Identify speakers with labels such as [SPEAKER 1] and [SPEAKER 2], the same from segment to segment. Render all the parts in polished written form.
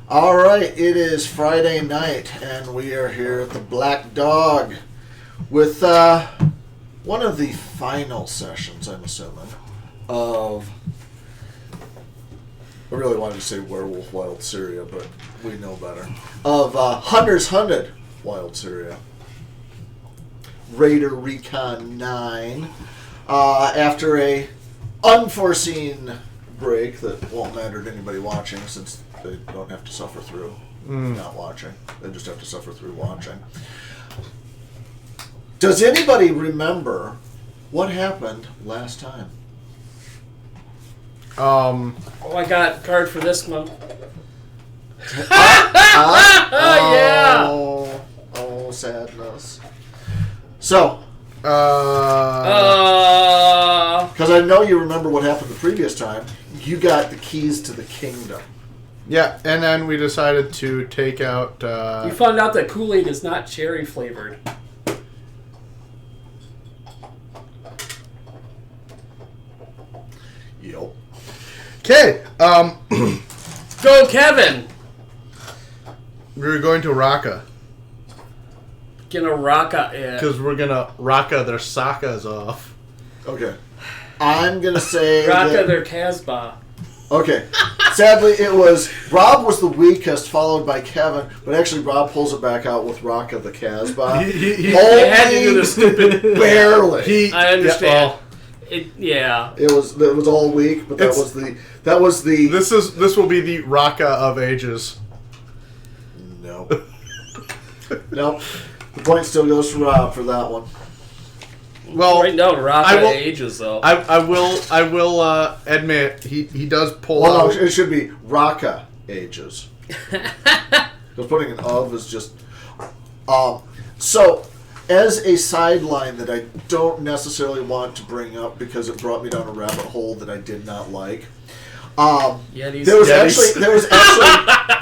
[SPEAKER 1] All right, it is Friday night, and we are here at the Black Dog with one of the final sessions, I'm assuming, of... I really wanted to say Werewolf Wild Syria, but we know better. Of Hunters Hunted Wild Syria. Raider Recon 9. After a unforeseen break that won't matter to anybody watching, since they don't have to suffer through not watching. They just have to suffer through watching. Does anybody remember what happened last time?
[SPEAKER 2] Oh, I got a card for this month. Yeah.
[SPEAKER 1] Oh, sadness. So, because I know you remember what happened the previous time. You got the keys to the kingdom.
[SPEAKER 3] Yeah, and then we decided to take out...
[SPEAKER 2] We found out that Kool-Aid is not cherry flavored.
[SPEAKER 1] Yep.
[SPEAKER 3] Okay,
[SPEAKER 2] Go, Kevin!
[SPEAKER 3] we're going to Raqqa.
[SPEAKER 2] Gonna Raqqa it.
[SPEAKER 3] Because we're going to Raqqa their sakas off.
[SPEAKER 1] Okay. I'm going to say
[SPEAKER 2] Raqqa their Casbah.
[SPEAKER 1] Okay. Sadly, it was... Rob was the weakest, followed by Kevin, but actually Rob pulls it back out with Raqqa the Casbah.
[SPEAKER 3] He
[SPEAKER 2] had to do the stupid...
[SPEAKER 1] Barely.
[SPEAKER 2] I understand.
[SPEAKER 3] Yeah,
[SPEAKER 1] It was all weak, but that was the...
[SPEAKER 3] This will be the Raqqa of ages.
[SPEAKER 1] No. Nope. The point still goes to Rob for that one.
[SPEAKER 3] Well,
[SPEAKER 2] right now, Raqqa ages, though.
[SPEAKER 3] I will admit, he does pull
[SPEAKER 1] Well,
[SPEAKER 3] out...
[SPEAKER 1] no, it should be Raqqa ages. Because putting an of is just... So, as a sideline that I don't necessarily want to bring up because it brought me down a rabbit hole that I did not like, there was actually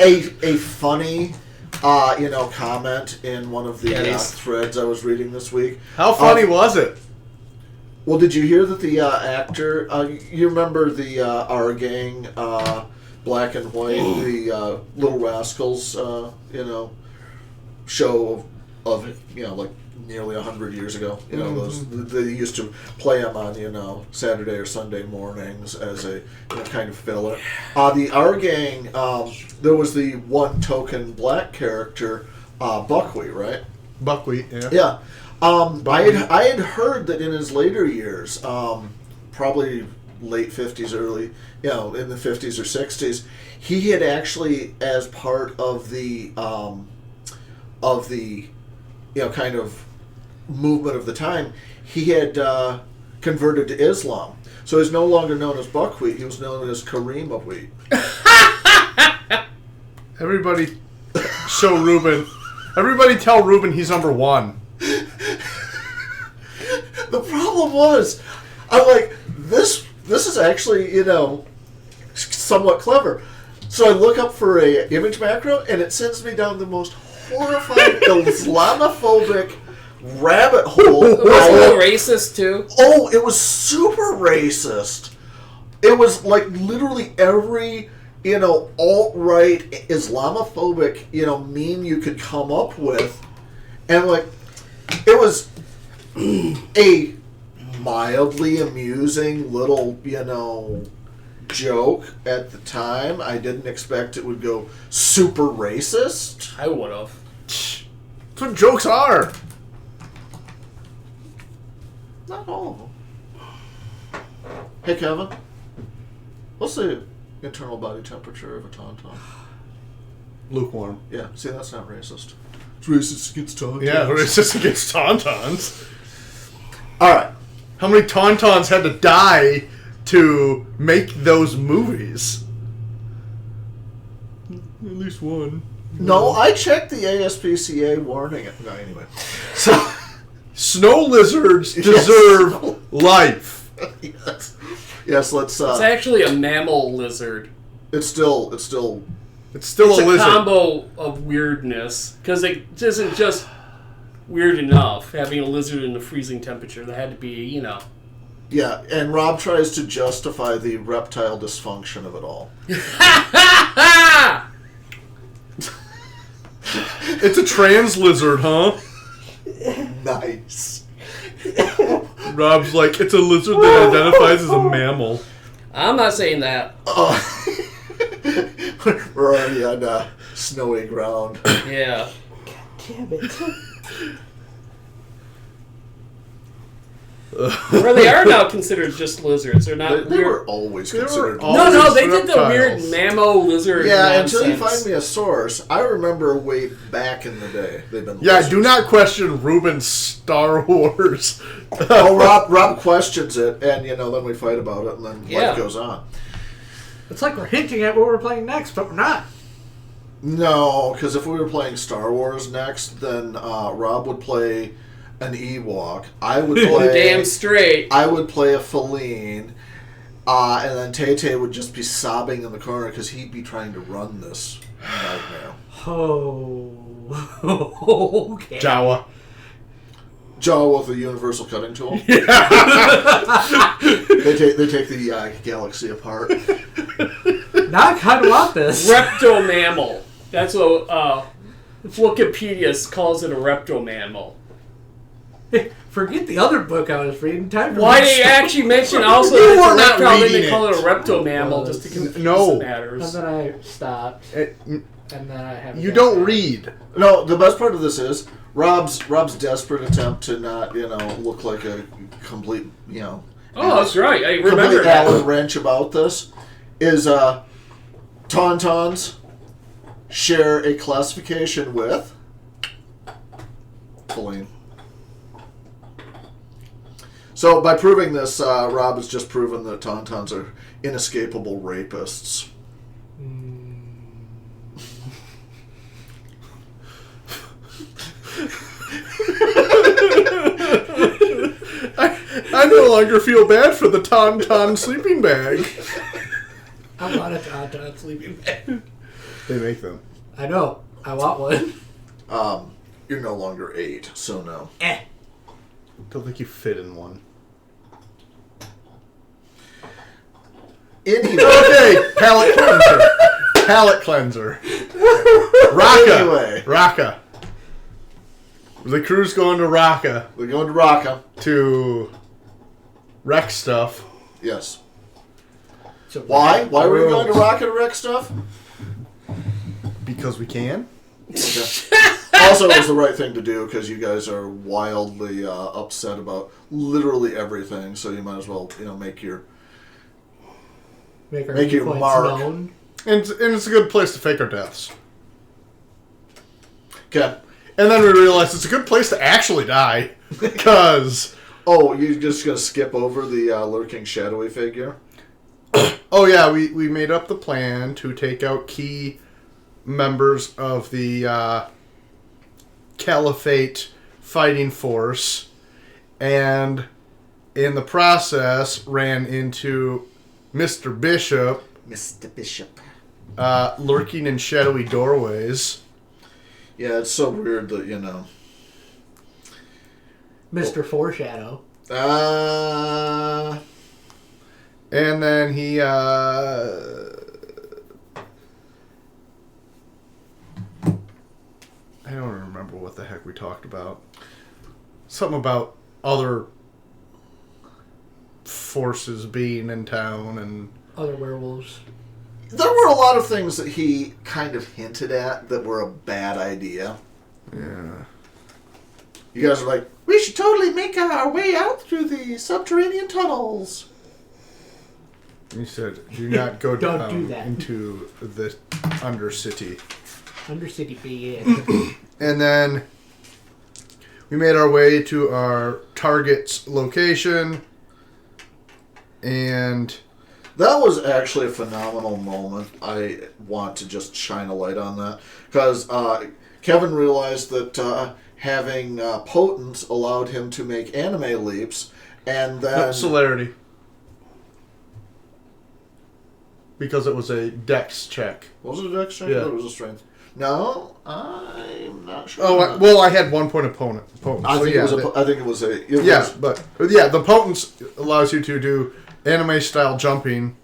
[SPEAKER 1] a funny... comment in one of the threads I was reading this week.
[SPEAKER 3] How funny was it?
[SPEAKER 1] Well, did you hear that the actor... you remember the Our Gang, Black and White, the Little Rascals, show of like nearly 100 years ago. Those they used to play them on Saturday or Sunday mornings as a kind of filler. The Our Gang, there was the one token black character, Buckwheat, right?
[SPEAKER 3] Buckwheat, yeah.
[SPEAKER 1] Yeah. I had heard that in his later years, probably late 50s, early, in the 50s or 60s, he had actually, as part of the kind of movement of the time, he had converted to Islam. So he's no longer known as Buckwheat. He was known as Kareem of Wheat.
[SPEAKER 3] Everybody show Ruben. Everybody tell Ruben he's number one.
[SPEAKER 1] The problem was, I'm like, this is actually, somewhat clever. So I look up for a image macro, and it sends me down the most horrifying Islamophobic rabbit hole.
[SPEAKER 2] It was a little racist, too.
[SPEAKER 1] Oh, it was super racist. It was like literally every, alt-right Islamophobic, meme you could come up with. And like, it was a mildly amusing little, joke at the time. I didn't expect it would go super racist.
[SPEAKER 2] I would have.
[SPEAKER 3] That's what jokes are.
[SPEAKER 1] Not all of them. Hey, Kevin. What's the internal body temperature of a tauntaun?
[SPEAKER 3] Lukewarm.
[SPEAKER 1] Yeah, see, that's not racist. It's racist against tauntauns.
[SPEAKER 3] Yeah, racist against tauntauns.
[SPEAKER 1] Alright.
[SPEAKER 3] How many tauntauns had to die to make those movies? At least one.
[SPEAKER 1] No, I checked the ASPCA warning. No, anyway. So,
[SPEAKER 3] snow lizards deserve life.
[SPEAKER 1] Yes, let's...
[SPEAKER 2] it's actually a mammal lizard.
[SPEAKER 1] It's still
[SPEAKER 3] a
[SPEAKER 2] It's
[SPEAKER 3] lizard.
[SPEAKER 2] a combo of weirdness. Because it isn't just weird enough having a lizard in a freezing temperature. There had to be,
[SPEAKER 1] Yeah, and Rob tries to justify the reptile dysfunction of it all.
[SPEAKER 3] It's a trans lizard, huh?
[SPEAKER 1] Nice.
[SPEAKER 3] Rob's like, it's a lizard that identifies as a mammal.
[SPEAKER 2] I'm not saying that.
[SPEAKER 1] We're already on snowy ground.
[SPEAKER 2] Yeah.
[SPEAKER 4] Damn it.
[SPEAKER 2] Or they are now considered just lizards. They're not
[SPEAKER 1] They
[SPEAKER 2] weird.
[SPEAKER 1] were always
[SPEAKER 3] They were
[SPEAKER 1] considered.
[SPEAKER 3] always-
[SPEAKER 2] No, they did the weird
[SPEAKER 3] reptiles.
[SPEAKER 2] mammo lizard.
[SPEAKER 1] Yeah,
[SPEAKER 2] nonsense.
[SPEAKER 1] until you find me a source. I remember way back in the day they've been.
[SPEAKER 3] Yeah,
[SPEAKER 1] lizards.
[SPEAKER 3] do not question Ruben's Star Wars.
[SPEAKER 1] Oh, Rob questions it, and then we fight about it, and then life goes on.
[SPEAKER 4] It's like we're hinting at what we're playing next, but we're not.
[SPEAKER 1] No, because if we were playing Star Wars next, then Rob would play an Ewok. I would play.
[SPEAKER 2] Damn straight.
[SPEAKER 1] I would play a Feline, and then Tay would just be sobbing in the corner because he'd be trying to run this nightmare.
[SPEAKER 4] Oh, okay.
[SPEAKER 3] Jawa.
[SPEAKER 1] Jaw with a universal cutting tool. They take the galaxy apart.
[SPEAKER 4] Now I kind of want this.
[SPEAKER 2] Reptomammal. That's what Wikipedia calls it, a reptomammal.
[SPEAKER 4] Forget the other book I was reading. Time for
[SPEAKER 2] Why
[SPEAKER 4] me to
[SPEAKER 2] they
[SPEAKER 4] stop.
[SPEAKER 2] actually mention also
[SPEAKER 3] You
[SPEAKER 2] that
[SPEAKER 3] were
[SPEAKER 2] it's a
[SPEAKER 3] not
[SPEAKER 2] reptile, then
[SPEAKER 3] reading
[SPEAKER 2] they call it a
[SPEAKER 3] it.
[SPEAKER 2] reptomammal just to confuse
[SPEAKER 3] No.
[SPEAKER 2] the matters.
[SPEAKER 4] And then I stopped.
[SPEAKER 3] It-
[SPEAKER 4] And then I haven't.
[SPEAKER 3] you
[SPEAKER 4] got
[SPEAKER 3] don't
[SPEAKER 4] back.
[SPEAKER 3] read.
[SPEAKER 1] No, the best part of this is Rob's desperate attempt to not look like a complete
[SPEAKER 2] Oh, that's right. I remember
[SPEAKER 1] complete
[SPEAKER 2] that.
[SPEAKER 1] Allen wrench about this is Tauntauns share a classification with Feline. So by proving this, Rob has just proven that Tauntauns are inescapable rapists.
[SPEAKER 3] I no longer feel bad for the Tauntaun sleeping bag.
[SPEAKER 4] I want a Tauntaun sleeping bag.
[SPEAKER 3] They make them.
[SPEAKER 4] I know. I want one.
[SPEAKER 1] You're no longer 8, so no.
[SPEAKER 3] Don't think you fit in one.
[SPEAKER 1] Anyway,
[SPEAKER 3] Okay, palate cleanser. Palate cleanser. Raqqa.
[SPEAKER 1] Anyway.
[SPEAKER 3] Raqqa. The crew's going to Raqqa
[SPEAKER 1] we're going to Raqqa.
[SPEAKER 3] to wreck stuff.
[SPEAKER 1] Yes.
[SPEAKER 4] So
[SPEAKER 1] Why? Why were we going to Raqqa to wreck stuff?
[SPEAKER 3] Because we can.
[SPEAKER 1] Also, it was the right thing to do because you guys are wildly upset about literally everything. So you might as well, make your
[SPEAKER 4] Make our
[SPEAKER 1] Make your
[SPEAKER 4] points
[SPEAKER 1] mark.
[SPEAKER 4] known.
[SPEAKER 3] And it's a good place to fake our deaths.
[SPEAKER 1] okay.
[SPEAKER 3] And then we realized it's a good place to actually die. Because,
[SPEAKER 1] Oh, you're just gonna skip over the lurking shadowy figure?
[SPEAKER 3] oh yeah, we made up the plan to take out key members of the Caliphate fighting force. And in the process, ran into Mr. Bishop
[SPEAKER 1] Mr. Bishop.
[SPEAKER 3] lurking in shadowy doorways.
[SPEAKER 1] Yeah, it's so weird that
[SPEAKER 4] Mr. Foreshadow.
[SPEAKER 3] And then he I don't remember what the heck we talked about. Something about other forces being in town and
[SPEAKER 4] Other werewolves.
[SPEAKER 1] There were a lot of things that he kind of hinted at that were a bad idea.
[SPEAKER 3] yeah.
[SPEAKER 1] You guys are like, we should totally make our way out through the subterranean tunnels.
[SPEAKER 3] He said, "Do not go
[SPEAKER 4] Don't
[SPEAKER 3] down
[SPEAKER 4] do that.
[SPEAKER 3] into the Undercity."
[SPEAKER 4] Undercity big.
[SPEAKER 3] And then we made our way to our target's location, and
[SPEAKER 1] That was actually a phenomenal moment. I want to just shine a light on that. Because Kevin realized that having potence allowed him to make anime leaps, and then...
[SPEAKER 3] celerity. Because it was a dex check.
[SPEAKER 1] Was it a dex check?
[SPEAKER 3] Yeah.
[SPEAKER 1] I thought it was a strength. No, I'm not sure.
[SPEAKER 3] Oh, well, I had 1 point of potence.
[SPEAKER 1] I think
[SPEAKER 3] So,
[SPEAKER 1] it was
[SPEAKER 3] yeah,
[SPEAKER 1] I think it was a... It
[SPEAKER 3] yeah,
[SPEAKER 1] was,
[SPEAKER 3] but yeah, the potence allows you to do anime style jumping.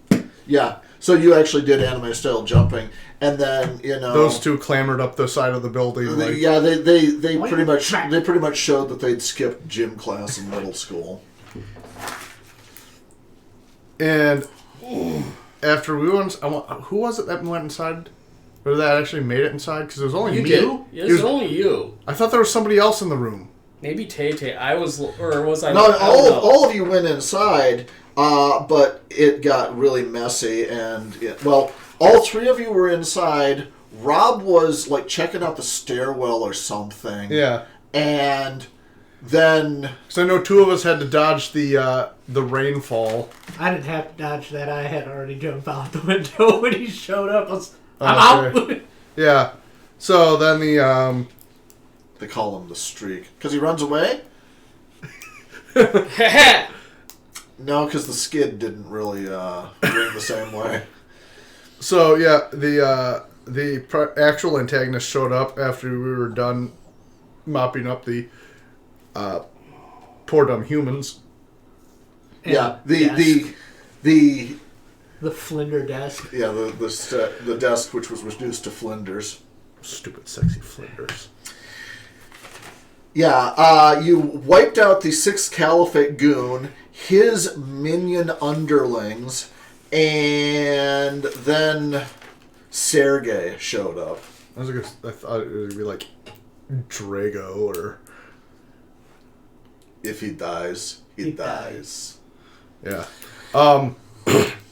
[SPEAKER 1] yeah. So you actually did anime style jumping, and then
[SPEAKER 3] Those two clambered up the side of the building.
[SPEAKER 1] They pretty much showed that they'd skipped gym class in middle school.
[SPEAKER 3] And after we went, who was it that went inside? Or that actually made it inside? Because it was only
[SPEAKER 2] You
[SPEAKER 3] me.
[SPEAKER 2] did. It was only you.
[SPEAKER 3] I thought there was somebody else in the room.
[SPEAKER 2] Maybe Tay. I was, or was I?
[SPEAKER 1] No,
[SPEAKER 2] I don't know.
[SPEAKER 1] all of you went inside, but it got really messy, and all three of you were inside. Rob was like checking out the stairwell or something.
[SPEAKER 3] Yeah.
[SPEAKER 1] And then,
[SPEAKER 3] because I know two of us had to dodge the rainfall.
[SPEAKER 4] I didn't have to dodge that. I had already jumped out the window when he showed up. I'm out.
[SPEAKER 3] Yeah. So then
[SPEAKER 1] they call him the streak because he runs away. No, because the skid didn't really ring the same way.
[SPEAKER 3] So yeah, the actual antagonist showed up after we were done mopping up the poor dumb humans.
[SPEAKER 4] And
[SPEAKER 1] Yeah,
[SPEAKER 4] desk.
[SPEAKER 1] the
[SPEAKER 4] Flinder desk.
[SPEAKER 1] yeah the desk which was reduced to flinders.
[SPEAKER 3] Stupid sexy flinders.
[SPEAKER 1] Yeah, you wiped out the Sixth Caliphate goon, his minion underlings, and then Sergei showed up.
[SPEAKER 3] I thought it would be like Drago or...
[SPEAKER 1] If he dies, he dies.
[SPEAKER 3] Yeah.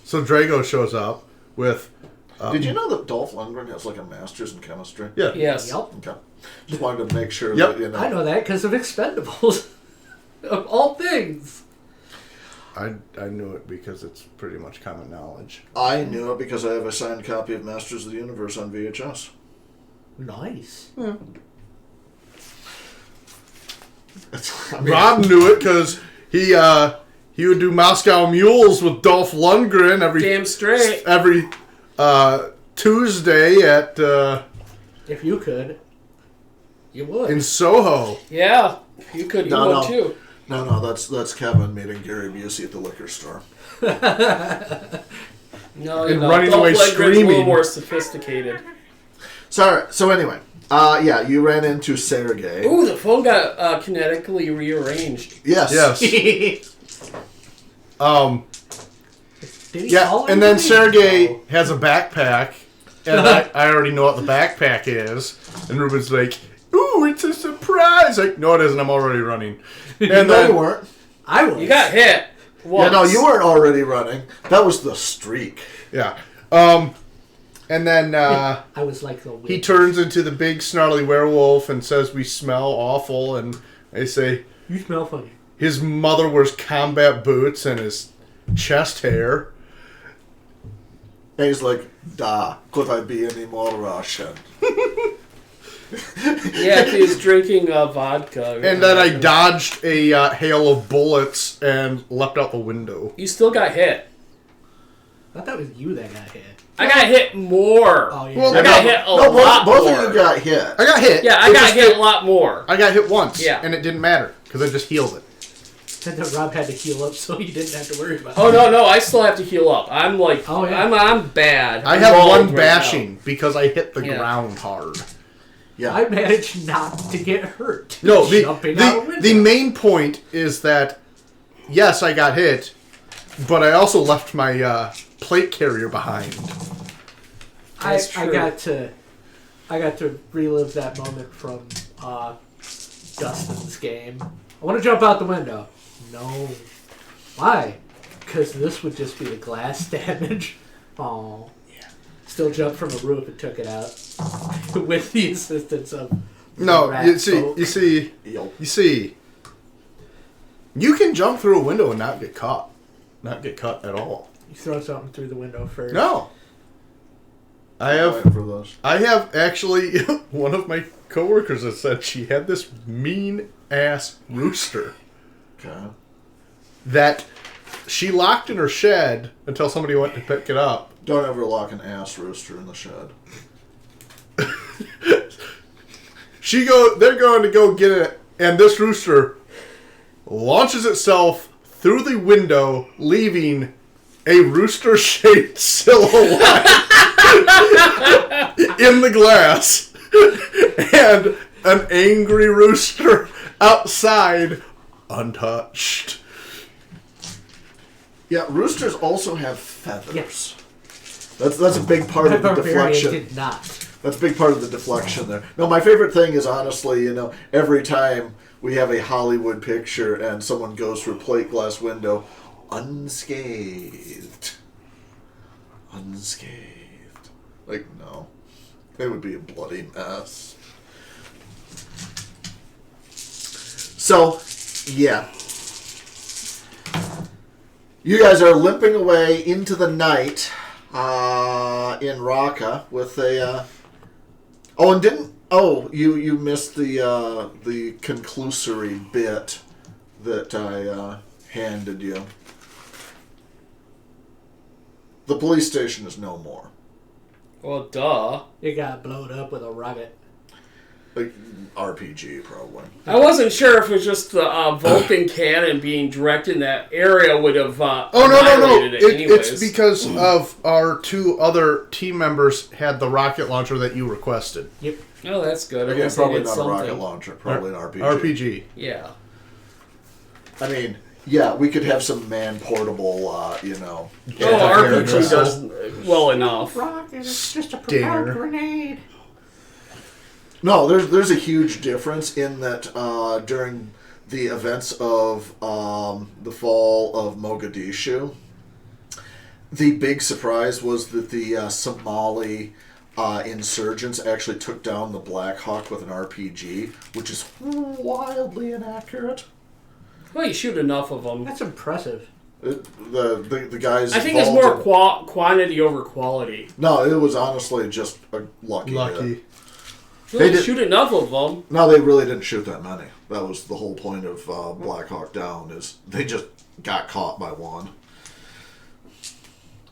[SPEAKER 3] So Drago shows up with...
[SPEAKER 1] Did you know that Dolph Lundgren has like a master's in chemistry?
[SPEAKER 3] Yeah.
[SPEAKER 2] Yes.
[SPEAKER 4] Yep.
[SPEAKER 1] Okay. Just wanted to make sure
[SPEAKER 3] Yep.
[SPEAKER 1] that
[SPEAKER 4] I know that because of Expendables. Of all things.
[SPEAKER 3] I knew it because it's pretty much common knowledge.
[SPEAKER 1] I knew it because I have a signed copy of Masters of the Universe on VHS.
[SPEAKER 4] Nice.
[SPEAKER 3] Yeah.
[SPEAKER 1] I mean,
[SPEAKER 3] Rob knew it because he would do Moscow Mules with Dolph Lundgren
[SPEAKER 2] Damn straight.
[SPEAKER 3] every Tuesday at
[SPEAKER 4] If you could, you would.
[SPEAKER 3] in Soho.
[SPEAKER 2] Yeah, you could. You
[SPEAKER 1] No,
[SPEAKER 2] would
[SPEAKER 1] no.
[SPEAKER 2] too.
[SPEAKER 1] No, that's Kevin meeting Gary Busey at the liquor store.
[SPEAKER 2] No,
[SPEAKER 3] And
[SPEAKER 2] you
[SPEAKER 3] running
[SPEAKER 2] Dolph
[SPEAKER 3] away
[SPEAKER 2] Lundgren's a little
[SPEAKER 3] screaming.
[SPEAKER 2] more sophisticated.
[SPEAKER 1] So anyway, you ran into Sergei.
[SPEAKER 2] Ooh, the phone got kinetically rearranged.
[SPEAKER 1] Yes.
[SPEAKER 3] Yes.
[SPEAKER 4] Did he
[SPEAKER 3] Yeah,
[SPEAKER 4] call
[SPEAKER 3] and then
[SPEAKER 4] anybody?
[SPEAKER 3] Sergei has a backpack, and I already know what the backpack is. And Ruben's like, "Ooh, it's a surprise!" Like, no, it isn't. I'm already running. And
[SPEAKER 1] No,
[SPEAKER 3] then
[SPEAKER 1] you weren't.
[SPEAKER 4] I was.
[SPEAKER 2] You got hit.
[SPEAKER 1] Yeah,
[SPEAKER 2] Once.
[SPEAKER 1] no, you weren't already running. That was the streak.
[SPEAKER 3] yeah, and then
[SPEAKER 4] I was like the
[SPEAKER 3] he
[SPEAKER 4] witch.
[SPEAKER 3] turns into the big snarly werewolf and says we smell awful, and they say
[SPEAKER 4] You smell funny.
[SPEAKER 3] his mother wears combat boots and his chest hair.
[SPEAKER 1] And he's like, "Da, could I be any more Russian?"
[SPEAKER 2] Yeah, he was drinking vodka.
[SPEAKER 3] And then I dodged a hail of bullets and leapt out the window.
[SPEAKER 2] You still got hit.
[SPEAKER 4] I thought it was you that got hit.
[SPEAKER 2] I got hit more.
[SPEAKER 4] Oh, yeah.
[SPEAKER 3] Well,
[SPEAKER 2] I got hit a
[SPEAKER 1] No,
[SPEAKER 2] lot
[SPEAKER 1] both
[SPEAKER 2] more.
[SPEAKER 1] of you got hit.
[SPEAKER 3] I got hit.
[SPEAKER 2] Yeah, I
[SPEAKER 3] It
[SPEAKER 2] got
[SPEAKER 3] just
[SPEAKER 2] hit
[SPEAKER 3] did-
[SPEAKER 2] a lot more.
[SPEAKER 3] I got hit once.
[SPEAKER 2] Yeah.
[SPEAKER 3] And it didn't matter because I just healed it.
[SPEAKER 4] And then Rob had to heal up so you didn't have to worry about it.
[SPEAKER 2] Oh no, I still have to heal up. I'm like,
[SPEAKER 4] Oh, yeah.
[SPEAKER 2] I'm bad.
[SPEAKER 3] I
[SPEAKER 2] I'm
[SPEAKER 3] have
[SPEAKER 2] bald
[SPEAKER 3] one
[SPEAKER 2] right
[SPEAKER 3] bashing because I hit the
[SPEAKER 2] Yeah.
[SPEAKER 3] ground hard.
[SPEAKER 1] Yeah.
[SPEAKER 4] I managed not to get hurt.
[SPEAKER 3] No,
[SPEAKER 4] Jumping out a window.
[SPEAKER 3] the main point is that, yes, I got hit, but I also left my plate carrier behind.
[SPEAKER 4] I
[SPEAKER 2] That's true.
[SPEAKER 4] I got to relive that moment from Dustin's game. I want to jump out the window. No. Why? Because this would just be the glass damage. Oh. Yeah. Still jumped from a roof and took it out with the assistance of
[SPEAKER 3] No,
[SPEAKER 4] rat
[SPEAKER 3] you see,
[SPEAKER 4] folk.
[SPEAKER 1] Yelp.
[SPEAKER 3] you can jump through a window and not get caught. Not get cut at all.
[SPEAKER 4] You throw something through the window first.
[SPEAKER 3] No. I
[SPEAKER 1] Waiting
[SPEAKER 3] have
[SPEAKER 1] for those.
[SPEAKER 3] actually one of my coworkers has said she had this mean ass rooster
[SPEAKER 1] Okay.
[SPEAKER 3] that she locked in her shed until somebody went to pick it up.
[SPEAKER 1] Don't ever lock an ass rooster in the shed.
[SPEAKER 3] They're going to go get it, and this rooster launches itself through the window, leaving a rooster-shaped silhouette in the glass and an angry rooster outside untouched.
[SPEAKER 1] Yeah, roosters also have feathers. That's a big part of the
[SPEAKER 4] Barbarian
[SPEAKER 1] deflection.
[SPEAKER 4] did not.
[SPEAKER 1] That's a big part of the deflection there. No, my favorite thing is honestly, every time we have a Hollywood picture and someone goes through a plate glass window unscathed. Unscathed. Like, no. It would be a bloody mess. So, yeah. You guys are limping away into the night in Raqqa with a... you missed the conclusory bit that I handed you. The police station is no more.
[SPEAKER 2] Well, duh.
[SPEAKER 4] It got blown up with a rocket.
[SPEAKER 1] Like RPG, probably.
[SPEAKER 2] I wasn't sure if it was just the Vulcan cannon being directed in that area would have
[SPEAKER 3] No.
[SPEAKER 2] annihilated it anyways.
[SPEAKER 3] It's because of our two other team members had the rocket launcher that you requested.
[SPEAKER 4] Yep.
[SPEAKER 2] Oh, that's good.
[SPEAKER 1] Again,
[SPEAKER 2] At least they
[SPEAKER 1] probably
[SPEAKER 2] did
[SPEAKER 1] not a
[SPEAKER 2] something.
[SPEAKER 1] rocket launcher. Probably an RPG.
[SPEAKER 3] RPG.
[SPEAKER 2] Yeah.
[SPEAKER 1] I mean, yeah, we could have some man-portable,
[SPEAKER 2] Oh,
[SPEAKER 3] Yeah,
[SPEAKER 2] RPG
[SPEAKER 3] missile.
[SPEAKER 2] does well enough.
[SPEAKER 4] Rocket, it's just a
[SPEAKER 3] Stinger.
[SPEAKER 4] propelled grenade.
[SPEAKER 1] No, there's a huge difference in that during the events of the fall of Mogadishu, the big surprise was that the Somali insurgents actually took down the Black Hawk with an RPG, which is wildly inaccurate.
[SPEAKER 2] Well, you shoot enough of them.
[SPEAKER 4] That's impressive.
[SPEAKER 1] The guys.
[SPEAKER 2] I think it's
[SPEAKER 1] involved
[SPEAKER 2] more
[SPEAKER 1] in-
[SPEAKER 2] quantity over quality.
[SPEAKER 1] No, it was honestly just a lucky. hit.
[SPEAKER 2] Well,
[SPEAKER 1] They
[SPEAKER 2] you
[SPEAKER 1] did-
[SPEAKER 2] shoot enough of them.
[SPEAKER 1] No, they really didn't shoot that many. That was the whole point of Black Hawk Down, is they just got caught by one.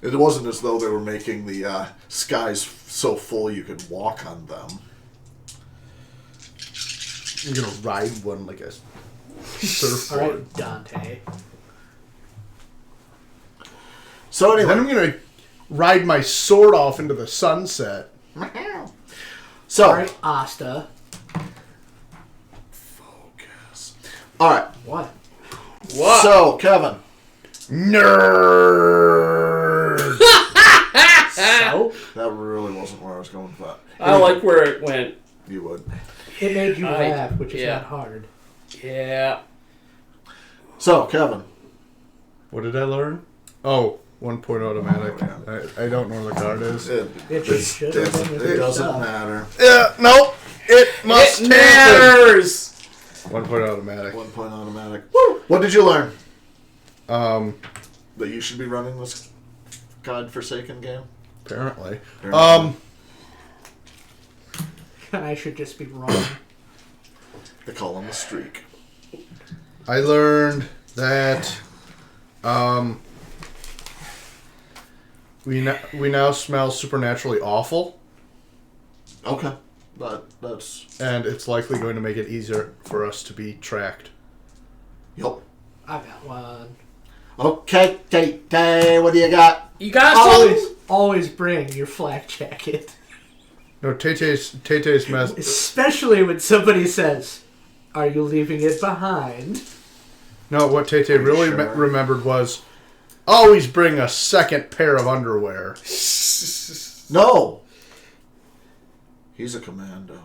[SPEAKER 1] It wasn't as though they were making the skies so full you could walk on them.
[SPEAKER 3] I'm gonna ride one like a surfboard.
[SPEAKER 4] All right, Dante.
[SPEAKER 1] So
[SPEAKER 3] Then
[SPEAKER 1] anyway,
[SPEAKER 3] I'm gonna ride my sword off into the sunset.
[SPEAKER 1] so
[SPEAKER 4] All right, Asta.
[SPEAKER 1] focus. All right.
[SPEAKER 4] What?
[SPEAKER 2] What?
[SPEAKER 1] So Kevin,
[SPEAKER 3] Nerd.
[SPEAKER 4] So?
[SPEAKER 1] that really wasn't where I was going with that.
[SPEAKER 2] I like where it went.
[SPEAKER 1] You would.
[SPEAKER 4] It made you
[SPEAKER 2] I-
[SPEAKER 4] laugh, which is
[SPEAKER 2] yeah.
[SPEAKER 4] not hard.
[SPEAKER 2] Yeah.
[SPEAKER 1] So Kevin,
[SPEAKER 3] What did I learn? Oh, 1 point automatic. I don't know where the card is.
[SPEAKER 1] it
[SPEAKER 4] Should have been with
[SPEAKER 1] it
[SPEAKER 4] your
[SPEAKER 1] doesn't
[SPEAKER 4] stuff.
[SPEAKER 1] matter.
[SPEAKER 3] Nope. It must
[SPEAKER 2] It
[SPEAKER 3] happen.
[SPEAKER 2] matters!
[SPEAKER 3] 1 point automatic.
[SPEAKER 1] 1 point automatic. What did you learn?
[SPEAKER 3] Um,
[SPEAKER 1] That you should be running this godforsaken game?
[SPEAKER 3] apparently.
[SPEAKER 4] I should just be wrong.
[SPEAKER 1] They call him the streak.
[SPEAKER 3] I learned that we now smell supernaturally awful,
[SPEAKER 1] Okay. That's...
[SPEAKER 3] and it's likely going to make it easier for us to be tracked.
[SPEAKER 1] Yup.
[SPEAKER 4] I got one.
[SPEAKER 1] Okay, Tay, what do you got?
[SPEAKER 2] You got
[SPEAKER 4] Always bring your flak jacket.
[SPEAKER 3] No, Tay-Tay's mess.
[SPEAKER 4] Especially when somebody says, "Are you leaving it behind?"
[SPEAKER 3] No, what Tay-Tay really
[SPEAKER 1] sure?
[SPEAKER 3] remembered was always bring a second pair of underwear.
[SPEAKER 1] No. He's a commando.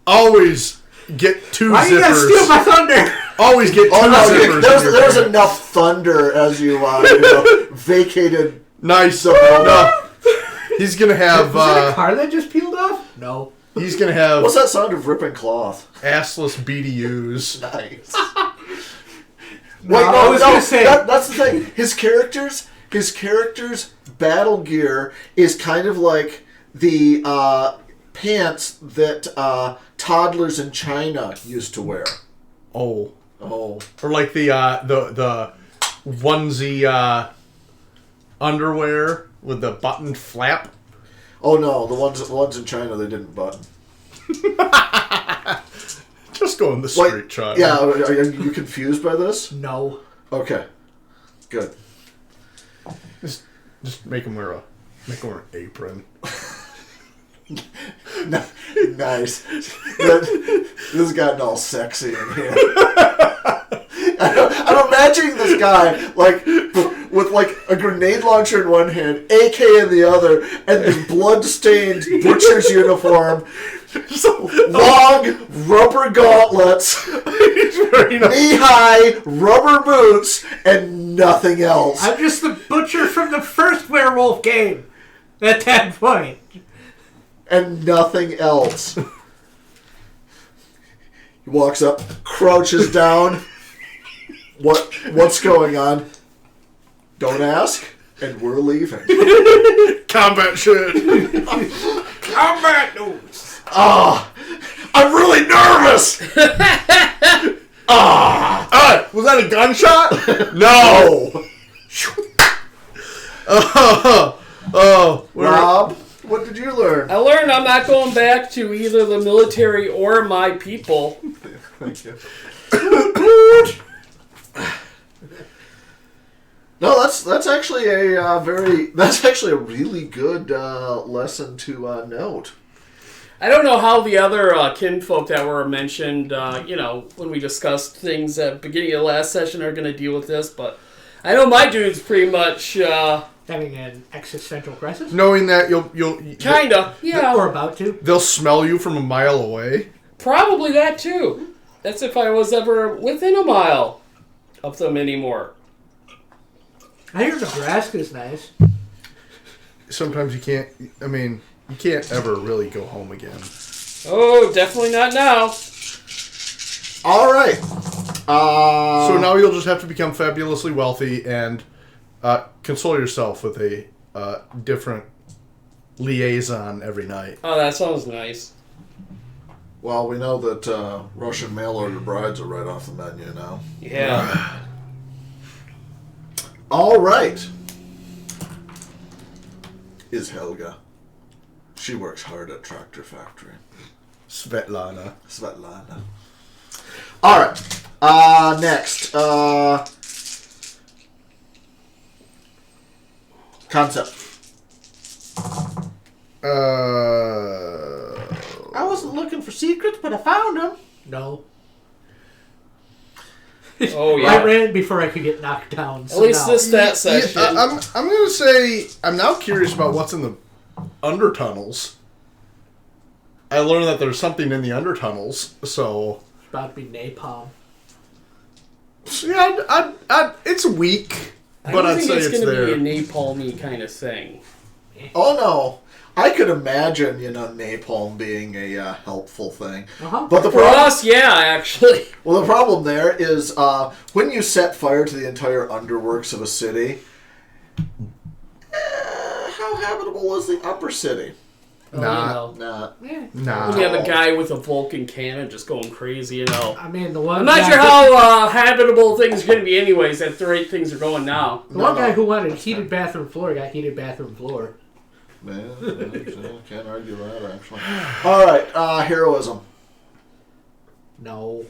[SPEAKER 3] Always get two
[SPEAKER 4] Why
[SPEAKER 3] zippers.
[SPEAKER 4] you gotta steal my thunder?
[SPEAKER 3] Always get two
[SPEAKER 1] Oh no,
[SPEAKER 3] zippers.
[SPEAKER 1] there was enough thunder as you vacated.
[SPEAKER 3] Nice.
[SPEAKER 1] the building.
[SPEAKER 3] No. He's gonna have.
[SPEAKER 4] Was that a car that just peeled off? No.
[SPEAKER 3] He's gonna have
[SPEAKER 1] What's that sound of ripping cloth?
[SPEAKER 3] assless BDUs.
[SPEAKER 1] Nice.
[SPEAKER 4] No, I was gonna say-
[SPEAKER 1] that's the thing. His character's battle gear is kind of like the pants that toddlers in China used to wear.
[SPEAKER 3] Oh.
[SPEAKER 1] Oh.
[SPEAKER 3] Or like the onesie underwear with the buttoned flap.
[SPEAKER 1] Oh no, the ones in China they didn't button.
[SPEAKER 3] Just go in the street, Chuck.
[SPEAKER 1] Yeah, are you confused by this?
[SPEAKER 4] No.
[SPEAKER 1] Okay. Good.
[SPEAKER 3] Just make him wear an apron.
[SPEAKER 1] Nice. This has gotten all sexy in here. I'm imagining this guy like with like a grenade launcher in one hand, AK in the other, and this blood-stained butcher's uniform, long rubber gauntlets, knee-high rubber boots, and nothing else.
[SPEAKER 4] I'm just the butcher from the first werewolf game. At that point.
[SPEAKER 1] And nothing else. He walks up, crouches down. What's going on? Don't ask, and we're leaving.
[SPEAKER 3] Combat shit.
[SPEAKER 2] Combat news.
[SPEAKER 1] I'm really nervous.
[SPEAKER 3] Was that a gunshot?
[SPEAKER 1] No.
[SPEAKER 3] We're
[SPEAKER 1] Rob, what did you learn?
[SPEAKER 2] I learned I'm not going back to either the military or my people.
[SPEAKER 1] Thank you. No, that's actually a really good lesson to note.
[SPEAKER 2] I don't know how the other kinfolk that were mentioned, when we discussed things at the beginning of the last session are going to deal with this, but I know my dude's pretty much
[SPEAKER 4] Having an existential crisis?
[SPEAKER 3] knowing that you'll
[SPEAKER 2] kinda, yeah,
[SPEAKER 4] Or about to?
[SPEAKER 3] they'll smell you from a mile away.
[SPEAKER 2] probably that too. That's if I was ever within a mile of them anymore.
[SPEAKER 4] I hear Nebraska's nice.
[SPEAKER 3] Sometimes you can't. I mean, you can't ever really go home again.
[SPEAKER 2] Oh, definitely not now.
[SPEAKER 1] All right.
[SPEAKER 3] So now you'll just have to become fabulously wealthy and console yourself with a different liaison every night.
[SPEAKER 2] Oh, that sounds nice.
[SPEAKER 1] Well, we know that Russian mail-order brides are right off the menu now.
[SPEAKER 2] Yeah.
[SPEAKER 1] All right. Is Helga. She works hard at Tractor Factory.
[SPEAKER 3] Svetlana.
[SPEAKER 1] All right. Next. Concept. I wasn't looking for secrets, but I found them.
[SPEAKER 4] No.
[SPEAKER 2] Oh, yeah.
[SPEAKER 4] I ran before I could get knocked down.
[SPEAKER 2] At least this stat section.
[SPEAKER 3] I'm gonna say I'm now curious about what's in the undertunnels. I learned that there's something in the undertunnels, so
[SPEAKER 4] It's about to be napalm.
[SPEAKER 3] yeah, it's weak,
[SPEAKER 2] I
[SPEAKER 3] but
[SPEAKER 2] don't
[SPEAKER 3] I'd
[SPEAKER 2] think
[SPEAKER 3] say
[SPEAKER 2] it's
[SPEAKER 3] it's
[SPEAKER 2] going to
[SPEAKER 3] there.
[SPEAKER 2] be a napalmy kind of thing.
[SPEAKER 1] Oh, no. I could imagine, napalm being a helpful thing.
[SPEAKER 4] Uh-huh.
[SPEAKER 1] But the
[SPEAKER 2] For
[SPEAKER 1] problem,
[SPEAKER 2] us, yeah, actually.
[SPEAKER 1] well, the problem there is when you set fire to the entire underworks of a city, how habitable is the upper city?
[SPEAKER 3] Nah.
[SPEAKER 1] Not.
[SPEAKER 4] Yeah.
[SPEAKER 3] Nah.
[SPEAKER 2] When you have a guy with a Vulcan cannon just going crazy,
[SPEAKER 4] I mean, the one
[SPEAKER 2] I'm not
[SPEAKER 4] guy
[SPEAKER 2] sure how habitable things are going to be anyways, at the rate things are going now.
[SPEAKER 4] The one guy who wanted heated bathroom floor got heated bathroom floor.
[SPEAKER 1] Man, can't argue that, actually. All right, heroism.
[SPEAKER 4] No.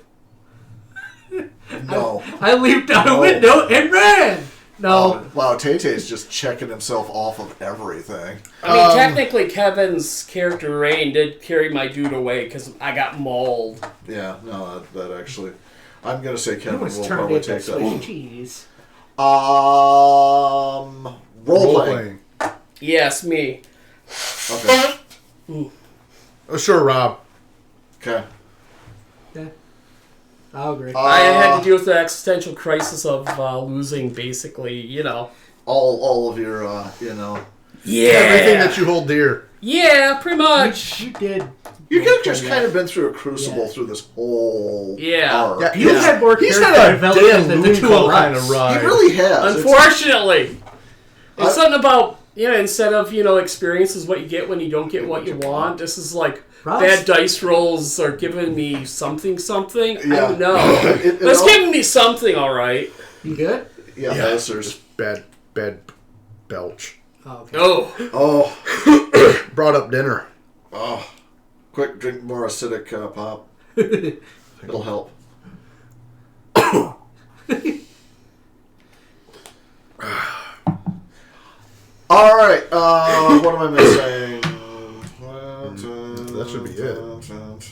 [SPEAKER 1] No.
[SPEAKER 4] I leaped out a window and ran! No.
[SPEAKER 1] Wow, Tay-Tay's just checking himself off of everything.
[SPEAKER 2] I mean, technically, Kevin's character Rain did carry my dude away because I got mauled.
[SPEAKER 1] Yeah, no, that actually... I'm going to say
[SPEAKER 4] He
[SPEAKER 1] Kevin
[SPEAKER 4] was
[SPEAKER 1] will
[SPEAKER 4] turned
[SPEAKER 1] probably
[SPEAKER 4] into
[SPEAKER 1] take
[SPEAKER 4] Swiss
[SPEAKER 1] that.
[SPEAKER 4] cheese.
[SPEAKER 1] Role-playing.
[SPEAKER 2] Yes, me.
[SPEAKER 1] Okay.
[SPEAKER 3] Oh, sure, Rob.
[SPEAKER 1] Okay.
[SPEAKER 4] Yeah. I'll agree.
[SPEAKER 2] I had to deal with the existential crisis of losing, basically,
[SPEAKER 1] All of your,
[SPEAKER 2] Yeah.
[SPEAKER 3] Everything that you hold dear.
[SPEAKER 2] Yeah, pretty much.
[SPEAKER 4] You did.
[SPEAKER 1] Your character's kind of been through a crucible through this whole
[SPEAKER 2] Yeah.
[SPEAKER 1] arc.
[SPEAKER 3] Yeah,
[SPEAKER 4] You had more
[SPEAKER 3] He's
[SPEAKER 4] character
[SPEAKER 3] had a
[SPEAKER 4] development
[SPEAKER 3] Dan
[SPEAKER 4] than the two
[SPEAKER 3] Luco
[SPEAKER 4] of
[SPEAKER 3] kind
[SPEAKER 4] us.
[SPEAKER 3] of ride.
[SPEAKER 1] He really has.
[SPEAKER 2] Unfortunately. It's something about, instead of, experience is what you get when you don't get what you want. This is like
[SPEAKER 4] Ross.
[SPEAKER 2] bad dice rolls are giving me something. I
[SPEAKER 1] Yeah.
[SPEAKER 2] don't know.
[SPEAKER 1] It
[SPEAKER 2] But it's
[SPEAKER 1] all-
[SPEAKER 2] giving me something, all right.
[SPEAKER 4] You good?
[SPEAKER 1] Yeah,
[SPEAKER 3] Yeah.
[SPEAKER 1] ulcers.
[SPEAKER 3] Bad belch.
[SPEAKER 4] Oh, okay.
[SPEAKER 2] Oh.
[SPEAKER 1] Oh,
[SPEAKER 3] Brought up dinner.
[SPEAKER 1] oh. Quick, drink more acidic pop. It'll help. All right. What am I missing?
[SPEAKER 3] That should be it.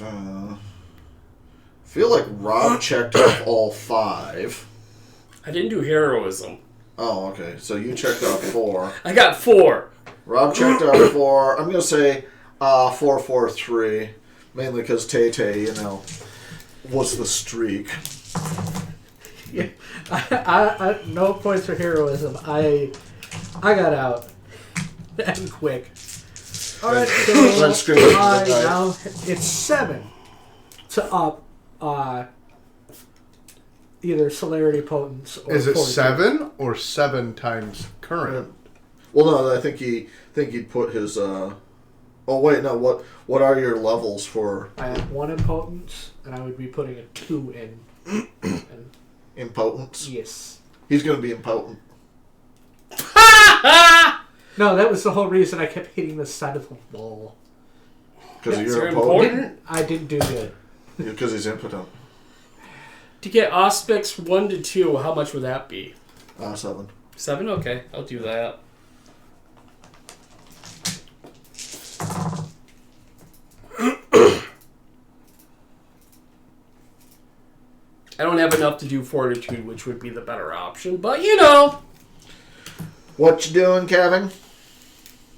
[SPEAKER 1] I feel like Rob checked off all 5.
[SPEAKER 2] I didn't do heroism.
[SPEAKER 1] Oh, okay. So you checked off 4.
[SPEAKER 2] I got 4.
[SPEAKER 1] Rob checked off 4. I'm going to say 4-4-3. Mainly because Tay-Tay, was the streak.
[SPEAKER 4] Yeah, I no points for heroism. I got out and quick. All right, so now it's 7 to up either celerity, potence, or
[SPEAKER 3] Is it
[SPEAKER 4] fortitude.
[SPEAKER 3] 7 or 7 times current?
[SPEAKER 1] Well, no, I think he'd put his. Oh wait, no. What are your levels for?
[SPEAKER 4] I have 1 in potence, and I would be putting a 2 in.
[SPEAKER 1] Impotence?
[SPEAKER 4] Yes.
[SPEAKER 1] He's going to be impotent.
[SPEAKER 4] No, that was the whole reason I kept hitting the side of the wall.
[SPEAKER 1] Because
[SPEAKER 2] Yeah,
[SPEAKER 1] you're
[SPEAKER 2] so
[SPEAKER 1] impotent?
[SPEAKER 4] I didn't do good.
[SPEAKER 1] Because he's impotent.
[SPEAKER 2] To get aspects 1 to 2, how much would that be?
[SPEAKER 1] 7.
[SPEAKER 2] 7? Okay, I'll do that. I don't have enough to do fortitude, which would be the better option, but
[SPEAKER 1] What you doing, Kevin?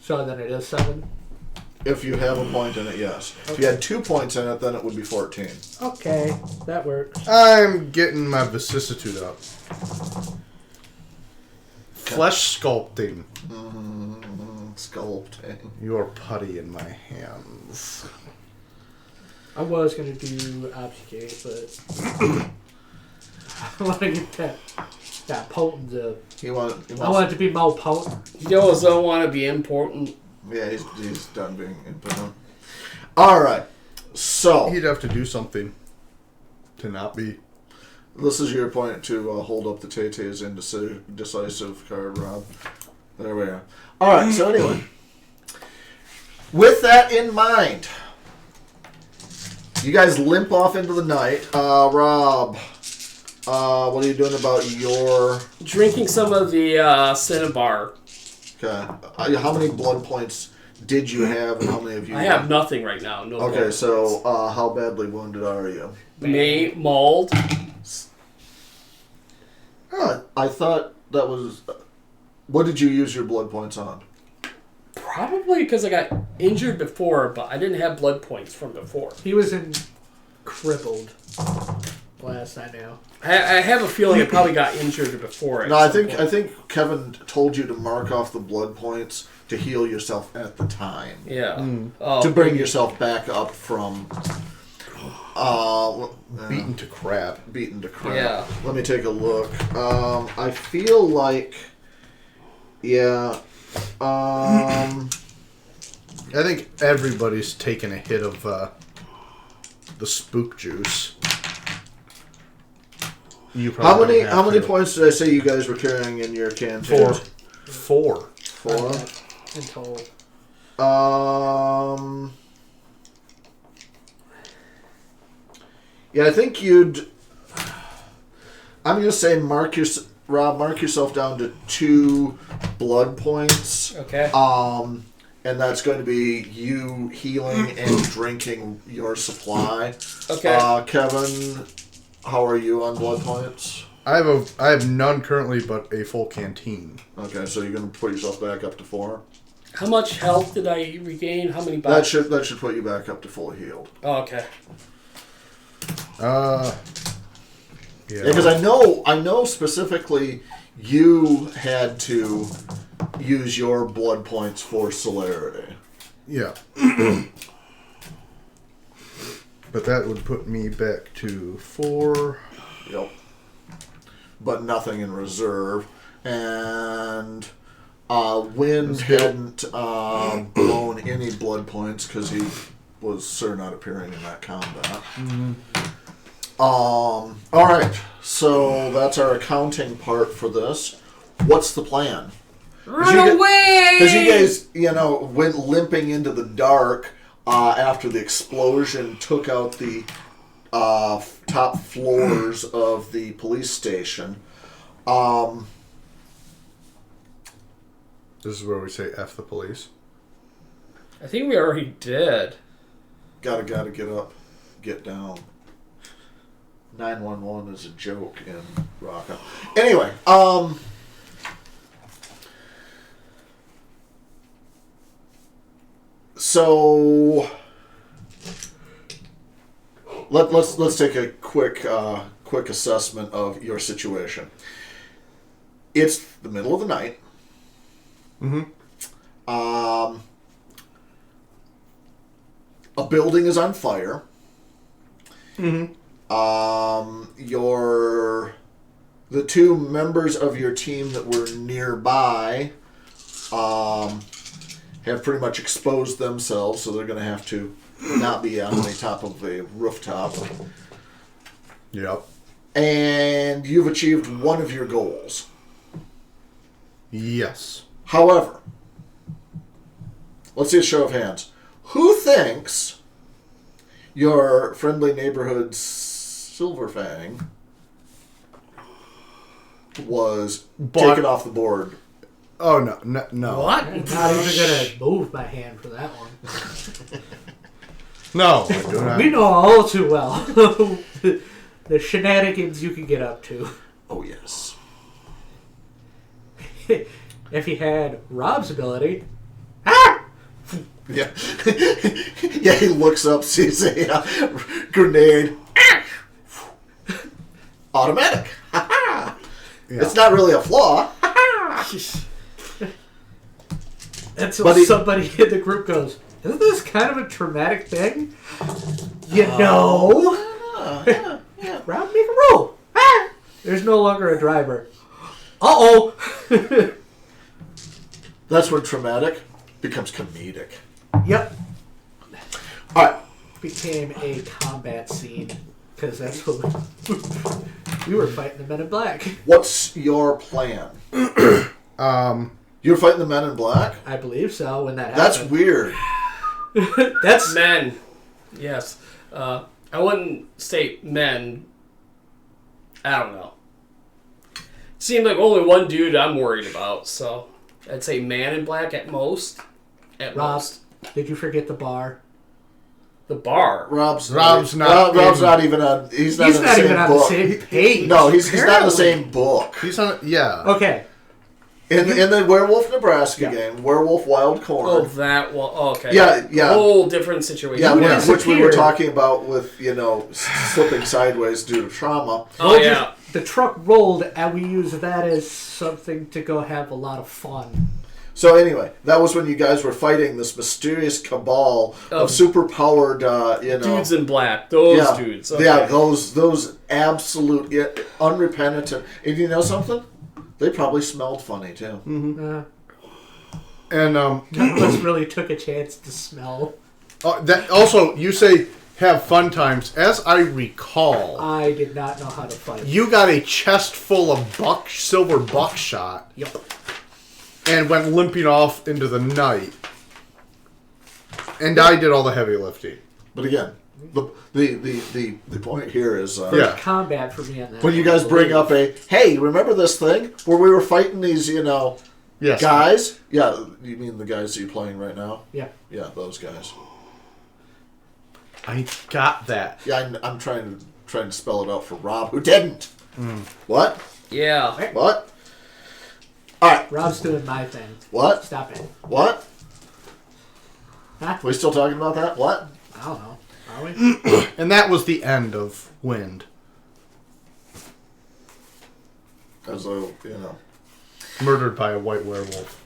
[SPEAKER 4] So then it is 7.
[SPEAKER 1] If you have a point in it, yes. If you had 2 points in it, then it would be 14.
[SPEAKER 4] Okay, that works.
[SPEAKER 3] I'm getting my vicissitude up. Flesh sculpting.
[SPEAKER 1] Sculpting.
[SPEAKER 3] Your putty in my hands.
[SPEAKER 4] I was going to do obfuscate, but I want to get that potent up.
[SPEAKER 1] He wants,
[SPEAKER 4] I want it to be more potent.
[SPEAKER 2] you don't want to be important.
[SPEAKER 1] yeah, he's done being impotent. Alright, so
[SPEAKER 3] He'd have to do something to not be.
[SPEAKER 1] this is your point to hold up the Tay-Tay's indecisive card, Rob. There we are. Alright, so anyway. With that in mind, you guys limp off into the night. Rob, what are you doing about your...
[SPEAKER 2] Drinking some of the Cinnabar.
[SPEAKER 1] Okay. How many blood points did you have, and how many of you...
[SPEAKER 2] I have nothing right now. No.
[SPEAKER 1] Okay, so how badly wounded are you?
[SPEAKER 2] Mauled.
[SPEAKER 1] I thought that was... What did you use your blood points on?
[SPEAKER 2] Probably because I got injured before, but I didn't have blood points from before.
[SPEAKER 4] He was in crippled last I knew.
[SPEAKER 2] I have a feeling I probably got injured before.
[SPEAKER 1] No, I think Kevin told you to mark off the blood points to heal yourself at the time.
[SPEAKER 2] Yeah. Oh,
[SPEAKER 1] To bring yourself back up from...
[SPEAKER 3] Beaten to crap.
[SPEAKER 1] beaten to crap.
[SPEAKER 2] Yeah.
[SPEAKER 1] Let me take a look. I feel like... Yeah...
[SPEAKER 3] I think everybody's taken a hit of the spook juice. You
[SPEAKER 1] How
[SPEAKER 3] probably
[SPEAKER 1] many
[SPEAKER 3] don't have to.
[SPEAKER 1] points did I say you guys were carrying in your canteen?
[SPEAKER 3] 4.
[SPEAKER 1] 4.
[SPEAKER 4] In total.
[SPEAKER 1] Yeah, I think you'd... I'm going to say mark yourself down to 2 blood points.
[SPEAKER 2] Okay.
[SPEAKER 1] And that's going to be you healing and drinking your supply.
[SPEAKER 2] Okay.
[SPEAKER 1] Kevin, how are you on blood points?
[SPEAKER 3] I have none currently, but a full canteen.
[SPEAKER 1] Okay, so you're going to put yourself back up to 4?
[SPEAKER 2] How much health did I regain? How many
[SPEAKER 1] That
[SPEAKER 2] boxes?
[SPEAKER 1] should put you back up to full healed.
[SPEAKER 2] Oh, okay.
[SPEAKER 3] Yeah.
[SPEAKER 1] Because I know specifically you had to use your blood points for celerity.
[SPEAKER 3] Yeah. But that would put me back to 4.
[SPEAKER 1] Yep. But nothing in reserve. And Wind hadn't blown any blood points because he was sir not appearing in that combat. Alright, so that's our accounting part for this. What's the plan?
[SPEAKER 2] Run away!
[SPEAKER 1] Because you guys, went limping into the dark after the explosion took out the top floors of the police station.
[SPEAKER 3] This is where we say F the police.
[SPEAKER 2] I think we already did.
[SPEAKER 1] Gotta get up, get down. 911 is a joke in Raqqa. Anyway, so let's take a quick assessment of your situation. It's the middle of the night.
[SPEAKER 3] Mm-hmm.
[SPEAKER 1] A building is on fire.
[SPEAKER 3] Mm-hmm.
[SPEAKER 1] The two members of your team that were nearby have pretty much exposed themselves, so they're going to have to not be on the top of a rooftop.
[SPEAKER 3] Yep.
[SPEAKER 1] And you've achieved one of your goals.
[SPEAKER 3] Yes.
[SPEAKER 1] However, let's see a show of hands. Who thinks your friendly neighborhood Silverfang was taken off the board?
[SPEAKER 3] Oh, no.
[SPEAKER 2] What?
[SPEAKER 4] I'm not even going to move my hand for that one.
[SPEAKER 3] No, I do not.
[SPEAKER 4] We know all too well the shenanigans you can get up to.
[SPEAKER 1] Oh, yes.
[SPEAKER 4] If he had Rob's ability,
[SPEAKER 1] Yeah. Yeah, he looks up, sees a grenade. Automatic.
[SPEAKER 3] Yeah.
[SPEAKER 1] It's not really a flaw.
[SPEAKER 4] until somebody in the group goes, isn't this kind of a traumatic thing? You know?
[SPEAKER 1] Yeah.
[SPEAKER 4] Rob, make a roll. There's no longer a driver. Uh-oh.
[SPEAKER 1] That's when traumatic becomes comedic.
[SPEAKER 4] Yep.
[SPEAKER 1] All right.
[SPEAKER 4] Became a combat scene. Because that's what we were fighting the Men in Black.
[SPEAKER 1] What's your plan? You're fighting the Men in Black?
[SPEAKER 4] I believe so, when that
[SPEAKER 1] That's
[SPEAKER 4] happened.
[SPEAKER 1] weird.
[SPEAKER 4] That's
[SPEAKER 2] Men. Yes. I wouldn't say men. I don't know. Seemed like only one dude I'm worried about, so I'd say man in black at most. At
[SPEAKER 4] Rob,
[SPEAKER 2] most.
[SPEAKER 4] did you forget the bar?
[SPEAKER 2] The bar.
[SPEAKER 1] Rob's not even on. He's not
[SPEAKER 4] He's not even on the
[SPEAKER 1] book.
[SPEAKER 4] same page.
[SPEAKER 1] No, he's not in the
[SPEAKER 4] apparently.
[SPEAKER 1] same book.
[SPEAKER 3] He's on. Yeah.
[SPEAKER 4] Okay.
[SPEAKER 1] In the Werewolf Nebraska game, Werewolf Wild Corn.
[SPEAKER 2] Oh, that one. Oh, okay.
[SPEAKER 1] Yeah.
[SPEAKER 2] A whole different situation.
[SPEAKER 1] Yeah,
[SPEAKER 4] Yeah.
[SPEAKER 1] which we were talking about with, slipping sideways due to trauma.
[SPEAKER 2] Oh, yeah.
[SPEAKER 4] The truck rolled, and we used that as something to go have a lot of fun.
[SPEAKER 1] So anyway, that was when you guys were fighting this mysterious cabal of super-powered,
[SPEAKER 2] dudes in black. Those dudes. Okay.
[SPEAKER 1] Yeah, those absolute unrepentant. And you know something? They probably smelled funny, too.
[SPEAKER 3] Mm-hmm. And
[SPEAKER 4] None of us really took a chance to smell.
[SPEAKER 3] that also, you say have fun times. As I recall,
[SPEAKER 4] I did not know how to fight.
[SPEAKER 3] you got a chest full of silver buckshot.
[SPEAKER 4] Yep.
[SPEAKER 3] And went limping off into the night. And I did all the heavy lifting.
[SPEAKER 1] But again, the point here is
[SPEAKER 3] Yeah.
[SPEAKER 4] Combat for me on that.
[SPEAKER 1] when you guys bring up hey, remember this thing where we were fighting these,
[SPEAKER 3] Yes.
[SPEAKER 1] guys? Yeah, you mean the guys that you're playing right now?
[SPEAKER 4] Yeah.
[SPEAKER 1] Yeah, those guys.
[SPEAKER 3] I got that.
[SPEAKER 1] Yeah, I'm trying to spell it out for Rob, who didn't. What?
[SPEAKER 2] Yeah.
[SPEAKER 1] What? All right.
[SPEAKER 4] Rob's doing my thing.
[SPEAKER 1] What?
[SPEAKER 4] Stop it.
[SPEAKER 1] What?
[SPEAKER 4] Huh?
[SPEAKER 1] We still talking about that? What?
[SPEAKER 4] I don't know. Are we?
[SPEAKER 3] And that was the end of Wind.
[SPEAKER 1] As though,
[SPEAKER 3] Murdered by a white werewolf.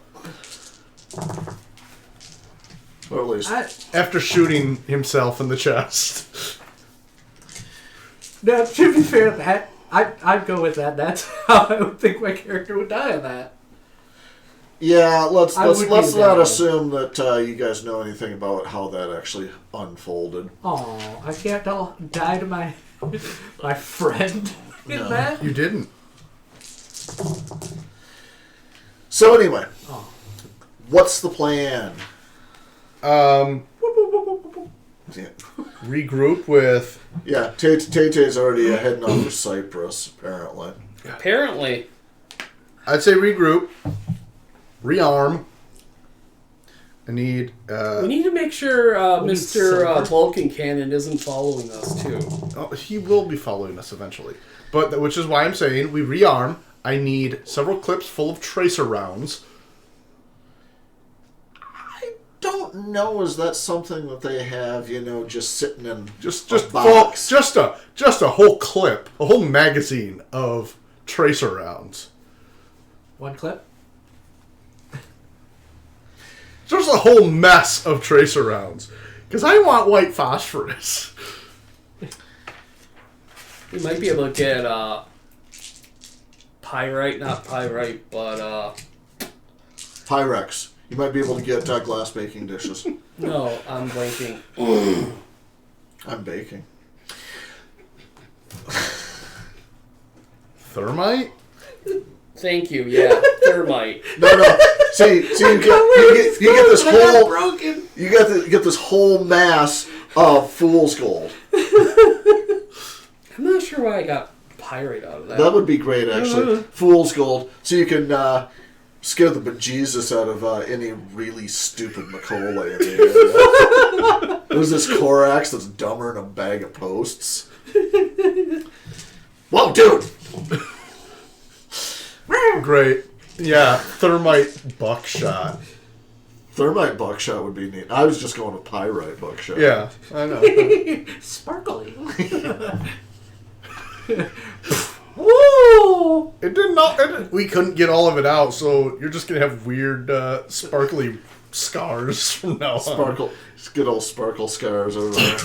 [SPEAKER 1] or at least.
[SPEAKER 3] After shooting himself in the chest.
[SPEAKER 4] No, to be fair, I'd go with that. That's how I would think my character would die in that.
[SPEAKER 1] Yeah, let's
[SPEAKER 4] I would be
[SPEAKER 1] not
[SPEAKER 4] that
[SPEAKER 1] assume that you guys know anything about how that actually unfolded.
[SPEAKER 4] Oh, I can't die to my friend in
[SPEAKER 1] No.
[SPEAKER 4] that.
[SPEAKER 3] You didn't.
[SPEAKER 1] So anyway,
[SPEAKER 4] Oh.
[SPEAKER 1] what's the plan?
[SPEAKER 3] Um,
[SPEAKER 1] Yeah,
[SPEAKER 3] regroup with...
[SPEAKER 1] yeah Tay-Tay's already heading off for Cyprus, apparently.
[SPEAKER 2] Apparently.
[SPEAKER 3] I'd say regroup. Rearm. I need.
[SPEAKER 2] We need to make sure
[SPEAKER 4] We need
[SPEAKER 2] Mr.
[SPEAKER 4] silver.
[SPEAKER 2] Vulcan Cannon isn't following us, too.
[SPEAKER 3] Oh, he will be following us eventually. But which is why I'm saying we rearm. I need several clips full of tracer rounds.
[SPEAKER 1] I don't know. Is that something that they have? Just sitting in
[SPEAKER 3] Just
[SPEAKER 1] a box?
[SPEAKER 3] just a whole clip, a whole magazine of tracer rounds.
[SPEAKER 4] One clip.
[SPEAKER 3] Just a whole mess of tracer rounds. Because I want white phosphorus.
[SPEAKER 2] We might be able to get pyrite, not pyrite, but
[SPEAKER 1] Pyrex. You might be able to get glass baking dishes.
[SPEAKER 2] no, I'm blanking.
[SPEAKER 1] I'm baking.
[SPEAKER 3] Thermite?
[SPEAKER 2] Thank you. Yeah, thermite.
[SPEAKER 1] No. See, you get this whole
[SPEAKER 4] broken.
[SPEAKER 1] you get this whole mass of fool's gold.
[SPEAKER 2] I'm not sure why I got pyrite out of that.
[SPEAKER 1] That would be great, actually. Fool's gold, so you can scare the bejesus out of any really stupid Macaulay in the area. There's this Corax that's dumber than a bag of posts. Whoa, dude!
[SPEAKER 3] Great. Yeah, thermite buckshot.
[SPEAKER 1] Thermite buckshot would be neat. I was just going with pyrite buckshot.
[SPEAKER 3] Yeah, I know.
[SPEAKER 4] Sparkly.
[SPEAKER 3] Woo! It didn't. We couldn't get all of it out, so you're just gonna have weird, sparkly scars from now on.
[SPEAKER 1] Sparkle. It's good old sparkle scars over there.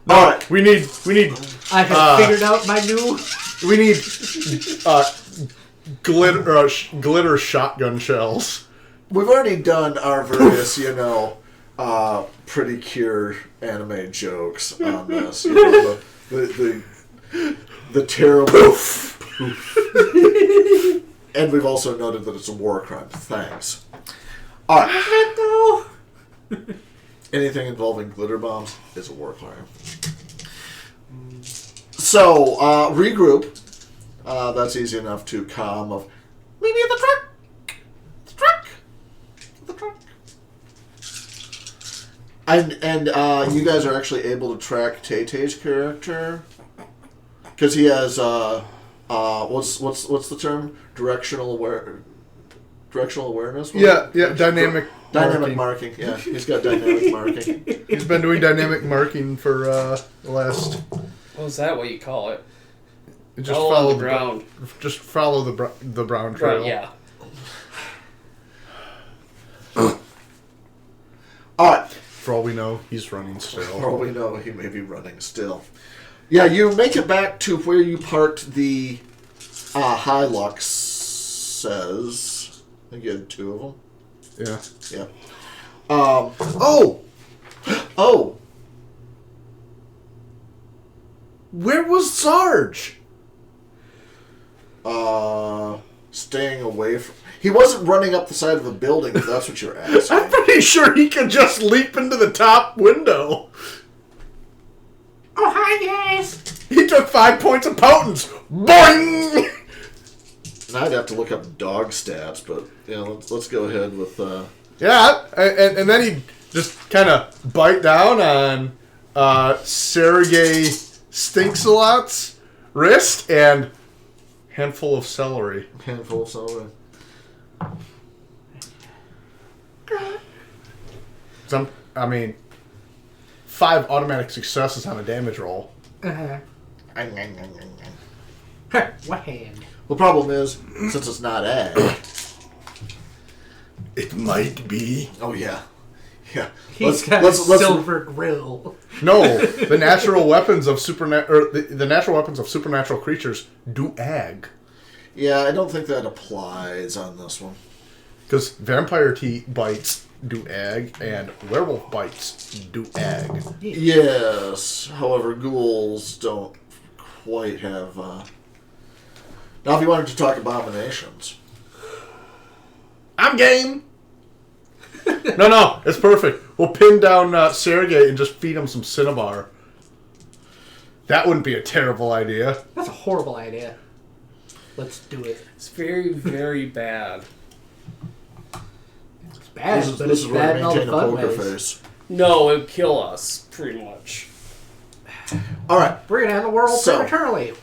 [SPEAKER 1] Alright.
[SPEAKER 3] We need.
[SPEAKER 4] I have figured out my new.
[SPEAKER 3] We need. Glitter shotgun shells.
[SPEAKER 1] We've already done our various, pretty cure anime jokes on this. The terrible. And we've also noted that it's a war crime. Thanks. Alright. Anything involving glitter bombs is a war crime. So, regroup. That's easy enough to calm of maybe the truck. And you guys are actually able to track Tay-Tay's character because he has what's the term? Directional awareness.
[SPEAKER 3] Yeah, dynamic
[SPEAKER 1] marking. Yeah, he's got dynamic marking.
[SPEAKER 3] He's been doing dynamic marking for the last.
[SPEAKER 2] Oh, is that what you call it?
[SPEAKER 3] Just
[SPEAKER 2] on
[SPEAKER 3] follow
[SPEAKER 2] the ground.
[SPEAKER 3] Just follow the brown trail.
[SPEAKER 2] Right, yeah.
[SPEAKER 1] Alright.
[SPEAKER 3] For all we know, he's running still.
[SPEAKER 1] For all we know, he may be running still. Yeah, you make it back to where you parked the Hiluxes. I think you had two of them.
[SPEAKER 3] Yeah.
[SPEAKER 1] Oh!
[SPEAKER 3] Where was Sarge?
[SPEAKER 1] Staying away from... He wasn't running up the side of a building, if that's what you're asking.
[SPEAKER 3] I'm pretty sure he could just leap into the top window.
[SPEAKER 4] Oh, hi, guys.
[SPEAKER 3] He took 5 points of potence. Boing!
[SPEAKER 1] And I'd have to look up dog stats, but let's go ahead with...
[SPEAKER 3] Yeah, and then he just kind of bite down on Sergei Stinksalot's wrist and handful of celery.
[SPEAKER 1] Handful of celery.
[SPEAKER 3] I mean, 5 automatic successes on a damage roll.
[SPEAKER 4] What hand?
[SPEAKER 1] The problem is, since it's not ag...
[SPEAKER 3] It might be.
[SPEAKER 1] Oh, yeah. Yeah.
[SPEAKER 4] He's got a silver grill.
[SPEAKER 3] No, the natural weapons of the natural weapons of supernatural creatures do ag.
[SPEAKER 1] Yeah, I don't think that applies on this one.
[SPEAKER 3] Because vampire bites do ag, and werewolf bites do ag.
[SPEAKER 1] Yes. However, ghouls don't quite have... Now, if you wanted to talk abominations...
[SPEAKER 3] I'm game! No, it's perfect. We'll pin down Sergei and just feed him some Cinnabar. That wouldn't be a terrible idea.
[SPEAKER 4] That's a horrible idea. Let's do it.
[SPEAKER 2] It's very, very bad.
[SPEAKER 4] It's bad, but
[SPEAKER 1] this
[SPEAKER 4] it's
[SPEAKER 1] is where
[SPEAKER 4] bad
[SPEAKER 1] I
[SPEAKER 4] in all the
[SPEAKER 1] maintain a
[SPEAKER 4] fun
[SPEAKER 1] poker
[SPEAKER 4] ways.
[SPEAKER 1] face.
[SPEAKER 2] No, it'd kill us, pretty much.
[SPEAKER 1] All right.
[SPEAKER 4] We're gonna end the world
[SPEAKER 1] So-
[SPEAKER 4] prematurely.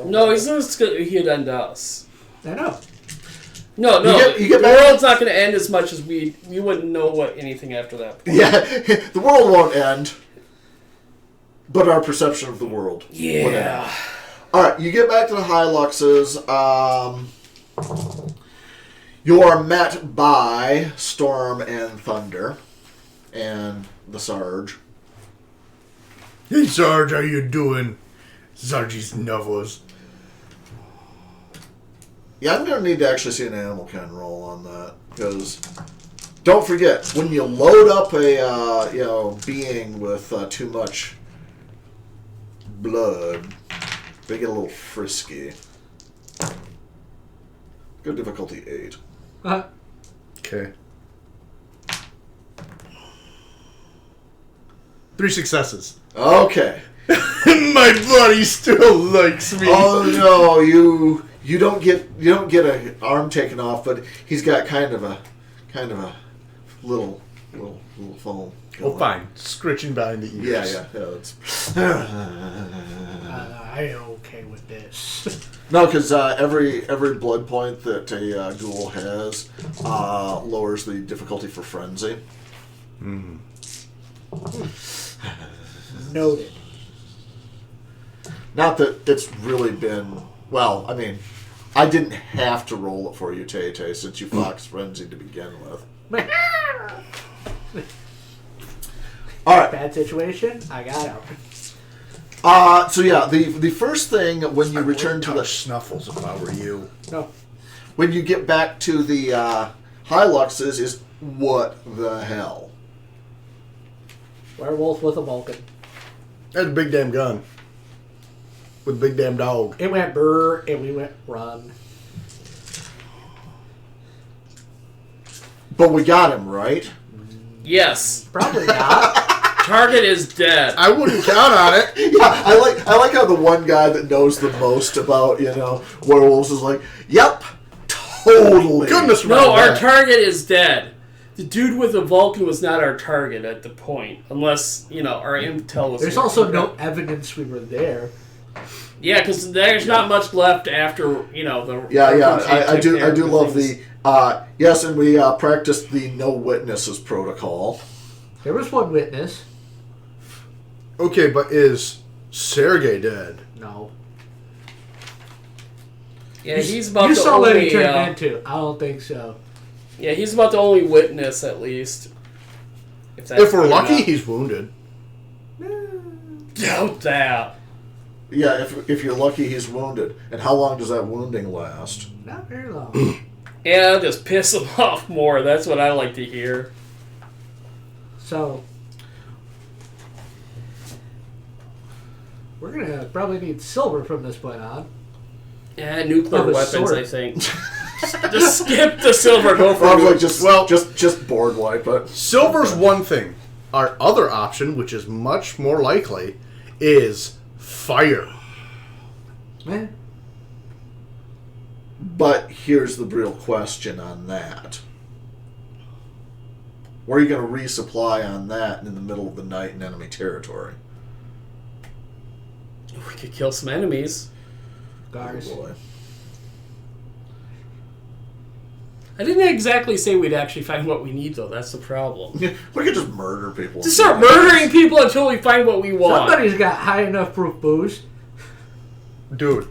[SPEAKER 2] No, he'd end us.
[SPEAKER 4] I know.
[SPEAKER 2] No,
[SPEAKER 1] you get
[SPEAKER 2] the
[SPEAKER 1] back-
[SPEAKER 2] world's not going to end as much as we wouldn't know what anything after that point.
[SPEAKER 1] Yeah, the world won't end, but our perception of the world would end.
[SPEAKER 2] Yeah.
[SPEAKER 1] All right, you get back to the Hiluxes. You are met by Storm and Thunder and the Sarge.
[SPEAKER 3] Hey, Sarge, how you doing? Sarge's novels.
[SPEAKER 1] Yeah, I'm going to need to actually see an animal kind roll on that, because don't forget, when you load up a being with too much blood, they get a little frisky. Good difficulty 8.
[SPEAKER 3] Okay. 3 successes.
[SPEAKER 1] Okay.
[SPEAKER 3] My buddy still likes me.
[SPEAKER 1] Oh no, you don't get an arm taken off, but he's got kind of a little foam.
[SPEAKER 3] Well, fine. Scritching behind the ears.
[SPEAKER 1] Yeah. It's
[SPEAKER 4] I am okay with this.
[SPEAKER 1] no, because every blood point that a ghoul has lowers the difficulty for frenzy.
[SPEAKER 4] Noted.
[SPEAKER 1] Not that it's really been well. I mean, I didn't have to roll it for you, Tay, since you fox frenzy to begin with. All right.
[SPEAKER 4] Bad situation. I got out.
[SPEAKER 1] So yeah, the first thing when you return to the
[SPEAKER 3] Snuffles, if I were you.
[SPEAKER 4] No.
[SPEAKER 1] when you get back to the Hiluxes is what the hell?
[SPEAKER 4] Werewolf with a Vulcan.
[SPEAKER 3] That's a big damn gun. With a big damn dog.
[SPEAKER 4] It went brr, and we went run.
[SPEAKER 1] But we got him right.
[SPEAKER 2] Yes.
[SPEAKER 4] Probably not.
[SPEAKER 2] Target is dead.
[SPEAKER 3] I wouldn't count on it.
[SPEAKER 1] Yeah, I like how the one guy that knows the most about werewolves is like, yep, totally.
[SPEAKER 3] Goodness,
[SPEAKER 2] No,
[SPEAKER 3] right
[SPEAKER 2] our
[SPEAKER 3] back.
[SPEAKER 2] target is dead. The dude with the Vulcan was not our target at the point, unless our intel was.
[SPEAKER 4] There's also no evidence we were there.
[SPEAKER 2] Yeah, because there's not much left after the.
[SPEAKER 1] Yeah. I
[SPEAKER 2] took care
[SPEAKER 1] do
[SPEAKER 2] of
[SPEAKER 1] love
[SPEAKER 2] things.
[SPEAKER 1] the yes, and we practiced the no witnesses protocol.
[SPEAKER 4] There was one witness.
[SPEAKER 3] Okay, but is Sergei dead?
[SPEAKER 4] No.
[SPEAKER 2] Yeah, he's about
[SPEAKER 4] You
[SPEAKER 2] the
[SPEAKER 4] saw what he
[SPEAKER 2] only.
[SPEAKER 4] turned into. I don't think so.
[SPEAKER 2] Yeah, he's about the only witness, at least. That's
[SPEAKER 3] If we're
[SPEAKER 2] good
[SPEAKER 3] lucky,
[SPEAKER 2] enough.
[SPEAKER 3] he's wounded.
[SPEAKER 2] Doubt that.
[SPEAKER 1] Yeah, if you're lucky, he's wounded. And how long does that wounding last?
[SPEAKER 4] Not very long.
[SPEAKER 2] Yeah, just piss him off more. That's what I like to hear.
[SPEAKER 4] So, we're going to probably need silver from this point on.
[SPEAKER 2] Yeah, nuclear
[SPEAKER 4] Oh, the
[SPEAKER 2] weapons,
[SPEAKER 4] sword.
[SPEAKER 2] I think. Just skip the silver, go for
[SPEAKER 1] I was
[SPEAKER 2] it.
[SPEAKER 1] like, just board wipe it.
[SPEAKER 3] Silver's one thing. Our other option, which is much more likely, is fire.
[SPEAKER 4] Eh,
[SPEAKER 1] But here's the real question on that. Where are you going to resupply on that in the middle of the night in enemy territory?
[SPEAKER 2] We could kill some enemies.
[SPEAKER 4] Gars.
[SPEAKER 1] Oh boy.
[SPEAKER 2] I didn't exactly say we'd actually find what we need, though. That's the problem.
[SPEAKER 1] We could just murder people.
[SPEAKER 2] Just start murdering people until we find what we want.
[SPEAKER 4] Somebody's got high enough proof booze.
[SPEAKER 3] Dude,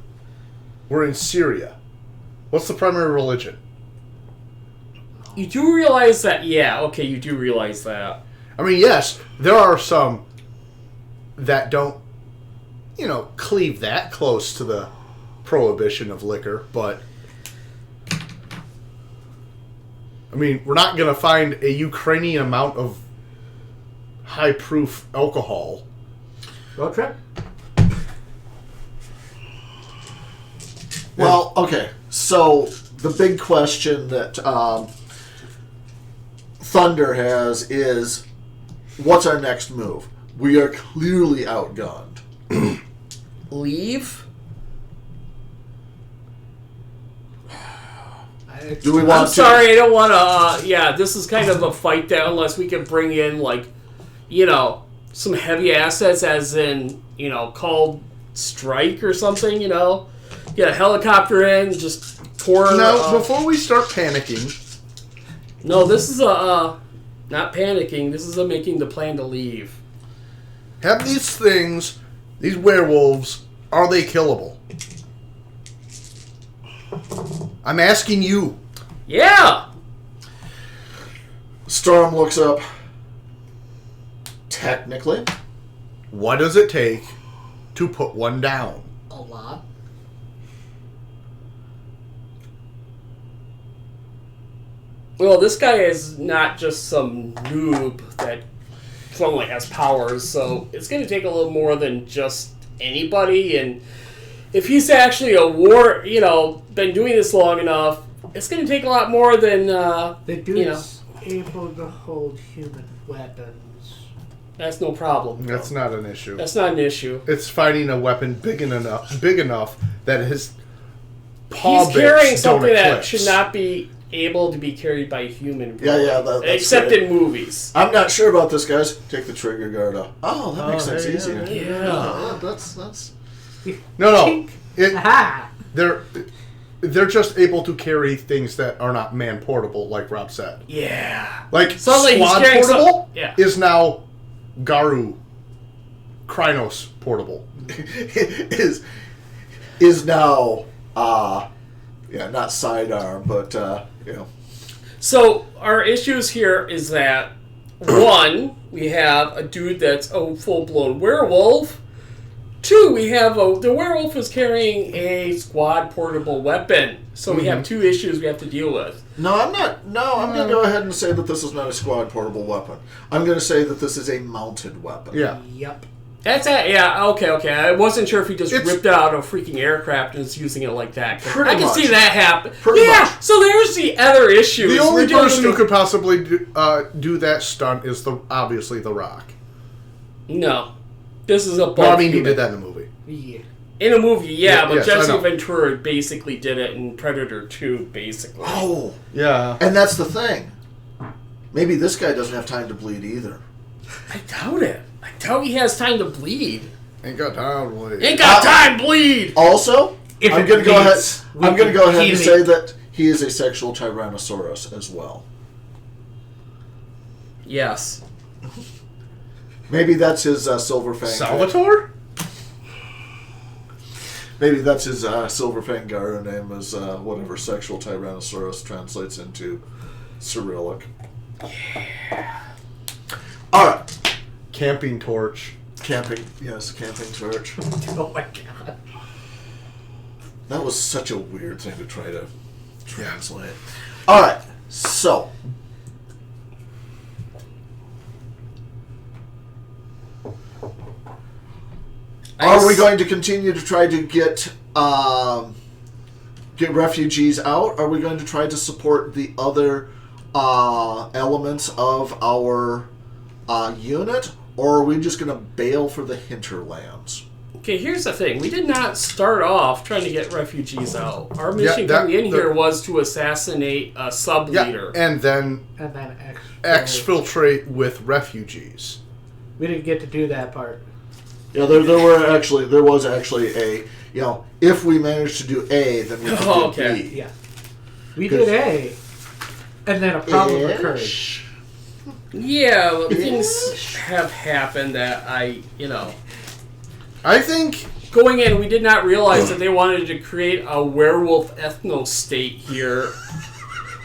[SPEAKER 3] we're in Syria. What's the primary religion?
[SPEAKER 2] You do realize that? Yeah, okay, you do realize that.
[SPEAKER 3] I mean, yes, there are some that don't, cleave that close to the prohibition of liquor, but I mean, we're not going to find a Ukrainian amount of high-proof alcohol.
[SPEAKER 4] Road trip?
[SPEAKER 1] Well, okay. So the big question that Thunder has is, what's our next move? We are clearly outgunned.
[SPEAKER 2] Leave?
[SPEAKER 4] I
[SPEAKER 1] Do we want
[SPEAKER 2] I'm
[SPEAKER 1] to?
[SPEAKER 2] sorry, I don't want to. Yeah, this is kind of a fight that unless we can bring in like, some heavy assets, as in called strike or something. Get a helicopter in, just pour.
[SPEAKER 3] Now, before we start panicking,
[SPEAKER 2] No, this is not panicking. This is making the plan to leave.
[SPEAKER 3] have these things, these werewolves, are they killable? I'm asking you.
[SPEAKER 2] Yeah.
[SPEAKER 1] Storm looks up. Technically,
[SPEAKER 3] What does it take to put one down?
[SPEAKER 4] A lot.
[SPEAKER 2] Well, this guy is not just some noob that suddenly has powers, so it's going to take a little more than just anybody. And if he's actually a war, been doing this long enough, it's going to take a lot more than
[SPEAKER 4] The dude is able to hold human weapons.
[SPEAKER 2] That's no problem.
[SPEAKER 3] That's not an issue.
[SPEAKER 2] That's not an issue.
[SPEAKER 3] It's fighting a weapon big enough that his paw
[SPEAKER 2] He's carrying
[SPEAKER 3] bits don't
[SPEAKER 2] something that
[SPEAKER 3] eclipse.
[SPEAKER 2] should not be able to be carried by a human.
[SPEAKER 1] Yeah, that's
[SPEAKER 2] except
[SPEAKER 1] great.
[SPEAKER 2] in movies.
[SPEAKER 1] I'm not sure about this, guys. Take the trigger guard off. Oh, that makes sense
[SPEAKER 3] yeah,
[SPEAKER 1] easier.
[SPEAKER 2] Yeah.
[SPEAKER 1] That's.
[SPEAKER 3] No.
[SPEAKER 4] Aha!
[SPEAKER 3] They're just able to carry things that are not man portable, like Rob said.
[SPEAKER 2] Yeah.
[SPEAKER 3] Like
[SPEAKER 2] Suddenly he's
[SPEAKER 3] squad
[SPEAKER 2] carrying
[SPEAKER 3] portable
[SPEAKER 2] yeah.
[SPEAKER 3] is now Garu Krynos portable.
[SPEAKER 1] is now not sidearm, but
[SPEAKER 2] So our issues here is that one, we have a dude that's a full-blown werewolf. Two, we have the werewolf is carrying a squad portable weapon. So we have two issues we have to deal with.
[SPEAKER 1] No, I'm not. No, I'm going to go ahead and say that this is not a squad portable weapon. I'm going to say that this is a mounted weapon.
[SPEAKER 3] Yeah.
[SPEAKER 4] Yep.
[SPEAKER 2] That's it. Yeah. Okay. I wasn't sure if he just ripped out a freaking aircraft and is using it like that.
[SPEAKER 1] Pretty
[SPEAKER 2] I can
[SPEAKER 1] much.
[SPEAKER 2] see that happen.
[SPEAKER 1] Pretty much.
[SPEAKER 2] So there's the other issue.
[SPEAKER 3] The
[SPEAKER 2] is
[SPEAKER 3] only
[SPEAKER 2] we're dealing
[SPEAKER 3] person who
[SPEAKER 2] with-
[SPEAKER 3] could possibly do that stunt is obviously The Rock.
[SPEAKER 2] No. This is a bulk
[SPEAKER 3] No, I mean, he
[SPEAKER 2] human.
[SPEAKER 3] did that in the movie.
[SPEAKER 4] Yeah.
[SPEAKER 2] In a movie, yeah, but
[SPEAKER 3] yes, I
[SPEAKER 2] Jesse
[SPEAKER 3] know.
[SPEAKER 2] Ventura basically did it in Predator 2, basically.
[SPEAKER 1] Oh,
[SPEAKER 3] Yeah.
[SPEAKER 1] and that's the thing. Maybe this guy doesn't have time to bleed either.
[SPEAKER 2] I doubt it. I doubt he has time to bleed.
[SPEAKER 3] Ain't got time to bleed.
[SPEAKER 2] Ain't got time to bleed!
[SPEAKER 1] Also,
[SPEAKER 4] If
[SPEAKER 1] I'm
[SPEAKER 4] it
[SPEAKER 1] going to go ahead.
[SPEAKER 4] bleeds, we
[SPEAKER 1] I'm going to
[SPEAKER 4] can
[SPEAKER 1] go ahead and
[SPEAKER 4] heal
[SPEAKER 1] say
[SPEAKER 4] it.
[SPEAKER 1] that he is a sexual tyrannosaurus as well.
[SPEAKER 2] Yes.
[SPEAKER 1] Maybe that's his silver fang.
[SPEAKER 3] Salvatore?
[SPEAKER 1] Maybe that's his silver fang gyro name is whatever sexual tyrannosaurus translates into Cyrillic. Yeah. All right.
[SPEAKER 3] Camping torch.
[SPEAKER 1] Camping torch.
[SPEAKER 4] Oh my god.
[SPEAKER 1] That was such a weird thing to try to translate. All right, so are we going to continue to try to get refugees out? Are we going to try to support the other elements of our unit, or are we just going to bail for the hinterlands?
[SPEAKER 2] Okay, here's the thing. We did not start off trying to get refugees out. Our mission
[SPEAKER 3] that-
[SPEAKER 2] coming in
[SPEAKER 3] the-
[SPEAKER 2] here was to assassinate a sub-leader.
[SPEAKER 3] And then
[SPEAKER 4] And then
[SPEAKER 3] exfiltrate with refugees.
[SPEAKER 4] We didn't get to do that part.
[SPEAKER 1] Yeah, there was actually a, if we managed to do A, then we could do
[SPEAKER 2] Okay.
[SPEAKER 1] B.
[SPEAKER 4] Yeah. We did A, and then a problem occurred.
[SPEAKER 1] Ish.
[SPEAKER 2] Yeah, well, things have happened that I
[SPEAKER 3] I think
[SPEAKER 2] going in, we did not realize that they wanted to create a werewolf ethno-state here.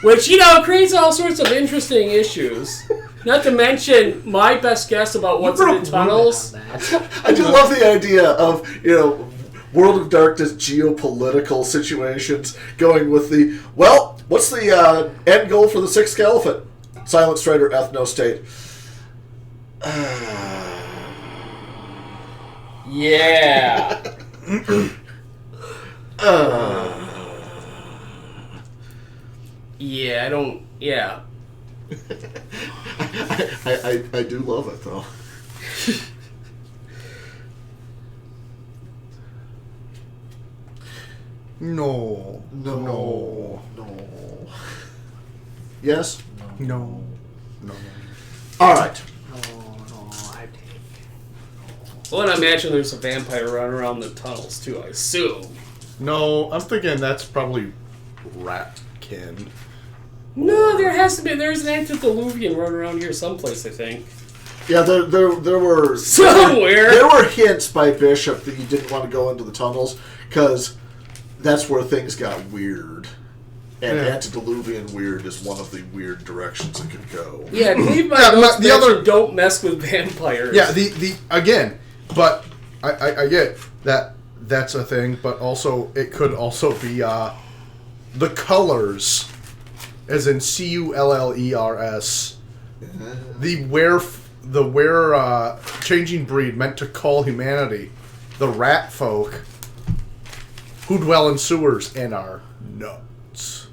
[SPEAKER 2] Which, creates all sorts of interesting issues. Not to mention, my best guess about what's in the tunnels.
[SPEAKER 1] I do love the idea of, World of Darkness geopolitical situations going with the, what's the end goal for the Sixth Caliphate? Silent Strider ethno-state.
[SPEAKER 2] Yeah. Yeah, I don't. Yeah.
[SPEAKER 1] I do love it, though.
[SPEAKER 3] No.
[SPEAKER 1] No. Yes?
[SPEAKER 3] No.
[SPEAKER 1] All right.
[SPEAKER 4] No, I take.
[SPEAKER 2] Well, and I imagine there's a vampire running around the tunnels too. I assume.
[SPEAKER 3] No, I'm thinking that's probably Ratkin.
[SPEAKER 2] No, there has to be. There's an antediluvian running around here someplace. I think.
[SPEAKER 1] Yeah, there were
[SPEAKER 2] Somewhere.
[SPEAKER 1] There were hints by Bishop that you didn't want to go into the tunnels because that's where things got weird. And antediluvian weird is one of the weird directions it could go.
[SPEAKER 2] Yeah, leave my notes the other don't mess with vampires.
[SPEAKER 3] Yeah, the again, but I get that that's a thing, but also it could also be the colors, as in CULLERS. The where changing breed meant to call humanity the rat folk who dwell in sewers and are nuts.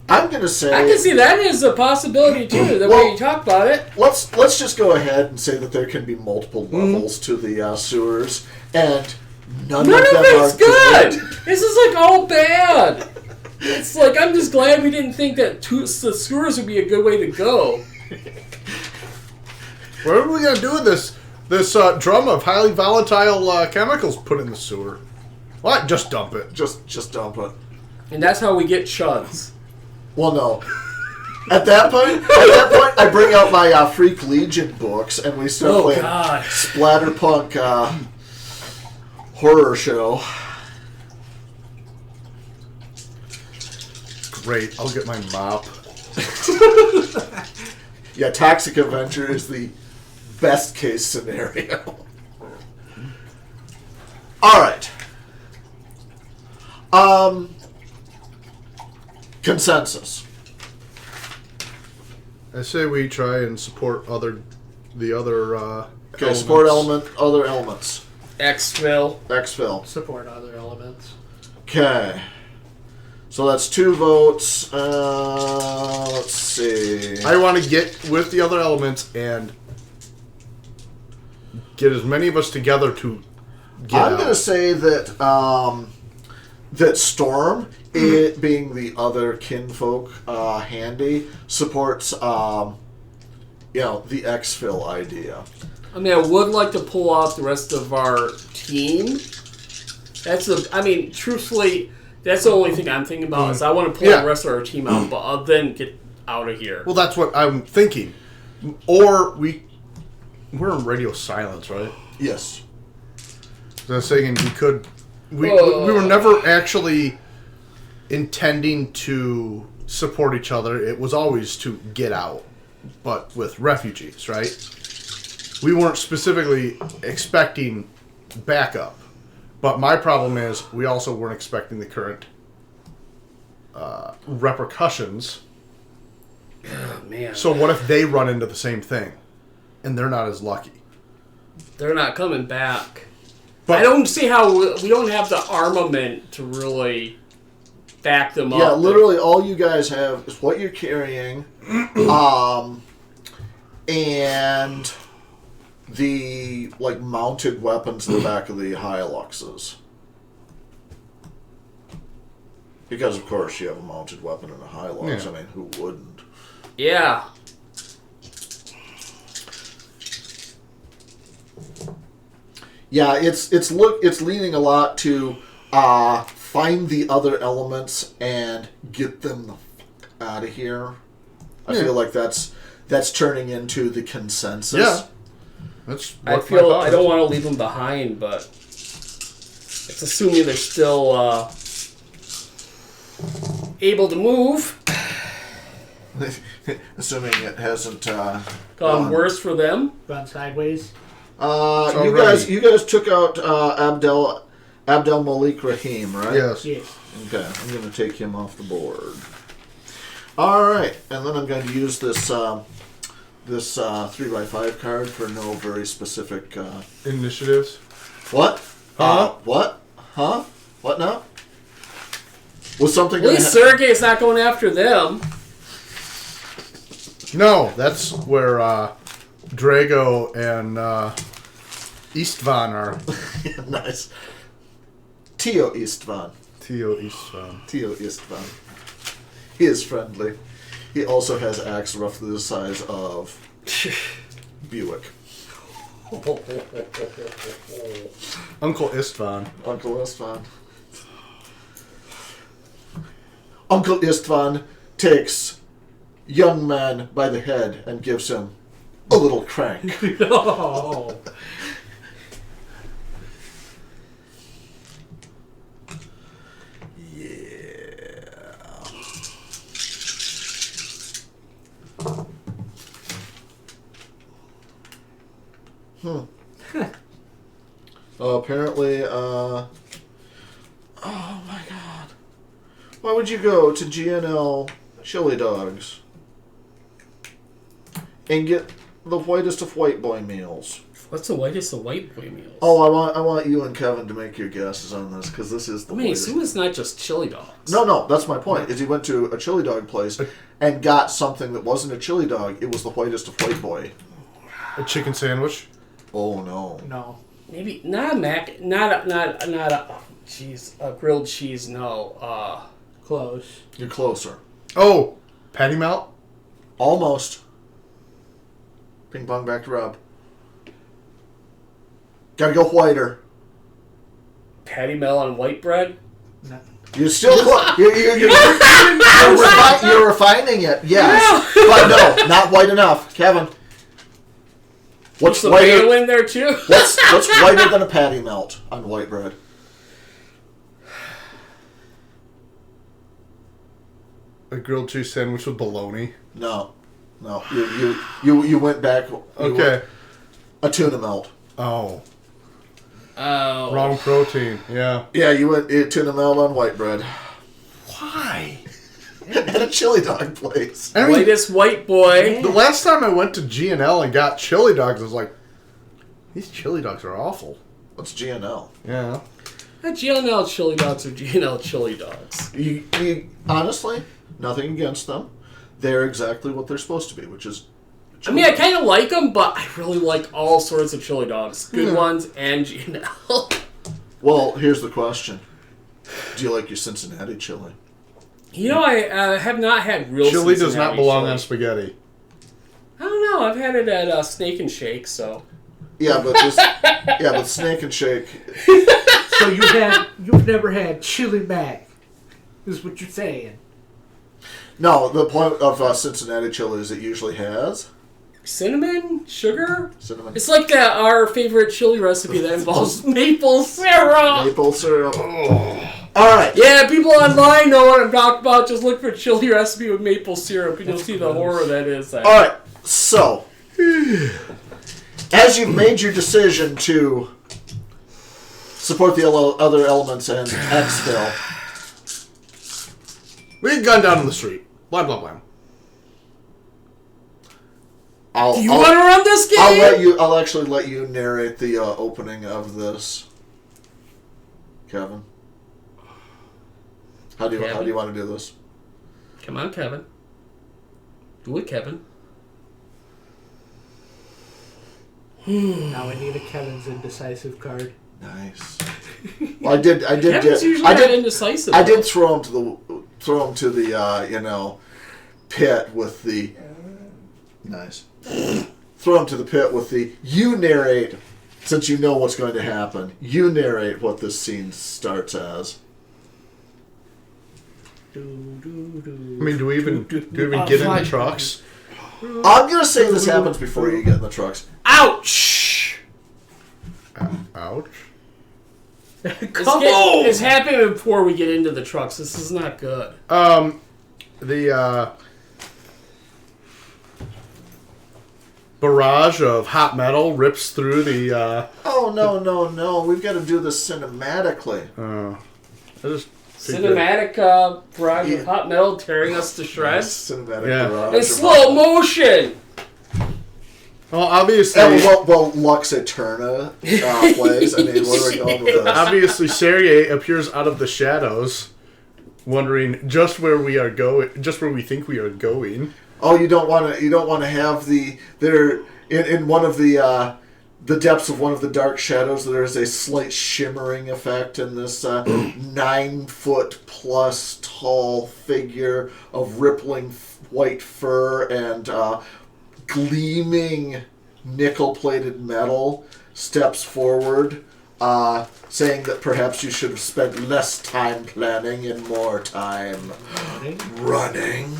[SPEAKER 1] I'm gonna say
[SPEAKER 2] I can see that is a possibility too. The way you talk about it.
[SPEAKER 1] Let's just go ahead and say that there can be multiple levels to the sewers, and none of them
[SPEAKER 2] it's
[SPEAKER 1] are
[SPEAKER 2] good. This is like all bad. It's like I'm just glad we didn't think that the sewers would be a good way to go.
[SPEAKER 3] What are we gonna do with this drum of highly volatile chemicals put in the sewer? What? Just dump it.
[SPEAKER 1] Just dump it.
[SPEAKER 2] And that's how we get chuds.
[SPEAKER 1] Well, no. At that point, I bring out my Freak Legion books, and we start playing splatterpunk horror show.
[SPEAKER 3] Great. I'll get my mop.
[SPEAKER 1] Yeah, Toxic Avenger is the best case scenario. All right. Consensus.
[SPEAKER 3] I say we try and support the other.
[SPEAKER 1] Okay, support other elements.
[SPEAKER 2] Exfil.
[SPEAKER 4] Support other elements.
[SPEAKER 1] Okay. So that's 2 votes. Let's see.
[SPEAKER 3] I want to get with the other elements and get as many of us together to get
[SPEAKER 1] I'm going to say that that Storm, it being the other kinfolk handy, supports the exfil idea.
[SPEAKER 2] I mean, I would like to pull off the rest of our team. Truthfully, that's the only thing I'm thinking about is I want to pull the rest of our team out, but I'll then get out of here.
[SPEAKER 3] Well, that's what I'm thinking. Or we're in radio silence, right?
[SPEAKER 1] Yes.
[SPEAKER 3] So I was saying we were never actually intending to support each other. It was always to get out, but with refugees, right? We weren't specifically expecting backup. But my problem is we also weren't expecting the current repercussions.
[SPEAKER 2] Oh, man.
[SPEAKER 3] So what if they run into the same thing and they're not as lucky?
[SPEAKER 2] They're not coming back.
[SPEAKER 3] But
[SPEAKER 2] I don't see how we don't have the armament to really back them up.
[SPEAKER 1] Yeah, literally all you guys have is what you're carrying, and the mounted weapons in the back of the Hiluxes. Because of course you have a mounted weapon in a Hilux.
[SPEAKER 3] Yeah.
[SPEAKER 1] I mean, who wouldn't?
[SPEAKER 2] Yeah.
[SPEAKER 1] Yeah, it's leaning a lot to find the other elements and get them the fuck out of here. I feel like that's turning into the consensus.
[SPEAKER 3] yeah, that's.
[SPEAKER 2] I
[SPEAKER 3] what
[SPEAKER 2] feel
[SPEAKER 3] my
[SPEAKER 2] I don't want to leave them behind, but it's assuming they're still able to move.
[SPEAKER 1] Assuming it hasn't
[SPEAKER 2] Gone worse for them.
[SPEAKER 4] Run sideways.
[SPEAKER 1] You guys took out Abdel Malik Rahim, right?
[SPEAKER 3] Yes.
[SPEAKER 4] Yeah.
[SPEAKER 1] Okay, I'm going to take him off the board. All right, and then I'm going to use this 3x5 card for no very specific
[SPEAKER 3] Initiatives.
[SPEAKER 1] What?
[SPEAKER 3] Huh?
[SPEAKER 1] What? Huh? What now? Was something?
[SPEAKER 2] At least Sergei's not going after them.
[SPEAKER 3] No, that's where Drago and Istvan are.
[SPEAKER 1] Nice. Tio Istvan.
[SPEAKER 3] Tio Istvan.
[SPEAKER 1] Tio Istvan. He is friendly. He also has axe roughly the size of Buick.
[SPEAKER 3] Uncle Istvan.
[SPEAKER 1] Uncle Istvan. Uncle Istvan takes young man by the head and gives him a little crank.
[SPEAKER 4] No.
[SPEAKER 1] Apparently, oh my god. Why would you go to GNL Chili Dogs and get the whitest of white boy meals?
[SPEAKER 2] What's the whitest of white boy meals?
[SPEAKER 1] Oh, I want you and Kevin to make your guesses on this, because this is the
[SPEAKER 2] I mean,
[SPEAKER 1] whitest.
[SPEAKER 2] assume it's not just chili dogs.
[SPEAKER 1] No, that's my point, is he went to a chili dog place and got something that wasn't a chili dog, it was the whitest of white boy.
[SPEAKER 3] A chicken sandwich.
[SPEAKER 1] Oh, no.
[SPEAKER 4] No.
[SPEAKER 2] Maybe not a mac, not a cheese, a grilled cheese. No,
[SPEAKER 4] Close.
[SPEAKER 1] You're closer.
[SPEAKER 3] Oh, patty melt.
[SPEAKER 1] Almost. Ping pong back to Rob. Gotta go whiter.
[SPEAKER 2] patty melt on white bread.
[SPEAKER 4] No.
[SPEAKER 1] You're still you're refining it, yes. But no, not white enough. Kevin. What's
[SPEAKER 2] the
[SPEAKER 1] whiter?
[SPEAKER 2] mayo in there too?
[SPEAKER 1] What's whiter than a patty melt on white bread?
[SPEAKER 3] A grilled cheese sandwich with bologna.
[SPEAKER 1] No. You went back.
[SPEAKER 3] Okay.
[SPEAKER 1] A tuna melt.
[SPEAKER 3] Oh.
[SPEAKER 2] Oh,
[SPEAKER 3] Wrong protein. Yeah.
[SPEAKER 1] Yeah, you went tuna melt on white bread.
[SPEAKER 3] Why?
[SPEAKER 1] At a chili dog place.
[SPEAKER 3] I mean,
[SPEAKER 2] whitest white boy.
[SPEAKER 3] the last time I went to GNL and got chili dogs, I was like, these chili dogs are awful.
[SPEAKER 1] What's GNL?
[SPEAKER 3] Yeah.
[SPEAKER 2] GNL chili dogs are GNL chili dogs.
[SPEAKER 1] You honestly, nothing against them. They're exactly what they're supposed to be, which is.
[SPEAKER 2] I mean, I kind of like them, but I really like all sorts of chili dogs. Good ones and GNL.
[SPEAKER 1] Well, here's the question: do you like your Cincinnati chili?
[SPEAKER 2] You know, I have not had real
[SPEAKER 3] Chili does
[SPEAKER 2] Cincinnati
[SPEAKER 3] not belong
[SPEAKER 2] chili.
[SPEAKER 3] on spaghetti.
[SPEAKER 2] I don't know. I've had it at Snake and Shake, so.
[SPEAKER 1] Yeah, but Snake and Shake.
[SPEAKER 4] So you've never had chili mac, is what you're saying.
[SPEAKER 1] No, the point of Cincinnati chili is it usually has
[SPEAKER 2] Cinnamon? Sugar?
[SPEAKER 1] cinnamon,
[SPEAKER 2] It's like our favorite chili recipe that involves maple syrup.
[SPEAKER 1] maple syrup. All right.
[SPEAKER 2] Yeah, people online know what I'm talking about. Just look for chili recipe with maple syrup, and you'll see the horror that is.
[SPEAKER 1] All right. So, as you've made your decision to support the other elements and exfil,
[SPEAKER 3] We get gunned down in the street. Blah, blah, blah.
[SPEAKER 2] Do you want to run this game?
[SPEAKER 1] I'll actually let you narrate the opening of this, Kevin. How do you want to do this?
[SPEAKER 2] Come on, Kevin. Do it, Kevin.
[SPEAKER 4] Now I need a Kevin's indecisive card.
[SPEAKER 1] Nice. Well, I did.
[SPEAKER 2] Kevin's usually indecisive.
[SPEAKER 1] I did throw him to the pit with the nice. Throw him to the pit with the you narrate, since you know what's going to happen. You narrate what this scene starts as.
[SPEAKER 3] I mean, do we even get in the trucks?
[SPEAKER 1] I'm gonna say this happens before you get in the trucks.
[SPEAKER 2] Ouch!
[SPEAKER 3] Ouch.
[SPEAKER 2] It's happening before we get into the trucks. This is not good.
[SPEAKER 3] The barrage of hot metal rips through the.
[SPEAKER 1] Oh no! We've got to do this cinematically.
[SPEAKER 3] I just
[SPEAKER 2] Cinematic barrage of hot metal tearing us to shreds.
[SPEAKER 1] Cinematic
[SPEAKER 3] Yeah.
[SPEAKER 1] barrage
[SPEAKER 2] In
[SPEAKER 1] of
[SPEAKER 2] slow motion!
[SPEAKER 3] Well, obviously,
[SPEAKER 1] well, Lux Eterna plays. I mean, where are we going with this?
[SPEAKER 3] obviously, Sergei appears out of the shadows, wondering just where we are going, just where we think we are going.
[SPEAKER 1] Oh, you don't want to have they're in one of the the depths of one of the dark shadows, there is a slight shimmering effect in this 9-foot plus tall figure of rippling white fur and gleaming nickel-plated metal steps forward, saying that perhaps you should have spent less time planning and more time running.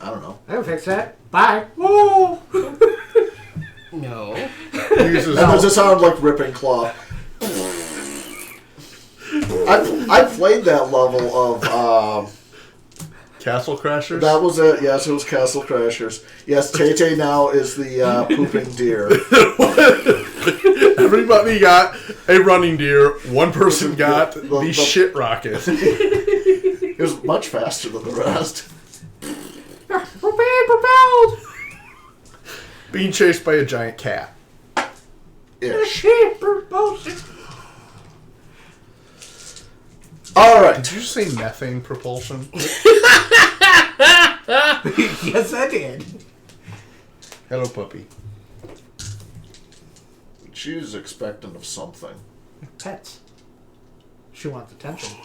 [SPEAKER 1] I don't know.
[SPEAKER 4] I can fix that. Bye. Woo!
[SPEAKER 2] No.
[SPEAKER 1] That doesn't sound like ripping cloth. I played that level of
[SPEAKER 3] Castle Crashers?
[SPEAKER 1] that was it. Yes, it was Castle Crashers. Yes, Tay now is the pooping deer.
[SPEAKER 3] Everybody got a running deer. One person got the shit rocket.
[SPEAKER 1] It was much faster than the rest.
[SPEAKER 4] Propelled!
[SPEAKER 3] Being chased by a giant cat.
[SPEAKER 1] Ish.
[SPEAKER 4] Propulsion.
[SPEAKER 1] All right.
[SPEAKER 3] Did you say methane propulsion?
[SPEAKER 4] Yes, I did.
[SPEAKER 3] Hello, puppy.
[SPEAKER 1] She's expectant of something.
[SPEAKER 4] Pets. She wants attention.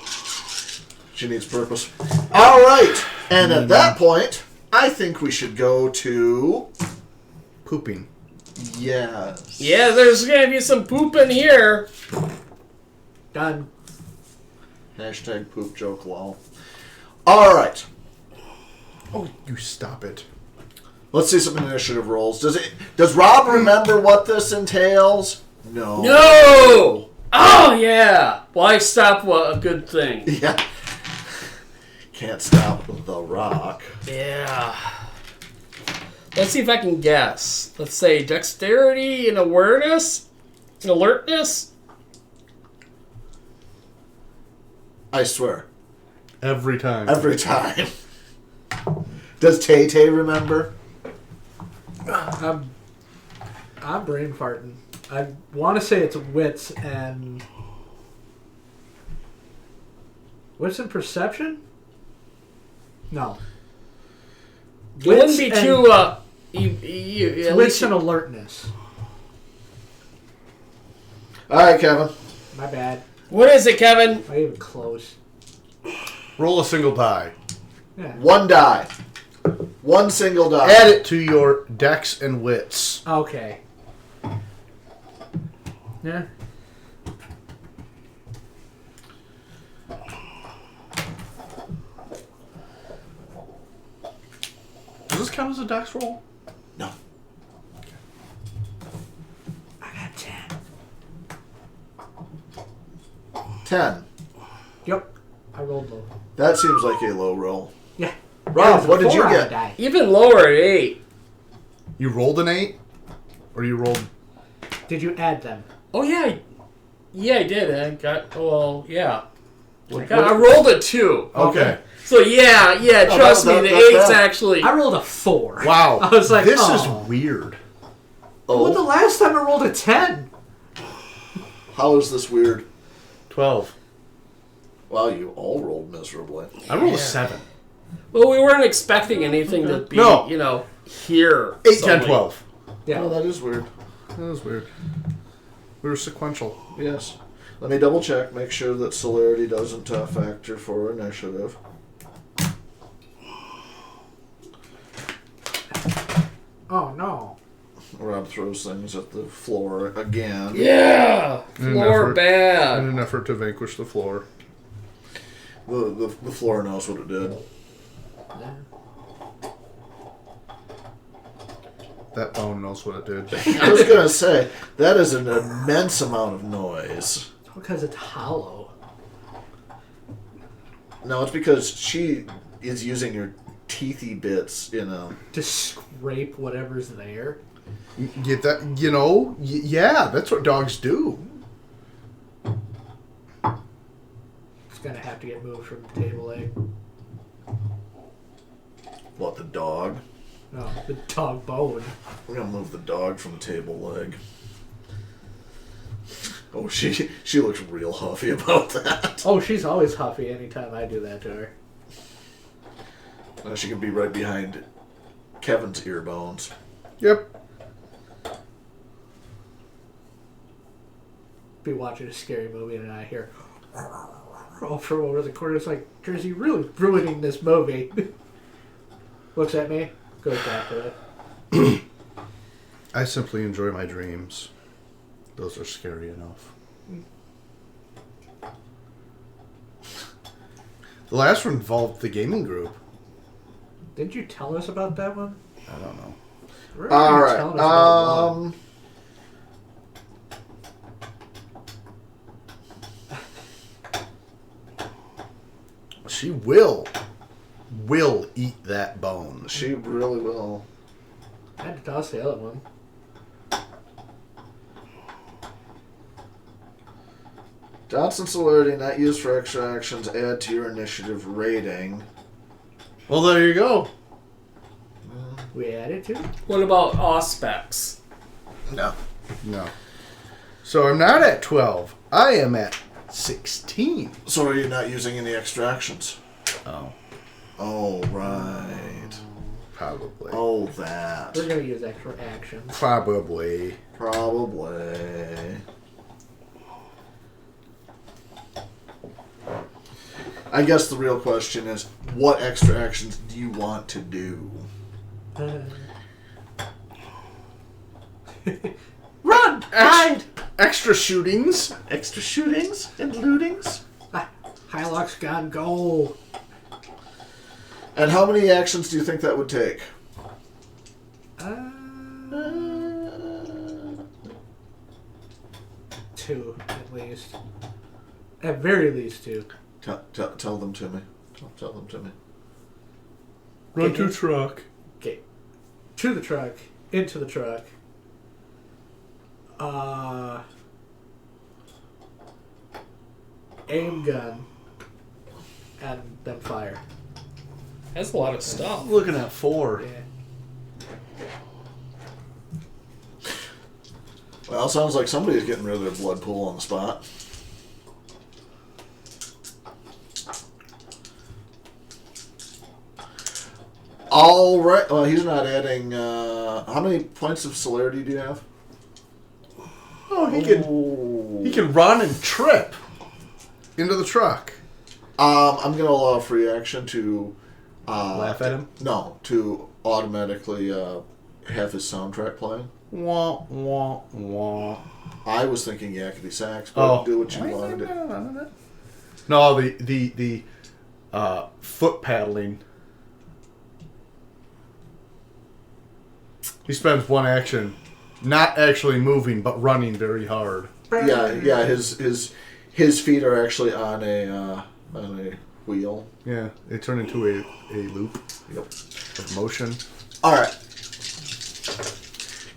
[SPEAKER 1] She needs purpose. All right. And at that point, I think we should go to...
[SPEAKER 3] Pooping.
[SPEAKER 1] Yes.
[SPEAKER 2] Yeah, there's gonna be some poop in here.
[SPEAKER 4] Done.
[SPEAKER 1] Hashtag poop joke lol. All right.
[SPEAKER 3] Oh, you stop it.
[SPEAKER 1] Let's see some initiative rolls. Does Rob remember what this entails? No.
[SPEAKER 2] No! Oh, yeah. Why stop a good thing?
[SPEAKER 1] Yeah. Can't stop the rock.
[SPEAKER 2] Yeah. Let's see if I can guess. Let's say dexterity and awareness? Alertness?
[SPEAKER 1] I swear.
[SPEAKER 3] Every time.
[SPEAKER 1] Every time. Does Tay remember?
[SPEAKER 4] I'm brain farting. I want to say it's wits and... Wits and perception? No.
[SPEAKER 2] It wouldn't be too, at
[SPEAKER 4] wits
[SPEAKER 2] least
[SPEAKER 4] and alertness.
[SPEAKER 1] All right, Kevin.
[SPEAKER 4] My bad.
[SPEAKER 2] What is it, Kevin?
[SPEAKER 4] Not even close.
[SPEAKER 3] Roll a single die.
[SPEAKER 4] Yeah.
[SPEAKER 1] One die. One single die.
[SPEAKER 3] Add it to your dex and wits.
[SPEAKER 4] Okay. Yeah.
[SPEAKER 3] Does this count as a dex roll?
[SPEAKER 1] No.
[SPEAKER 4] I got 10.
[SPEAKER 1] 10.
[SPEAKER 4] Yep. I rolled low.
[SPEAKER 1] That seems like a low roll.
[SPEAKER 4] Yeah.
[SPEAKER 1] Rob, what did you get?
[SPEAKER 4] Die.
[SPEAKER 2] Even lower at 8.
[SPEAKER 3] You rolled an 8? Or you rolled...
[SPEAKER 4] Did you add them?
[SPEAKER 2] Oh, yeah. Yeah, I did. I got, well, yeah.
[SPEAKER 1] What-
[SPEAKER 2] I rolled a 2.
[SPEAKER 3] Okay.
[SPEAKER 2] So, yeah,
[SPEAKER 1] Oh,
[SPEAKER 2] trust me, the
[SPEAKER 1] that's
[SPEAKER 2] 8's
[SPEAKER 1] bad.
[SPEAKER 2] actually...
[SPEAKER 4] I rolled a 4.
[SPEAKER 3] Wow.
[SPEAKER 4] I was like,
[SPEAKER 3] this
[SPEAKER 4] oh.
[SPEAKER 3] is weird.
[SPEAKER 4] Well, the
[SPEAKER 1] Oh,
[SPEAKER 4] last time I rolled a 10.
[SPEAKER 1] how is this weird?
[SPEAKER 3] 12.
[SPEAKER 1] Wow, you all rolled miserably.
[SPEAKER 3] I rolled a
[SPEAKER 2] Yeah.
[SPEAKER 3] 7.
[SPEAKER 2] Well, we weren't expecting anything to be,
[SPEAKER 3] No.
[SPEAKER 2] here.
[SPEAKER 3] 8, 10,
[SPEAKER 2] suddenly.
[SPEAKER 3] 12.
[SPEAKER 4] Yeah.
[SPEAKER 1] Oh, that is weird.
[SPEAKER 3] That was weird. We were sequential.
[SPEAKER 1] Yes. Let me double check, make sure that celerity doesn't factor for initiative.
[SPEAKER 4] Oh, no.
[SPEAKER 1] Rob throws things at the floor again.
[SPEAKER 2] Yeah!
[SPEAKER 3] In an
[SPEAKER 2] Floor
[SPEAKER 3] effort- In
[SPEAKER 2] bad.
[SPEAKER 3] an effort to vanquish the floor.
[SPEAKER 1] The floor knows what it did.
[SPEAKER 4] Yeah.
[SPEAKER 3] That bone knows what it did.
[SPEAKER 1] I was going to say, that is an immense amount of noise.
[SPEAKER 4] Because it's hollow.
[SPEAKER 1] No, it's because she is using her teethy bits, you know.
[SPEAKER 4] To scrape whatever's there.
[SPEAKER 3] Get that, you know? Yeah, that's what dogs do.
[SPEAKER 4] It's going to have to get moved from the table leg.
[SPEAKER 1] What, the dog?
[SPEAKER 4] No, the dog bone.
[SPEAKER 1] We're going to move the dog from the table leg. Oh, she looks real huffy about that.
[SPEAKER 4] Oh, she's always huffy anytime I do that to her.
[SPEAKER 1] Now she can be right behind Kevin's ear bones.
[SPEAKER 3] Yep.
[SPEAKER 4] be watching a scary movie and I hear from over the corner. It's like, Jersey really ruining this movie. Looks at me, goes back to it.
[SPEAKER 3] I simply enjoy my dreams. Those are scary enough. The last one involved the gaming group.
[SPEAKER 4] Didn't you tell us about that one?
[SPEAKER 3] I don't know.
[SPEAKER 1] All
[SPEAKER 4] Telling us about one.
[SPEAKER 3] right. She will eat that bone.
[SPEAKER 1] She really will.
[SPEAKER 4] I had to toss the other one.
[SPEAKER 1] Dodson celerity not used for extra actions. Add to your initiative rating.
[SPEAKER 3] Well, there you go.
[SPEAKER 4] We added to?
[SPEAKER 2] What about Auspex?
[SPEAKER 3] No. So I'm not at 12. I am at 16.
[SPEAKER 1] So are you not using any extra actions?
[SPEAKER 3] Oh.
[SPEAKER 1] Oh, right.
[SPEAKER 3] Probably.
[SPEAKER 1] Oh, that.
[SPEAKER 4] We're going to use extra actions.
[SPEAKER 3] Probably.
[SPEAKER 1] I guess the real question is, what extra actions do you want to do?
[SPEAKER 4] Run! Hide!
[SPEAKER 3] Extra shootings.
[SPEAKER 1] Extra shootings and lootings?
[SPEAKER 4] Hylock's gone gold.
[SPEAKER 1] And how many actions do you think that would take?
[SPEAKER 4] 2, at least. At very least 2.
[SPEAKER 1] Tell them to me. Tell them to me.
[SPEAKER 3] Run to truck.
[SPEAKER 4] Okay. To the truck. Into the truck. Aim gun. And then fire.
[SPEAKER 2] That's a lot of stuff.
[SPEAKER 3] I'm looking at 4.
[SPEAKER 4] Yeah.
[SPEAKER 1] Well, sounds like somebody's getting rid of their blood pool on the spot. All right. Well, he's not adding. How many points of celerity do you have?
[SPEAKER 3] Oh, he can run and trip into the truck.
[SPEAKER 1] I'm gonna allow a free action to
[SPEAKER 3] Laugh at him?
[SPEAKER 1] No, to automatically have his soundtrack playing.
[SPEAKER 3] Wah, wah, wah.
[SPEAKER 1] I was thinking yakety sax, but do what you wanted.
[SPEAKER 3] No, the foot paddling. He spends one action, not actually moving, but running very hard.
[SPEAKER 1] Yeah. His feet are actually on a wheel.
[SPEAKER 3] Yeah, they turn into a loop
[SPEAKER 1] Yep.
[SPEAKER 3] of motion.
[SPEAKER 1] All right.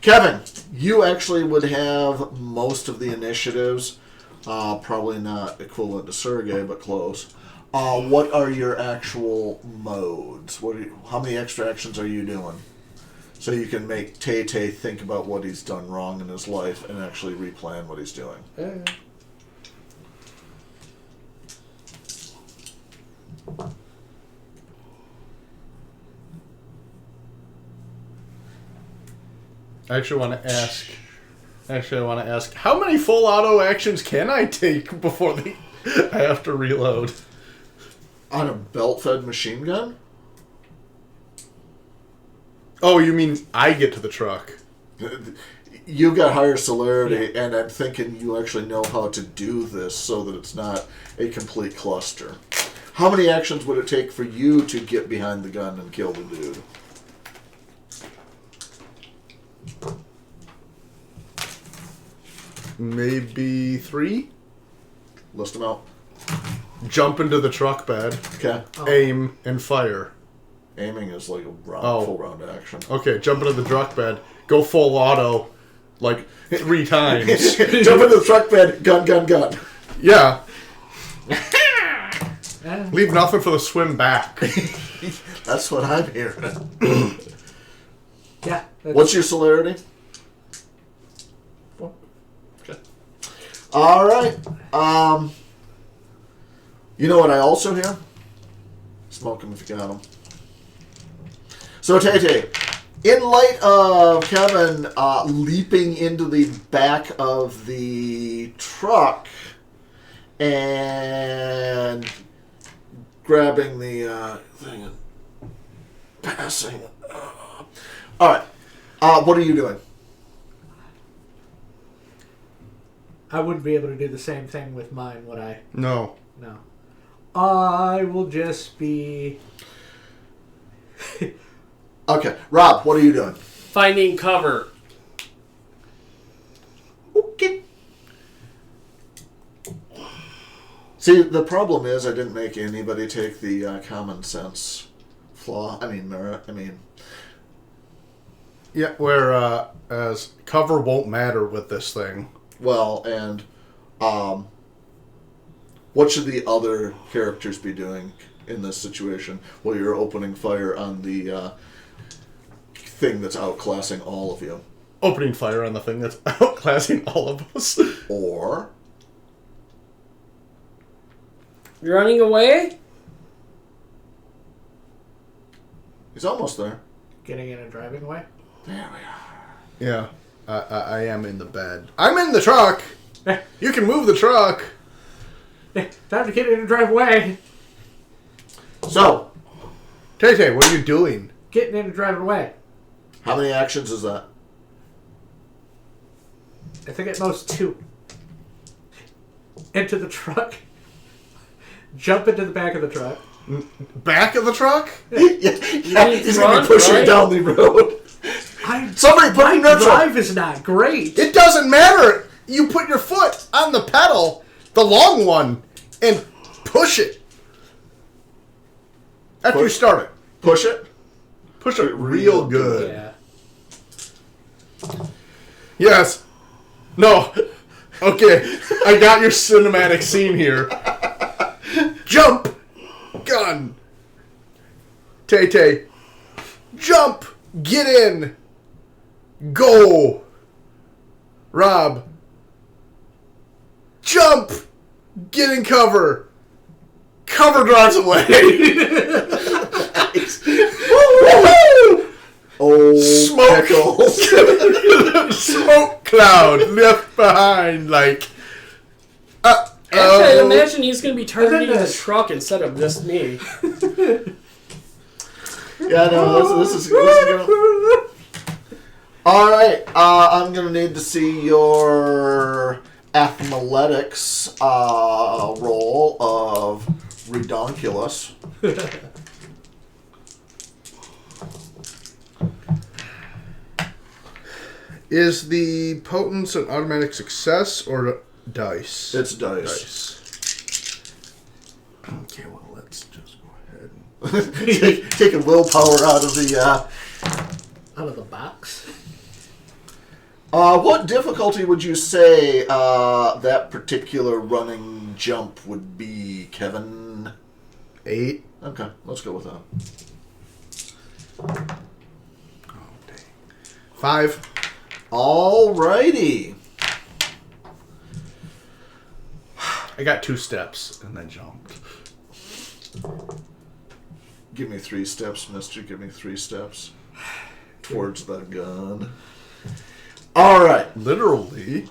[SPEAKER 1] Kevin, you actually would have most of the initiatives. Probably not equivalent to Sergey, but close. What are your actual modes? How many extra actions are you doing? So you can make Tay-Tay think about what he's done wrong in his life and actually replan what he's doing.
[SPEAKER 3] I actually want to ask, how many full auto actions can I take before I have to reload?
[SPEAKER 1] On a belt-fed machine gun?
[SPEAKER 3] Oh, you mean I get to the truck?
[SPEAKER 1] You've got higher celerity, and I'm thinking you actually know how to do this so that it's not a complete cluster. How many actions would it take for you to get behind the gun and kill the dude?
[SPEAKER 3] Maybe 3?
[SPEAKER 1] List them out.
[SPEAKER 3] Jump into the truck bed,
[SPEAKER 1] Okay.
[SPEAKER 3] aim, and fire.
[SPEAKER 1] Aiming is like a full round action.
[SPEAKER 3] Okay, jump into the truck bed, go full auto, like 3 times.
[SPEAKER 1] Jump into the truck bed, gun.
[SPEAKER 3] Yeah. Leave nothing for the swim back.
[SPEAKER 1] That's what I'm hearing.
[SPEAKER 4] Yeah.
[SPEAKER 1] What's your celerity?
[SPEAKER 4] 4.
[SPEAKER 1] Okay. All right. You know what I also hear? Smoke 'em if you got 'em. So, Tay-Tay, In light of Kevin leaping into the back of the truck and grabbing the thing and passing. All right. What are you doing?
[SPEAKER 4] I wouldn't be able to do the same thing with mine, would I?
[SPEAKER 3] No.
[SPEAKER 4] No. I will just be...
[SPEAKER 1] Okay. Rob, what are you doing?
[SPEAKER 2] Finding cover.
[SPEAKER 1] Okay. See, the problem is I didn't make anybody take the common sense flaw. I mean, merit. I mean...
[SPEAKER 3] Yeah, where as cover won't matter with this thing.
[SPEAKER 1] Well, and what should the other characters be doing in this situation while you're opening fire on the thing that's outclassing all of you?
[SPEAKER 3] Opening fire on the thing that's outclassing all of us.
[SPEAKER 1] Or...
[SPEAKER 2] You're running away?
[SPEAKER 1] He's almost there.
[SPEAKER 4] Getting in and driving away?
[SPEAKER 1] There we are.
[SPEAKER 3] Yeah, I am in the bed. I'm in the truck! You can move the truck!
[SPEAKER 4] Time to get in and drive away!
[SPEAKER 1] So,
[SPEAKER 3] Tay-Tay, what are you doing?
[SPEAKER 4] Getting in and driving away.
[SPEAKER 1] how many actions is that?
[SPEAKER 4] I think at most 2. Into the truck. Jump into the back of the truck.
[SPEAKER 3] Back of the truck?
[SPEAKER 1] Yeah, he's going to
[SPEAKER 2] front,
[SPEAKER 1] be pushing
[SPEAKER 2] right?
[SPEAKER 1] down the road. Somebody put
[SPEAKER 4] My
[SPEAKER 1] in neutral.
[SPEAKER 4] drive is not great.
[SPEAKER 3] It doesn't matter! You put your foot on the pedal, the long one, and push it. After you start it.
[SPEAKER 1] Push it.
[SPEAKER 3] Push it real good.
[SPEAKER 4] Yeah.
[SPEAKER 3] Yes. No. Okay. I got your cinematic scene here. Jump. Gun. Tay-Tay. Jump. Get in. Go. Rob. Jump. Get in cover. Cover drives away.
[SPEAKER 1] Oh,
[SPEAKER 3] Smoke.
[SPEAKER 1] pickles.
[SPEAKER 3] Smoke cloud left behind like.
[SPEAKER 2] Actually, I imagine he's going to be targeting the
[SPEAKER 4] this.
[SPEAKER 2] truck instead of just me.
[SPEAKER 1] Yeah, no, this is gonna... All right, I'm gonna need to see your athletics roll of redonkulous.
[SPEAKER 3] Is the potence an automatic success or dice?
[SPEAKER 1] It's dice.
[SPEAKER 3] Okay, well, let's just go ahead and...
[SPEAKER 1] Taking willpower out of the.
[SPEAKER 4] Out of the box.
[SPEAKER 1] What difficulty would you say that particular running jump would be, Kevin?
[SPEAKER 3] 8.
[SPEAKER 1] Okay, let's go with that.
[SPEAKER 3] Oh, dang. 5.
[SPEAKER 1] Alrighty.
[SPEAKER 3] I got 2 steps and then jumped.
[SPEAKER 1] Give me 3 steps, mister. Give me 3 steps. Towards the gun. Alright.
[SPEAKER 3] Literally.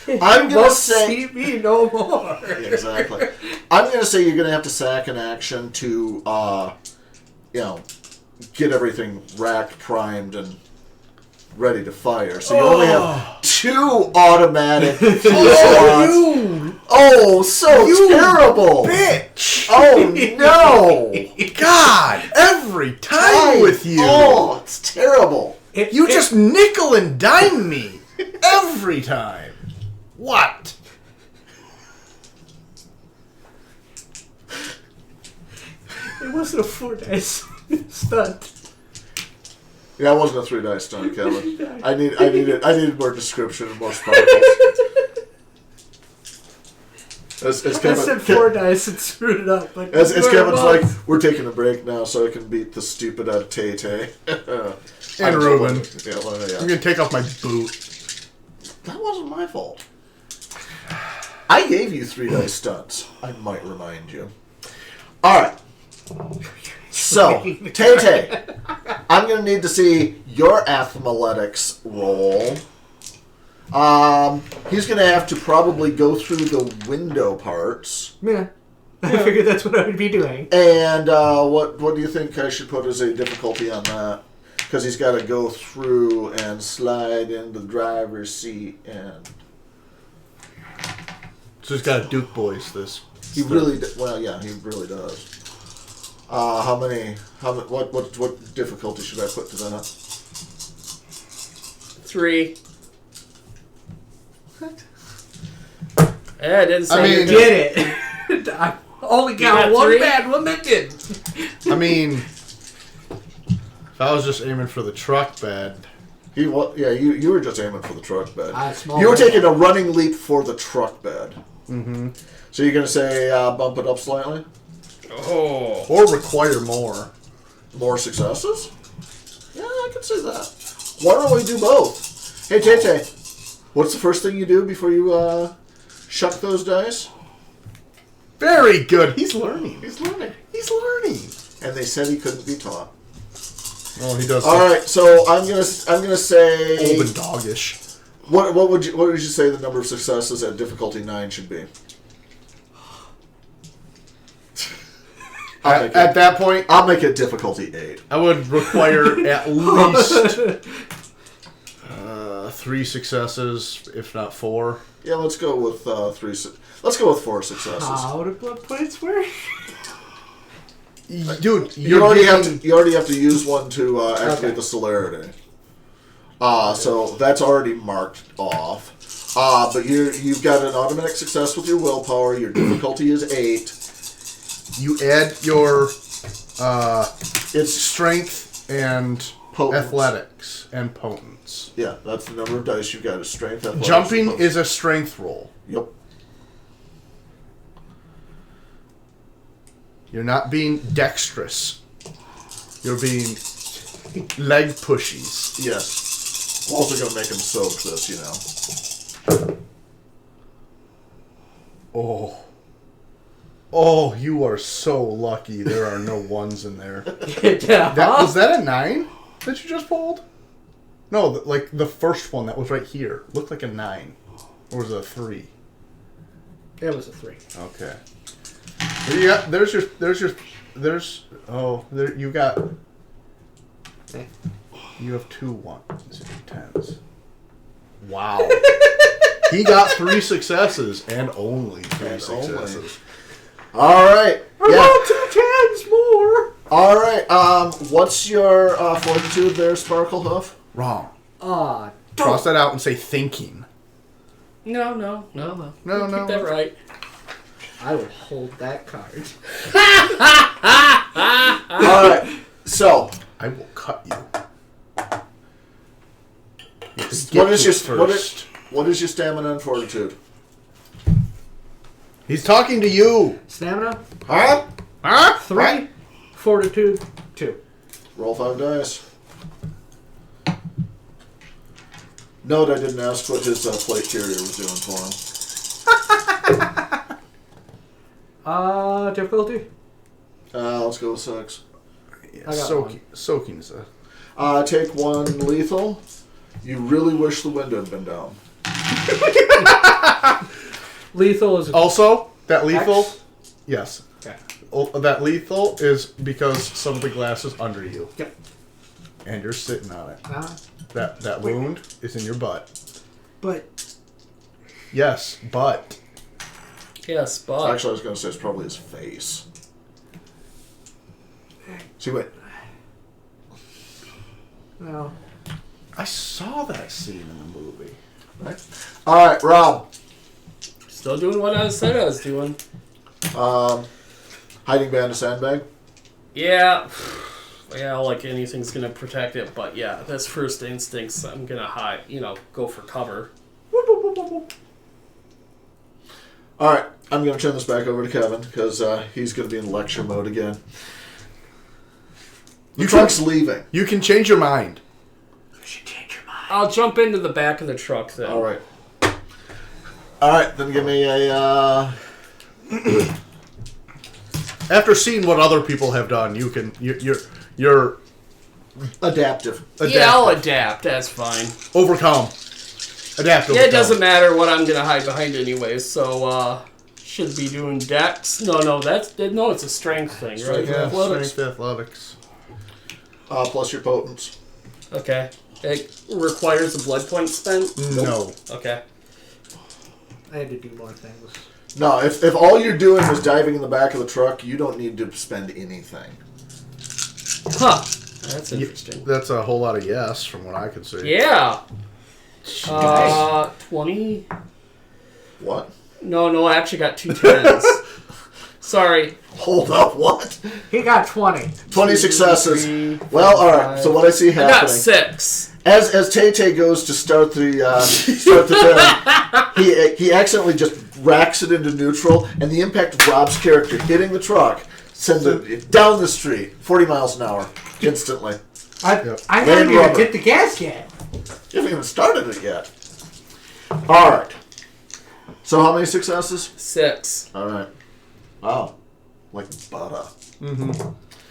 [SPEAKER 1] I'm going to say...
[SPEAKER 4] See me no more.
[SPEAKER 1] Exactly. I'm going to say you're going to have to sack an action to, get everything racked, primed, and ready to fire. So you only have 2 automatic slots. Oh, so terrible.
[SPEAKER 3] Bitch!
[SPEAKER 1] Oh, no.
[SPEAKER 3] God! Every time with you!
[SPEAKER 1] Oh, it's terrible.
[SPEAKER 3] You just nickel and dime me! Every time! What?
[SPEAKER 4] It wasn't a 4 dice stunt.
[SPEAKER 1] Yeah, it wasn't a 3 dice stunt, Kevin. I needed more description and more sparkles. As
[SPEAKER 4] I
[SPEAKER 1] Kevin,
[SPEAKER 4] said 4 dice and screwed it up. Like,
[SPEAKER 1] as Kevin's like,
[SPEAKER 4] months.
[SPEAKER 1] we're taking a break now so I can beat the stupid out of Tay-Tay.
[SPEAKER 3] And Ruben.
[SPEAKER 1] Yeah,
[SPEAKER 3] I'm gonna take off my boot.
[SPEAKER 1] That wasn't my fault. I gave you 3 dice stunts. I might remind you. Alright. So, Tay, I'm going to need to see your athletics roll. He's going to have to probably go through the window parts.
[SPEAKER 4] Yeah. I figured that's what I would be doing.
[SPEAKER 1] And what do you think I should put as a difficulty on that? Because he's got to go through and slide into the driver's seat, and
[SPEAKER 3] So he's got a Duke Boys this.
[SPEAKER 1] he really does. What difficulty should I put to that?
[SPEAKER 2] 3. Yeah, I didn't say
[SPEAKER 3] I mean,
[SPEAKER 2] you
[SPEAKER 4] Get it. I only got
[SPEAKER 2] got
[SPEAKER 4] one
[SPEAKER 2] 3?
[SPEAKER 4] bad one that did.
[SPEAKER 3] I mean, if I was just aiming for the truck bed,
[SPEAKER 1] You were just aiming for the truck bed.
[SPEAKER 4] Small
[SPEAKER 1] You were
[SPEAKER 4] bed.
[SPEAKER 1] taking a running leap for the truck bed.
[SPEAKER 3] mm-hmm.
[SPEAKER 1] So you're going to say bump it up slightly?
[SPEAKER 2] Oh.
[SPEAKER 3] or require more.
[SPEAKER 1] More successes? Yeah, I can see that. Why don't we do both? Hey, Tay, what's the first thing you do before you shuck those dice?
[SPEAKER 3] Very good. He's learning. He's learning.
[SPEAKER 1] And they said he couldn't be taught.
[SPEAKER 3] Oh, he does.
[SPEAKER 1] All right, so I'm gonna say
[SPEAKER 3] Old and doggish.
[SPEAKER 1] what would you say the number of successes at difficulty 9 should be?
[SPEAKER 3] At that point,
[SPEAKER 1] I'll make it difficulty 8.
[SPEAKER 3] I would require at least 3 successes, if not 4.
[SPEAKER 1] Yeah, let's go with 3. Let's go with 4 successes.
[SPEAKER 4] How do blood points work?
[SPEAKER 3] Dude,
[SPEAKER 1] You already have to use one to activate the celerity. So that's already marked off. But you've got an automatic success with your willpower. Your difficulty is 8.
[SPEAKER 3] You add your
[SPEAKER 1] It's
[SPEAKER 3] strength and
[SPEAKER 1] Potence.
[SPEAKER 3] athletics and potence.
[SPEAKER 1] Yeah, that's the number of dice you've got. Is strength, athletics,
[SPEAKER 3] Jumping
[SPEAKER 1] and potence.
[SPEAKER 3] is a strength roll.
[SPEAKER 1] Yep.
[SPEAKER 3] You're not being dexterous. You're being leg pushies.
[SPEAKER 1] Yes. We're also going to make him soak this,
[SPEAKER 3] Oh, you are so lucky there are no ones in there.
[SPEAKER 4] Yeah.
[SPEAKER 3] Was that a 9 that you just pulled? No, like the first one that was right here looked like a 9. Or was it a 3?
[SPEAKER 4] It was a 3.
[SPEAKER 3] Okay. There you got. You got.
[SPEAKER 4] Eh.
[SPEAKER 3] You have 2 1s and 10s. Wow. He got 3 successes and only 3 successes.
[SPEAKER 1] All right.
[SPEAKER 4] I want 2 10s more.
[SPEAKER 1] All right. What's your fortitude there, Sparkle Hoof?
[SPEAKER 3] Wrong.
[SPEAKER 4] Don't.
[SPEAKER 3] Cross that out and say thinking.
[SPEAKER 2] No.
[SPEAKER 3] No.
[SPEAKER 2] Keep that right.
[SPEAKER 4] I will hold that card.
[SPEAKER 1] All right. So,
[SPEAKER 3] I will cut you.
[SPEAKER 1] what is your stamina and fortitude?
[SPEAKER 3] He's talking to you.
[SPEAKER 4] Stamina,
[SPEAKER 1] Huh?
[SPEAKER 4] 3. Fortitude, 2.
[SPEAKER 1] Roll 5 dice. Note I didn't ask what his plate carrier was doing for him.
[SPEAKER 4] Difficulty?
[SPEAKER 1] Let's go with 6.
[SPEAKER 3] Yeah,
[SPEAKER 4] I got
[SPEAKER 3] soaking's a...
[SPEAKER 1] Take 1 lethal. You really wish the window had been down.
[SPEAKER 4] Lethal is
[SPEAKER 3] Also, that lethal...
[SPEAKER 4] X?
[SPEAKER 3] Yes.
[SPEAKER 4] Okay.
[SPEAKER 3] That lethal is because some of the glass is under you.
[SPEAKER 4] Yep.
[SPEAKER 3] And you're sitting on it.
[SPEAKER 4] Uh,
[SPEAKER 3] That wound is in your butt.
[SPEAKER 4] but
[SPEAKER 3] Yes, but...
[SPEAKER 2] Yes, but
[SPEAKER 1] Actually, I was going to say it's probably his face. See, wait.
[SPEAKER 4] no.
[SPEAKER 3] I saw that scene in the movie.
[SPEAKER 1] Right. All right, Rob.
[SPEAKER 2] still doing what I said I was doing.
[SPEAKER 1] Hiding behind a sandbag.
[SPEAKER 2] Yeah. Yeah, like anything's gonna protect it, but yeah, that's first instincts. I'm gonna hide, go for cover.
[SPEAKER 1] All right, I'm going to turn this back over to Kevin because he's going to be in lecture mode again. The truck's leaving.
[SPEAKER 3] You can change your mind.
[SPEAKER 4] You should change your mind.
[SPEAKER 2] I'll jump into the back of the truck then.
[SPEAKER 1] All right. All right, then give me a
[SPEAKER 3] After seeing what other people have done, you're
[SPEAKER 1] Adaptive.
[SPEAKER 2] Yeah, I'll adapt. That's fine.
[SPEAKER 3] overcome. Adapt.
[SPEAKER 2] Yeah, it doesn't matter what I'm gonna hide behind anyway. So should be doing dex. No, it's a strength thing, right?
[SPEAKER 3] Yeah,
[SPEAKER 2] Athletics.
[SPEAKER 3] strength athletics.
[SPEAKER 1] Plus your potence.
[SPEAKER 2] Okay. It requires a blood point spent.
[SPEAKER 3] No.
[SPEAKER 2] Okay.
[SPEAKER 4] I had to do more things.
[SPEAKER 1] No, if all you're doing is diving in the back of the truck, you don't need to spend anything.
[SPEAKER 2] Huh. That's interesting.
[SPEAKER 3] That's a whole lot of yes from what I can see.
[SPEAKER 2] Yeah. 20.
[SPEAKER 1] What?
[SPEAKER 2] No, I actually got 2 10s. Sorry.
[SPEAKER 1] Hold up, what?
[SPEAKER 4] He got 20.
[SPEAKER 1] 20 successes.
[SPEAKER 2] 3, 4,
[SPEAKER 1] Well, alright, so what I see
[SPEAKER 2] I got
[SPEAKER 1] happening...
[SPEAKER 2] 6.
[SPEAKER 1] As Tay-Tay goes to start the film, he accidentally just racks it into neutral, and the impact of Rob's character hitting the truck sends it down the street, 40 miles an hour, instantly.
[SPEAKER 4] I
[SPEAKER 1] Land
[SPEAKER 4] haven't even
[SPEAKER 1] rubber.
[SPEAKER 4] hit the gas yet.
[SPEAKER 1] You haven't even started it yet. Alright. So how many successes?
[SPEAKER 2] 6.
[SPEAKER 1] Alright. Wow. Like butter.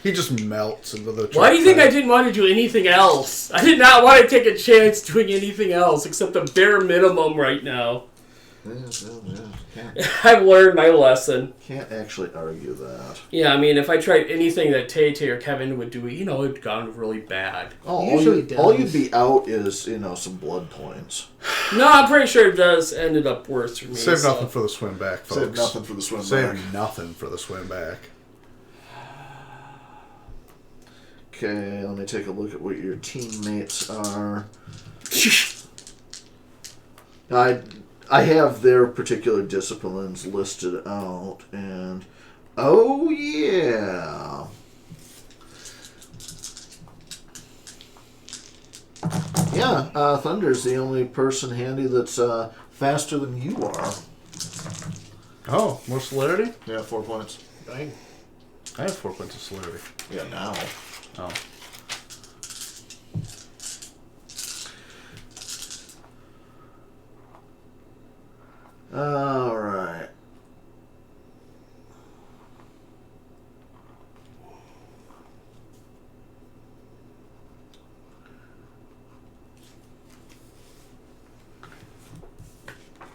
[SPEAKER 3] He just melts into the truck.
[SPEAKER 2] Why do you think I didn't want to do anything else? I did not want to take a chance doing anything else except the bare minimum right now. I've learned my lesson.
[SPEAKER 1] Can't actually argue that.
[SPEAKER 2] Yeah, I mean, if I tried anything that Tay-Tay or Kevin would do, it'd gone really bad.
[SPEAKER 1] All you'd be out is, some blood points.
[SPEAKER 2] No, I'm pretty sure it does ended up worse for me.
[SPEAKER 3] Save nothing for the swim back, folks.
[SPEAKER 1] Save nothing for the swim back.
[SPEAKER 3] Save nothing for the swim back.
[SPEAKER 1] Okay, let me take a look at what your teammates are. I have their particular disciplines listed out, and oh yeah. Yeah, Thunder's the only person handy that's faster than you are.
[SPEAKER 3] Oh, more celerity?
[SPEAKER 1] Yeah, 4 points.
[SPEAKER 4] Dang.
[SPEAKER 3] I have 4 points of celerity.
[SPEAKER 1] Yeah, now.
[SPEAKER 3] Oh.
[SPEAKER 1] Alright.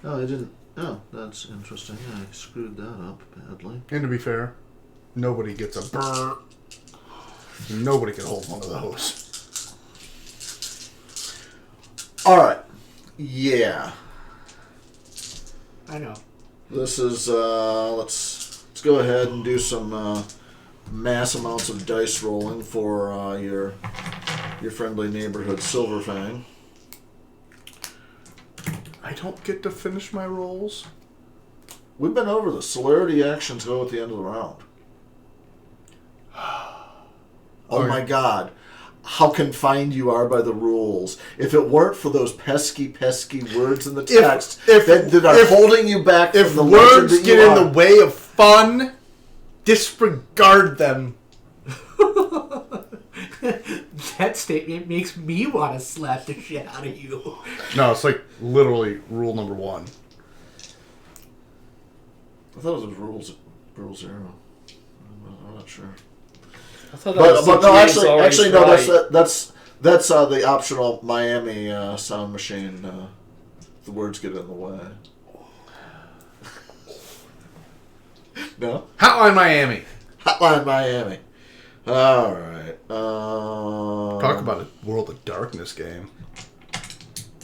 [SPEAKER 1] Oh, I didn't. Oh, that's interesting. I screwed that up badly.
[SPEAKER 3] And to be fair, nobody gets a burr. Nobody can hold one of those.
[SPEAKER 1] Alright. Yeah.
[SPEAKER 4] I know.
[SPEAKER 1] This is, let's go ahead and do some mass amounts of dice rolling for your friendly neighborhood Silverfang.
[SPEAKER 3] I don't get to finish my rolls.
[SPEAKER 1] We've been over this. Celerity actions go at the end of the round. Oh my god. How confined you are by the rules. If it weren't for those pesky words in the text that are holding you back
[SPEAKER 3] If
[SPEAKER 1] from the
[SPEAKER 3] words
[SPEAKER 1] legend that
[SPEAKER 3] get
[SPEAKER 1] you
[SPEAKER 3] in
[SPEAKER 1] are.
[SPEAKER 3] the way of fun, disregard them.
[SPEAKER 4] That statement makes me want to slap the shit out of you.
[SPEAKER 3] No, it's like literally rule number 1.
[SPEAKER 1] I thought it was rule 0. I'm not sure.
[SPEAKER 2] I thought that was
[SPEAKER 1] But no, actually no.
[SPEAKER 2] right.
[SPEAKER 1] That's the optional Miami sound machine. The words get in the way. No.
[SPEAKER 3] Hotline Miami.
[SPEAKER 1] Hotline Miami. All right.
[SPEAKER 3] Talk about a World of Darkness game.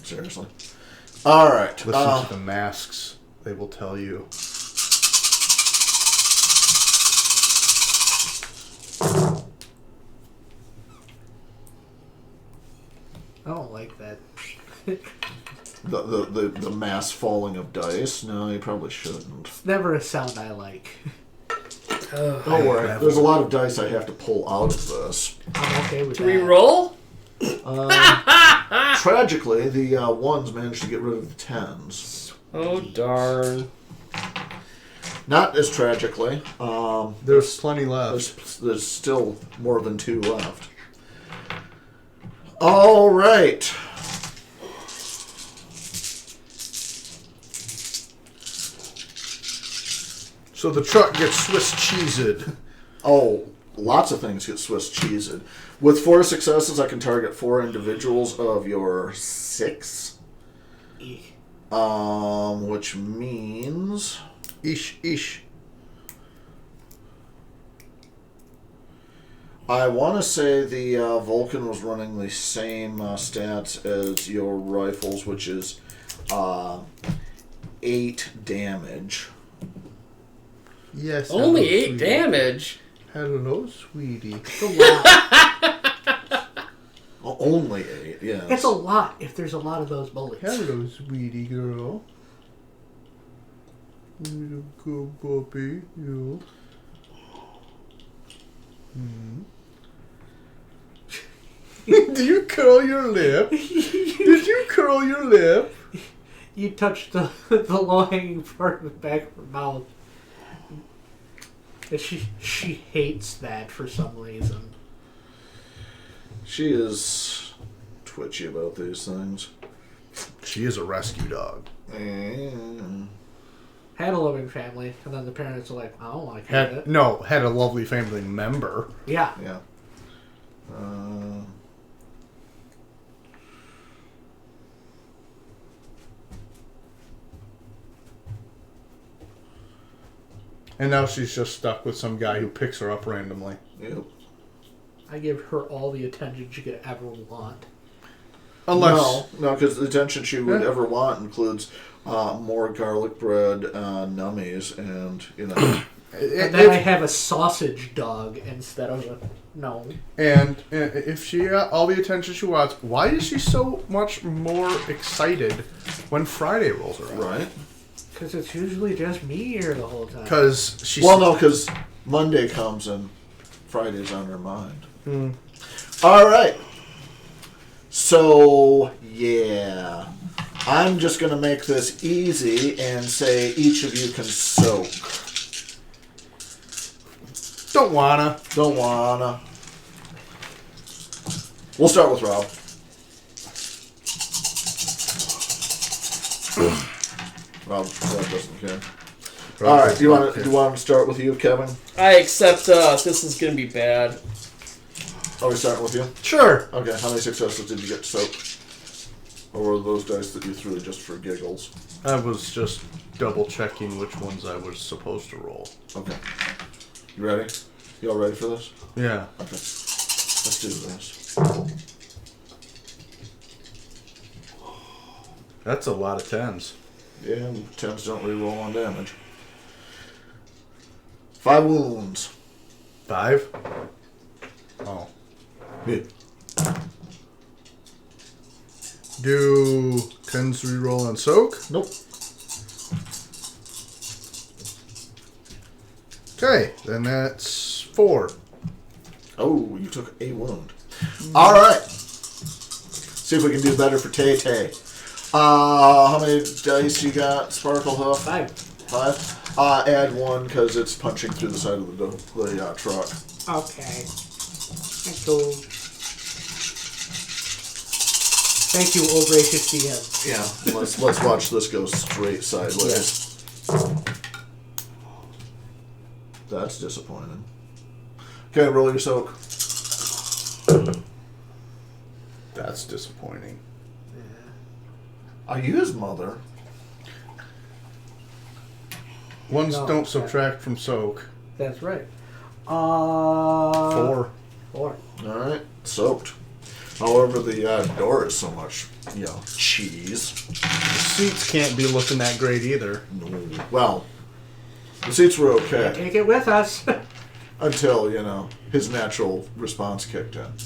[SPEAKER 1] Seriously. All right.
[SPEAKER 3] Listen to the masks. They will tell you.
[SPEAKER 4] I don't like that.
[SPEAKER 1] The mass falling of dice. No, you probably shouldn't.
[SPEAKER 4] It's never a sound I like.
[SPEAKER 1] Don't worry. There's a lot of dice I have to pull out of this.
[SPEAKER 4] I'm okay with
[SPEAKER 2] Do
[SPEAKER 4] that.
[SPEAKER 2] we roll?
[SPEAKER 1] Tragically, the ones managed to get rid of the 10s.
[SPEAKER 2] Oh, darn.
[SPEAKER 1] Not as tragically.
[SPEAKER 3] There's plenty left.
[SPEAKER 1] There's still more than 2 left. All right.
[SPEAKER 3] So the truck gets Swiss cheesed.
[SPEAKER 1] Oh, lots of things get Swiss cheesed. With 4 successes, I can target 4 individuals of your 6. Which means...
[SPEAKER 3] Ish.
[SPEAKER 1] I want to say the Vulcan was running the same stats as your rifles, which is 8 damage.
[SPEAKER 3] Yes.
[SPEAKER 2] Only
[SPEAKER 3] hello,
[SPEAKER 2] 8
[SPEAKER 3] sweetie.
[SPEAKER 2] damage.
[SPEAKER 3] Hello, sweetie.
[SPEAKER 4] It's a lot.
[SPEAKER 1] Only 8, yeah.
[SPEAKER 4] It's a lot if there's a lot of those bullets.
[SPEAKER 3] Hello, sweetie girl. Little good puppy, you. Do you curl your lip? Did you curl your lip?
[SPEAKER 4] You touched the low-hanging part of the back of her mouth. And she hates that for some reason.
[SPEAKER 1] She is twitchy about these things.
[SPEAKER 3] She is a rescue dog.
[SPEAKER 1] And
[SPEAKER 4] Had a loving family, and then the parents are like, I don't like
[SPEAKER 3] Had
[SPEAKER 4] it.
[SPEAKER 3] a lovely family member.
[SPEAKER 4] Yeah.
[SPEAKER 1] yeah.
[SPEAKER 3] And now she's just stuck with some guy who picks her up randomly.
[SPEAKER 1] Yep.
[SPEAKER 4] I give her all the attention she could ever want.
[SPEAKER 3] Unless
[SPEAKER 1] No, because the attention she would
[SPEAKER 3] Yeah.
[SPEAKER 1] ever want includes more garlic bread, nummies, and, you know.
[SPEAKER 4] And then I have a sausage dog instead of a... No.
[SPEAKER 3] And if she got all the attention she wants, why is she so much more excited when Friday rolls around?
[SPEAKER 1] Right?
[SPEAKER 4] Because it's usually just me here the whole time.
[SPEAKER 3] Because she's...
[SPEAKER 1] Well, no, because Monday comes and Friday's on her mind. All right. So, yeah. I'm just going to make this easy and say each of you can soak.
[SPEAKER 3] Don't wanna.
[SPEAKER 1] Don't wanna. We'll start with Rob. Rob doesn't care. All right. Do you want to start with you, Kevin?
[SPEAKER 2] I accept this is going to be bad.
[SPEAKER 1] Are we starting with you?
[SPEAKER 3] Sure.
[SPEAKER 1] Okay. How many successes did you get soak? Or were those dice that you threw just for giggles?
[SPEAKER 3] I was just double checking which ones I was supposed to roll.
[SPEAKER 1] Okay. You ready? You all ready for this?
[SPEAKER 3] Yeah.
[SPEAKER 1] Okay. Let's do this.
[SPEAKER 3] That's a lot of 10s.
[SPEAKER 1] Yeah, and 10s don't re-roll on damage. 5 wounds.
[SPEAKER 3] 5? Oh.
[SPEAKER 1] Yeah.
[SPEAKER 3] Do 10s reroll on soak?
[SPEAKER 1] Nope.
[SPEAKER 3] Okay, then that's 4.
[SPEAKER 1] Oh, you took a wound. All right. See if we can do better for Tay Tay. How many dice you got, Sparkle Hoof?
[SPEAKER 4] 5.
[SPEAKER 1] 5? Add 1 because it's punching through the side of the truck.
[SPEAKER 4] Okay. Thank you. Thank you, old gracious DM.
[SPEAKER 1] Yeah. Let's watch this go straight sideways. That's disappointing. Okay, roll your soak.
[SPEAKER 3] That's disappointing.
[SPEAKER 1] Are you his mother?
[SPEAKER 3] Ones
[SPEAKER 4] No,
[SPEAKER 3] don't
[SPEAKER 4] yeah.
[SPEAKER 3] subtract from soak.
[SPEAKER 4] That's right.
[SPEAKER 3] 4.
[SPEAKER 4] 4.
[SPEAKER 1] All right, soaked. However, the door is so much, cheese.
[SPEAKER 3] The seats can't be looking that great either.
[SPEAKER 1] No. Well, the seats were okay
[SPEAKER 4] Take it with us.
[SPEAKER 1] until, his natural response kicked in.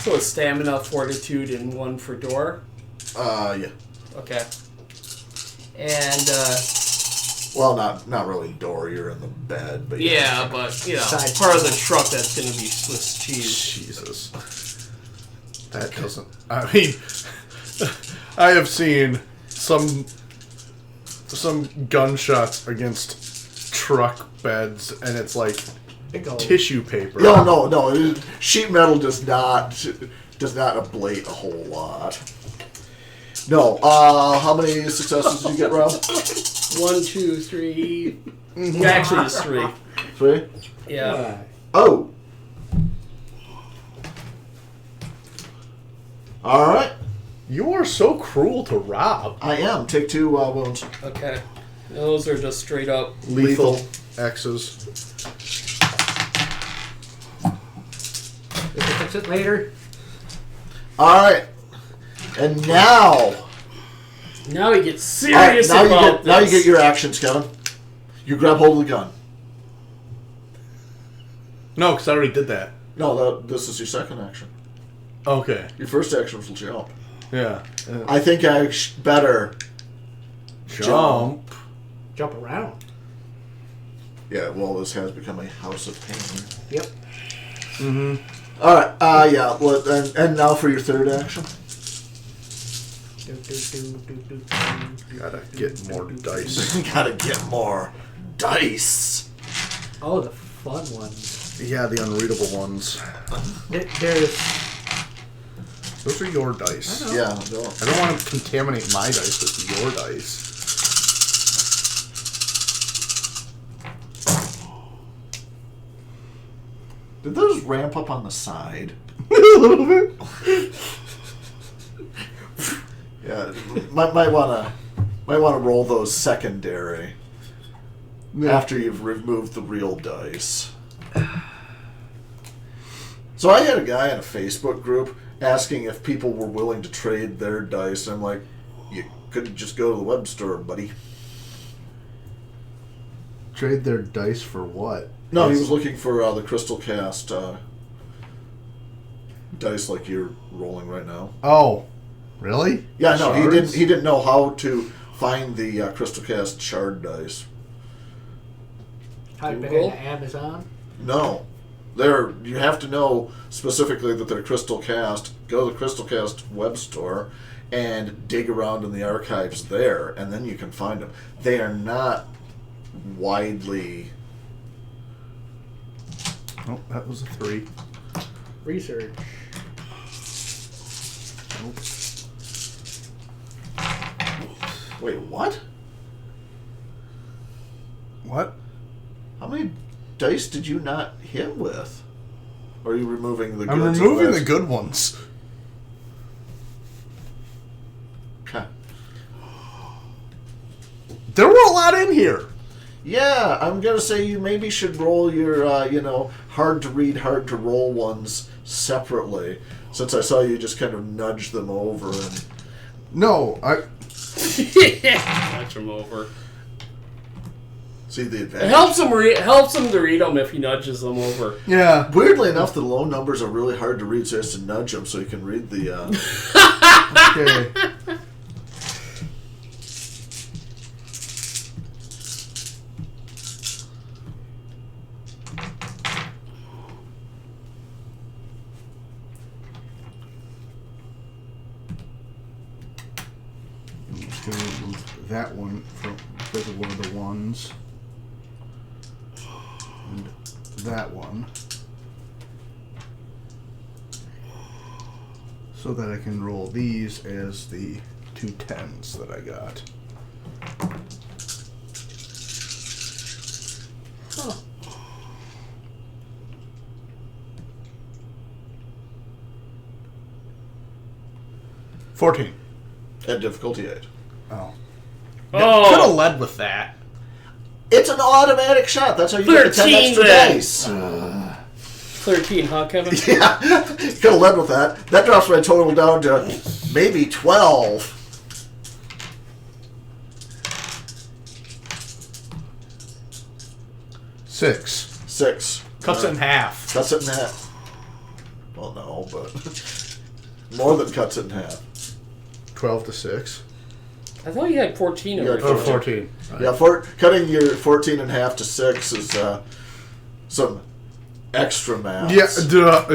[SPEAKER 2] So it's stamina, fortitude, and 1 for door.
[SPEAKER 1] Yeah.
[SPEAKER 2] Okay. And,
[SPEAKER 1] Well, not really door. You're in the bed, but
[SPEAKER 2] yeah, but,
[SPEAKER 4] Side
[SPEAKER 2] part of the truck that's going to be Swiss cheese.
[SPEAKER 3] Jesus. That doesn't... I mean, I have seen some gunshots against truck beds, and it's like
[SPEAKER 4] Big old.
[SPEAKER 3] tissue paper.
[SPEAKER 1] Sheet metal does not ablate a whole lot. No. How many successes did you get, Rob?
[SPEAKER 2] 1, 2, 3. Actually, it's 3.
[SPEAKER 1] 3?
[SPEAKER 2] Yeah.
[SPEAKER 1] Oh. All right.
[SPEAKER 3] You are so cruel to Rob.
[SPEAKER 1] I am. Take 2 wounds.
[SPEAKER 2] Okay. Those are just straight up.
[SPEAKER 3] Lethal X's.
[SPEAKER 4] We can fix it later.
[SPEAKER 1] All right. And now.
[SPEAKER 2] Now he gets serious
[SPEAKER 1] All right,
[SPEAKER 2] about this.
[SPEAKER 1] now you get your actions, Kevin. You grab hold of the gun.
[SPEAKER 3] No, because I already did that.
[SPEAKER 1] No, this is your second action.
[SPEAKER 3] Okay.
[SPEAKER 1] Your first action was jump.
[SPEAKER 3] Yeah.
[SPEAKER 1] I think I better
[SPEAKER 3] Jump.
[SPEAKER 4] Jump around.
[SPEAKER 1] Yeah, well, this has become a house of pain.
[SPEAKER 4] Yep.
[SPEAKER 3] Mm-hmm.
[SPEAKER 1] All right. Yeah. And now for your third action.
[SPEAKER 3] Gotta get more dice.
[SPEAKER 1] Gotta get more dice.
[SPEAKER 4] Oh, the fun ones.
[SPEAKER 3] Yeah, the unreadable ones.
[SPEAKER 4] There's.
[SPEAKER 3] Those are your dice.
[SPEAKER 1] Yeah.
[SPEAKER 3] I don't want to contaminate my dice with your dice.
[SPEAKER 1] Did those ramp up on the side?
[SPEAKER 3] A little bit.
[SPEAKER 1] Yeah. Might wanna roll those secondary after you've removed the real dice. So I had a guy in a Facebook group asking if people were willing to trade their dice. I'm like, you could just go to the web store, buddy.
[SPEAKER 3] Trade their dice for what?
[SPEAKER 1] No, he was looking for the crystal cast dice like you're rolling right now.
[SPEAKER 3] Oh, really?
[SPEAKER 1] Yeah, no,
[SPEAKER 3] Shards?
[SPEAKER 1] he didn't know how to find the crystal cast shard dice.
[SPEAKER 4] Type it
[SPEAKER 2] Google?
[SPEAKER 4] into Amazon.
[SPEAKER 1] No. You have to know specifically that they're crystal cast. Go to the crystal cast web store and dig around in the archives there, and then you can find them. They are not widely.
[SPEAKER 3] Oh, that was a 3.
[SPEAKER 4] Research.
[SPEAKER 3] Nope.
[SPEAKER 1] Wait, what?
[SPEAKER 3] What?
[SPEAKER 1] How many dice did you not hit with? Or are you removing the?
[SPEAKER 3] I'm
[SPEAKER 1] goods
[SPEAKER 3] removing
[SPEAKER 1] and
[SPEAKER 3] the good ones.
[SPEAKER 1] Okay.
[SPEAKER 3] There were a lot in here.
[SPEAKER 1] Yeah, I'm gonna say you maybe should roll your, hard to read, hard to roll ones separately. Since I saw you just kind of nudge them over and.
[SPEAKER 3] No,
[SPEAKER 2] Nudge him over.
[SPEAKER 1] See the
[SPEAKER 2] It
[SPEAKER 1] advantage.
[SPEAKER 2] helps him to read them if he nudges them over.
[SPEAKER 3] Yeah.
[SPEAKER 1] Weirdly enough, the low numbers are really hard to read, so he has to nudge them so he can read the.
[SPEAKER 3] Okay. I'm just going to remove that one because of one of the ones. And that one. So that I can roll these as the 2 10s that I got.
[SPEAKER 4] Huh.
[SPEAKER 3] $14.
[SPEAKER 1] At difficulty 8.
[SPEAKER 3] Oh.
[SPEAKER 2] Oh.
[SPEAKER 3] Could have led with that.
[SPEAKER 1] It's an automatic shot. That's how you get the 10
[SPEAKER 2] 13
[SPEAKER 1] extra
[SPEAKER 2] then.
[SPEAKER 1] dice.
[SPEAKER 2] 13, huh, Kevin?
[SPEAKER 1] Yeah, could have led with that. That drops my total down to maybe 12.
[SPEAKER 3] Six.
[SPEAKER 1] 6.
[SPEAKER 3] Cuts it in half.
[SPEAKER 1] Cuts it in half. Well, no, but more than cuts it in half.
[SPEAKER 3] 12 to 6.
[SPEAKER 2] I thought you had 14
[SPEAKER 1] Yeah,
[SPEAKER 2] already.
[SPEAKER 3] Oh, 14.
[SPEAKER 1] Yeah, cutting your 14 in half to 6 is some extra math.
[SPEAKER 3] Yeah, duh.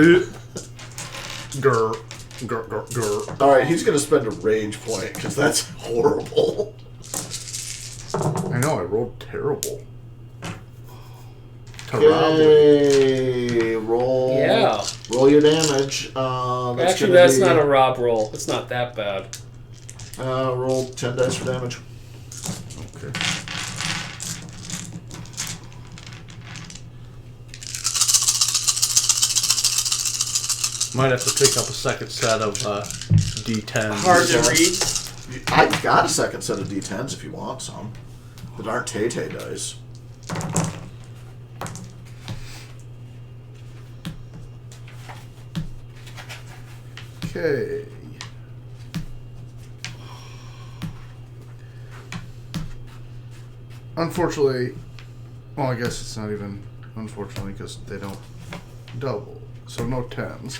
[SPEAKER 3] Grr. Grr, grr, grr.
[SPEAKER 1] All right, he's going to spend a rage point because that's horrible.
[SPEAKER 3] I know, I rolled terrible.
[SPEAKER 1] Okay, roll.
[SPEAKER 2] Yeah.
[SPEAKER 1] Roll your damage.
[SPEAKER 2] Actually, that's not a Rob roll. It's not that bad.
[SPEAKER 1] Roll 10 dice for damage.
[SPEAKER 3] Okay. Might have to pick up a second set of D10s.
[SPEAKER 2] Hard to read.
[SPEAKER 1] I've got a second set of D10s if you want some. That aren't Tay-Tay dice.
[SPEAKER 3] Okay. Unfortunately, well, I guess it's not even unfortunately because they don't double, so no 10s.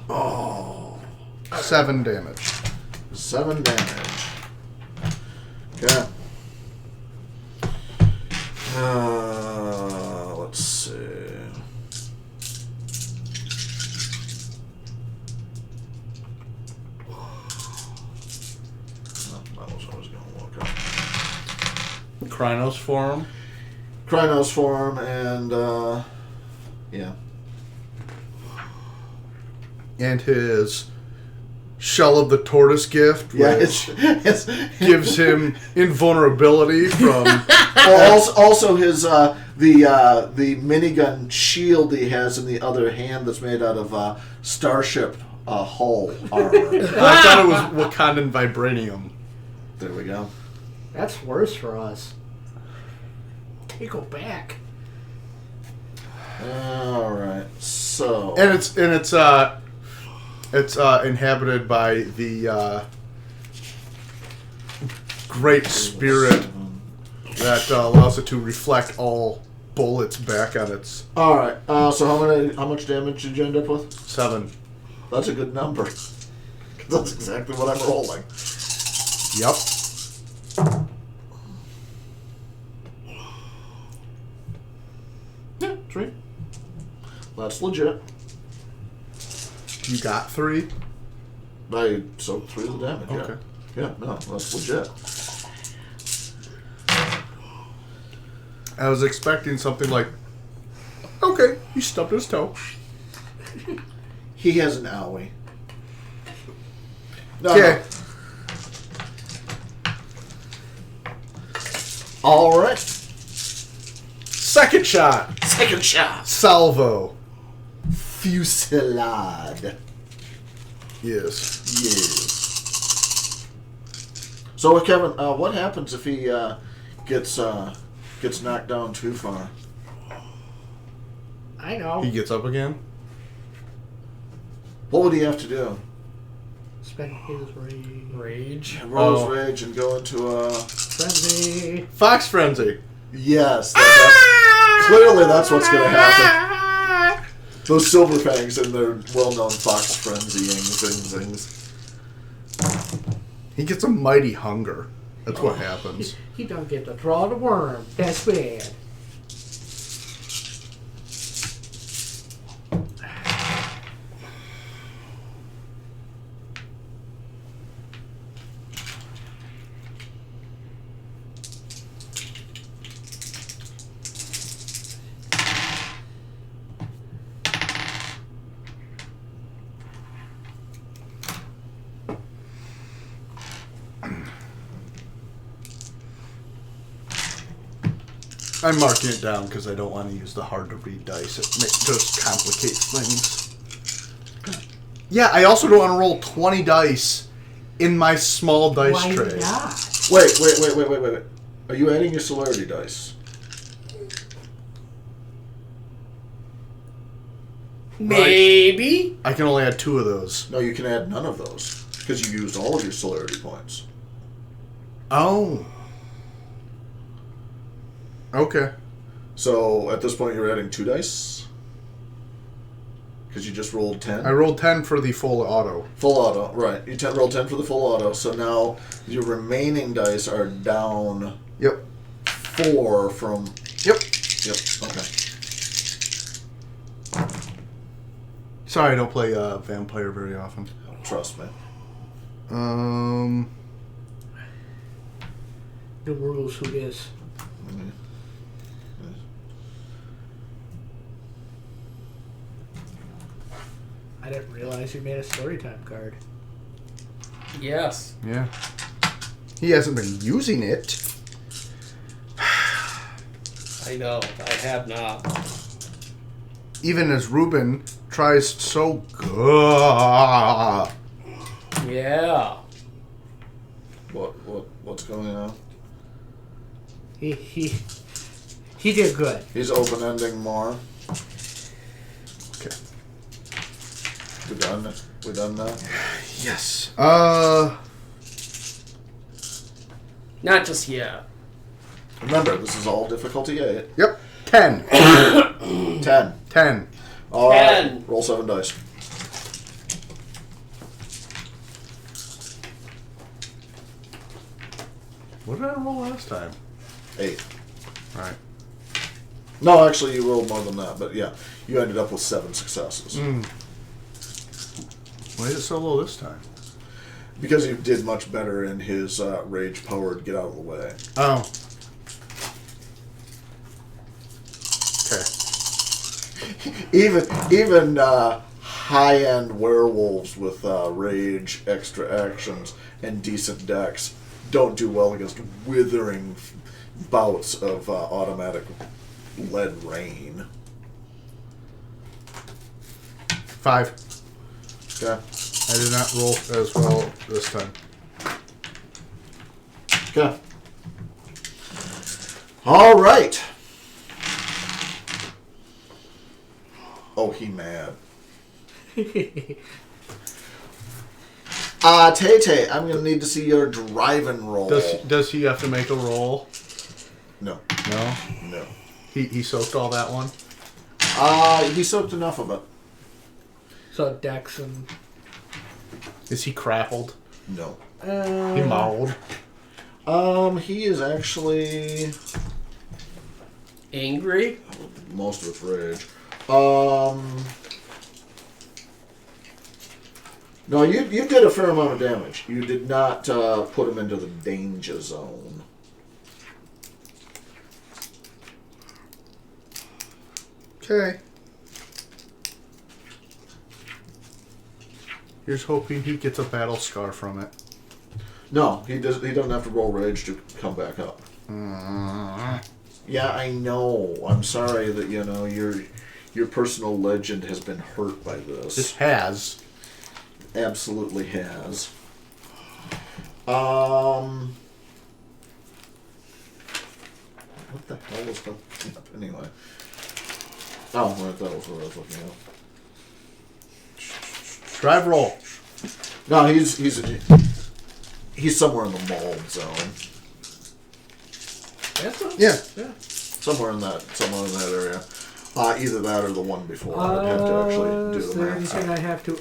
[SPEAKER 1] Oh.
[SPEAKER 3] 7 damage.
[SPEAKER 1] 7 damage. Okay. Let's see. That was what I was going to look up.
[SPEAKER 3] Krynos form.
[SPEAKER 1] Krynos form and, yeah.
[SPEAKER 3] And his Shell of the Tortoise gift,
[SPEAKER 1] Yeah,
[SPEAKER 3] which
[SPEAKER 1] it's
[SPEAKER 3] gives him invulnerability from...
[SPEAKER 1] Well, also his the minigun shield he has in the other hand that's made out of starship hull armor.
[SPEAKER 3] I thought it was Wakandan vibranium.
[SPEAKER 1] There we go.
[SPEAKER 4] That's worse for us. Take go back.
[SPEAKER 1] All right. So
[SPEAKER 3] And it's inhabited by the Great Spirit that allows it to reflect all bullets back on its
[SPEAKER 1] all right. So how much damage did you end up with?
[SPEAKER 3] 7.
[SPEAKER 1] That's a good number. That's exactly what I'm rolling.
[SPEAKER 3] Yep.
[SPEAKER 1] Yeah, 3. That's legit.
[SPEAKER 3] You got 3?
[SPEAKER 1] So 3 of the damage.
[SPEAKER 3] Okay.
[SPEAKER 1] Yeah. Yeah. No, that's legit.
[SPEAKER 3] I was expecting something like, okay, he stubbed his toe.
[SPEAKER 1] He has an owie. No,
[SPEAKER 3] Okay.
[SPEAKER 1] All right.
[SPEAKER 3] Second shot.
[SPEAKER 1] Second shot.
[SPEAKER 3] Salvo.
[SPEAKER 1] Fusillade.
[SPEAKER 3] Yes.
[SPEAKER 1] Yes. So, Kevin, what happens if he gets knocked down too far?
[SPEAKER 4] I know.
[SPEAKER 3] He gets up again.
[SPEAKER 1] What would he have to do?
[SPEAKER 4] Spend his rage.
[SPEAKER 2] Rage.
[SPEAKER 1] Roll his
[SPEAKER 3] Oh.
[SPEAKER 1] rage and go into a...
[SPEAKER 4] Frenzy.
[SPEAKER 3] Fox Frenzy.
[SPEAKER 1] Yes. Clearly that's what's going to happen. Those silver fangs and their well-known fox frenzying things.
[SPEAKER 3] He gets a mighty hunger. That's what happens.
[SPEAKER 4] He don't get to draw the worm. That's bad.
[SPEAKER 3] I'm marking it down because I don't want to use the hard-to-read dice. It just complicates things. Yeah, I also don't want to roll 20 dice in my small dice
[SPEAKER 4] Why
[SPEAKER 3] tray.
[SPEAKER 4] not?
[SPEAKER 1] Wait. Are you adding your celerity dice?
[SPEAKER 2] Maybe.
[SPEAKER 3] I can only add 2 of those.
[SPEAKER 1] No, you can add none of those because you used all of your celerity points.
[SPEAKER 3] Oh. Okay.
[SPEAKER 1] So at this point, you're adding 2 dice because you just rolled 10.
[SPEAKER 3] I rolled 10 for the full auto.
[SPEAKER 1] Full auto, right? You rolled 10 for the full auto. So now your remaining dice are down
[SPEAKER 3] Yep.
[SPEAKER 1] 4 from.
[SPEAKER 3] Yep.
[SPEAKER 1] Yep. Okay.
[SPEAKER 3] Sorry, I don't play Vampire very often.
[SPEAKER 1] Trust me.
[SPEAKER 4] The rules who is. I didn't realize you made a storytime card.
[SPEAKER 2] Yes.
[SPEAKER 3] Yeah. He hasn't been using it.
[SPEAKER 2] I know. I have not.
[SPEAKER 3] Even as Ruben tries so good.
[SPEAKER 2] Yeah.
[SPEAKER 1] What's going on?
[SPEAKER 4] He did good.
[SPEAKER 1] He's open-ending more.
[SPEAKER 3] Okay.
[SPEAKER 1] We done? We done now?
[SPEAKER 3] Yes.
[SPEAKER 2] Not just yet.
[SPEAKER 1] Remember, this is all difficulty 8.
[SPEAKER 3] Yep. 10.
[SPEAKER 1] 10.
[SPEAKER 3] 10.
[SPEAKER 1] All right.
[SPEAKER 2] 10.
[SPEAKER 1] Roll 7 dice.
[SPEAKER 3] What did I roll last time?
[SPEAKER 1] 8.
[SPEAKER 3] Alright.
[SPEAKER 1] No, actually, you rolled more than that, but yeah, you ended up with 7 successes.
[SPEAKER 3] Why is it so low this time?
[SPEAKER 1] Because he did much better in his rage-powered get out of the way.
[SPEAKER 3] Oh. Okay.
[SPEAKER 1] Even high-end werewolves with rage, extra actions, and decent decks don't do well against withering bouts of automatic lead rain.
[SPEAKER 3] 5.
[SPEAKER 1] Okay.
[SPEAKER 3] I did not roll as well this time.
[SPEAKER 1] Okay. All right. Oh, he mad. Tay-Tay, I'm going to need to see your driving roll.
[SPEAKER 3] Does he have to make a roll?
[SPEAKER 1] No.
[SPEAKER 3] No?
[SPEAKER 1] No.
[SPEAKER 3] He soaked all that one?
[SPEAKER 1] He soaked enough of it.
[SPEAKER 4] So Dex and
[SPEAKER 3] Is he crappled?
[SPEAKER 1] No.
[SPEAKER 3] He mauled?
[SPEAKER 1] He is actually
[SPEAKER 2] Angry?
[SPEAKER 1] most of it's rage. No, you did a fair amount of damage. You did not put him into the danger zone.
[SPEAKER 3] Okay. Here's hoping he gets a battle scar from it.
[SPEAKER 1] No, he doesn't have to roll rage to come back up. Yeah, I know. I'm sorry that your personal legend has been hurt by this.
[SPEAKER 3] This has.
[SPEAKER 1] Absolutely has. What the hell was that? Anyway. Oh, right, that was what I was looking at.
[SPEAKER 3] Drive roll.
[SPEAKER 1] No, he's somewhere in the mold zone.
[SPEAKER 3] Yeah.
[SPEAKER 1] Somewhere in that area. Either that or the one before. I'd have to actually do
[SPEAKER 4] is
[SPEAKER 1] the
[SPEAKER 4] there
[SPEAKER 1] math.
[SPEAKER 4] anything I have to?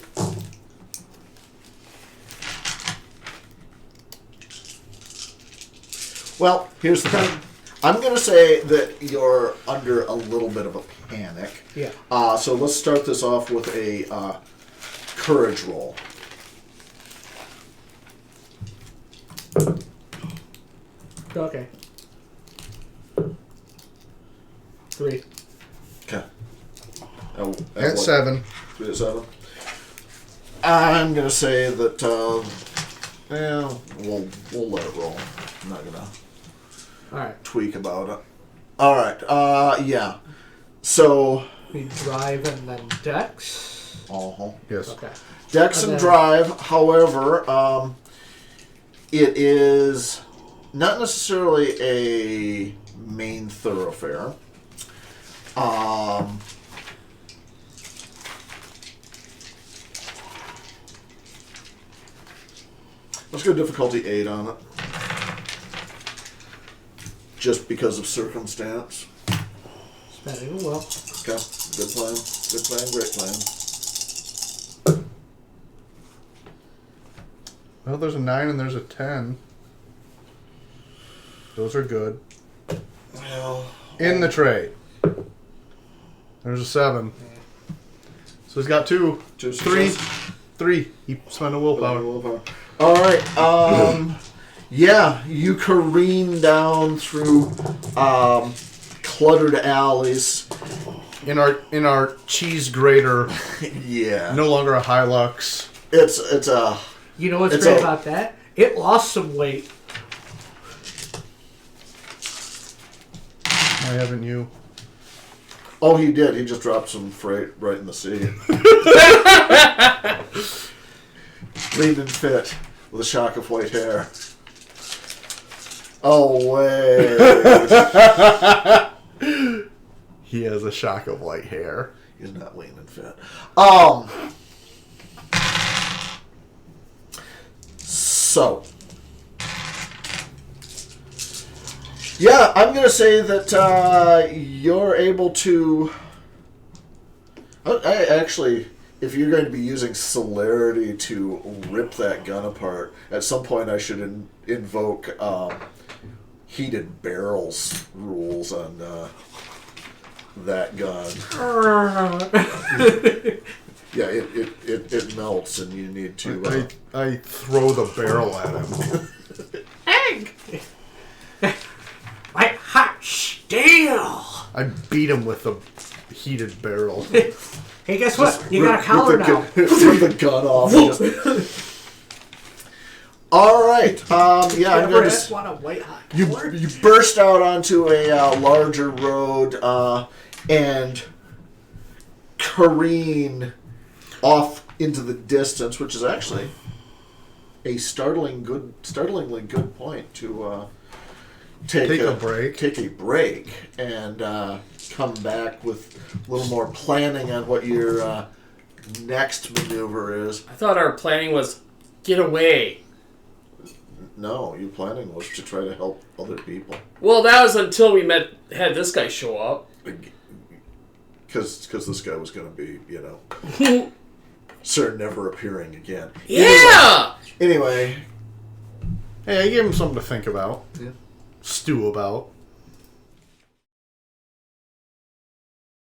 [SPEAKER 1] Well, here's the thing. I'm going to say that you're under a little bit of a panic.
[SPEAKER 4] Yeah.
[SPEAKER 1] So let's start this off with a courage roll.
[SPEAKER 4] Okay. 3.
[SPEAKER 1] Okay.
[SPEAKER 3] At 7.
[SPEAKER 1] 3 to 7. I'm going to say that, we'll let it roll. I'm not going to
[SPEAKER 4] Alright.
[SPEAKER 1] tweak about it. Alright, yeah. So,
[SPEAKER 4] We drive and then Dex.
[SPEAKER 3] Yes.
[SPEAKER 4] Okay.
[SPEAKER 1] Dex and drive, however, it is not necessarily a main thoroughfare. Let's go difficulty 8 on it. Just because of circumstance.
[SPEAKER 4] Spending a will.
[SPEAKER 1] Okay, good plan. Good plan, great plan.
[SPEAKER 3] Well, there's a 9 and there's a 10. Those are good.
[SPEAKER 1] Well,
[SPEAKER 3] In the tray. There's a 7. So he's got 2.
[SPEAKER 1] 2
[SPEAKER 3] 3.
[SPEAKER 1] successes.
[SPEAKER 3] 3. He spent a willpower.
[SPEAKER 1] All right. Yeah, you careen down through cluttered alleys,
[SPEAKER 3] in our cheese grater,
[SPEAKER 1] Yeah.
[SPEAKER 3] no longer a Hilux.
[SPEAKER 1] It's a...
[SPEAKER 4] You know what's
[SPEAKER 1] It's
[SPEAKER 4] great
[SPEAKER 1] a-
[SPEAKER 4] about that? It lost some weight.
[SPEAKER 3] Why haven't you?
[SPEAKER 1] Oh, he did. He just dropped some freight right in the sea. Lean and fit with a shock of white hair. Oh, wait.
[SPEAKER 3] He has a shock of white hair.
[SPEAKER 1] He's not lean and fit. So. Yeah, I'm going to say that you're able to... I actually, if you're going to be using celerity to rip that gun apart, at some point I should invoke heated barrels rules on that gun. Yeah, it melts and you need to...
[SPEAKER 3] I throw the barrel at him.
[SPEAKER 4] Egg! Like hot steel!
[SPEAKER 3] I beat him with the heated barrel.
[SPEAKER 4] Hey, guess what? You got a collar now.
[SPEAKER 1] Rip the gun off. All right. Yeah, I'm going to...
[SPEAKER 4] Want a white hot
[SPEAKER 1] You burst out onto a larger road and careen off into the distance, which is actually a startlingly good point to take a break. Take a break and come back with a little more planning on what your next maneuver is.
[SPEAKER 2] I thought our planning was get away.
[SPEAKER 1] No, your planning was to try to help other people.
[SPEAKER 2] Well, that was until we had this guy show up.
[SPEAKER 1] Because this guy was going to be, sir, never appearing again.
[SPEAKER 2] Yeah!
[SPEAKER 1] Anyway.
[SPEAKER 3] Hey, I gave him something to think about.
[SPEAKER 1] Yeah.
[SPEAKER 3] Stew about.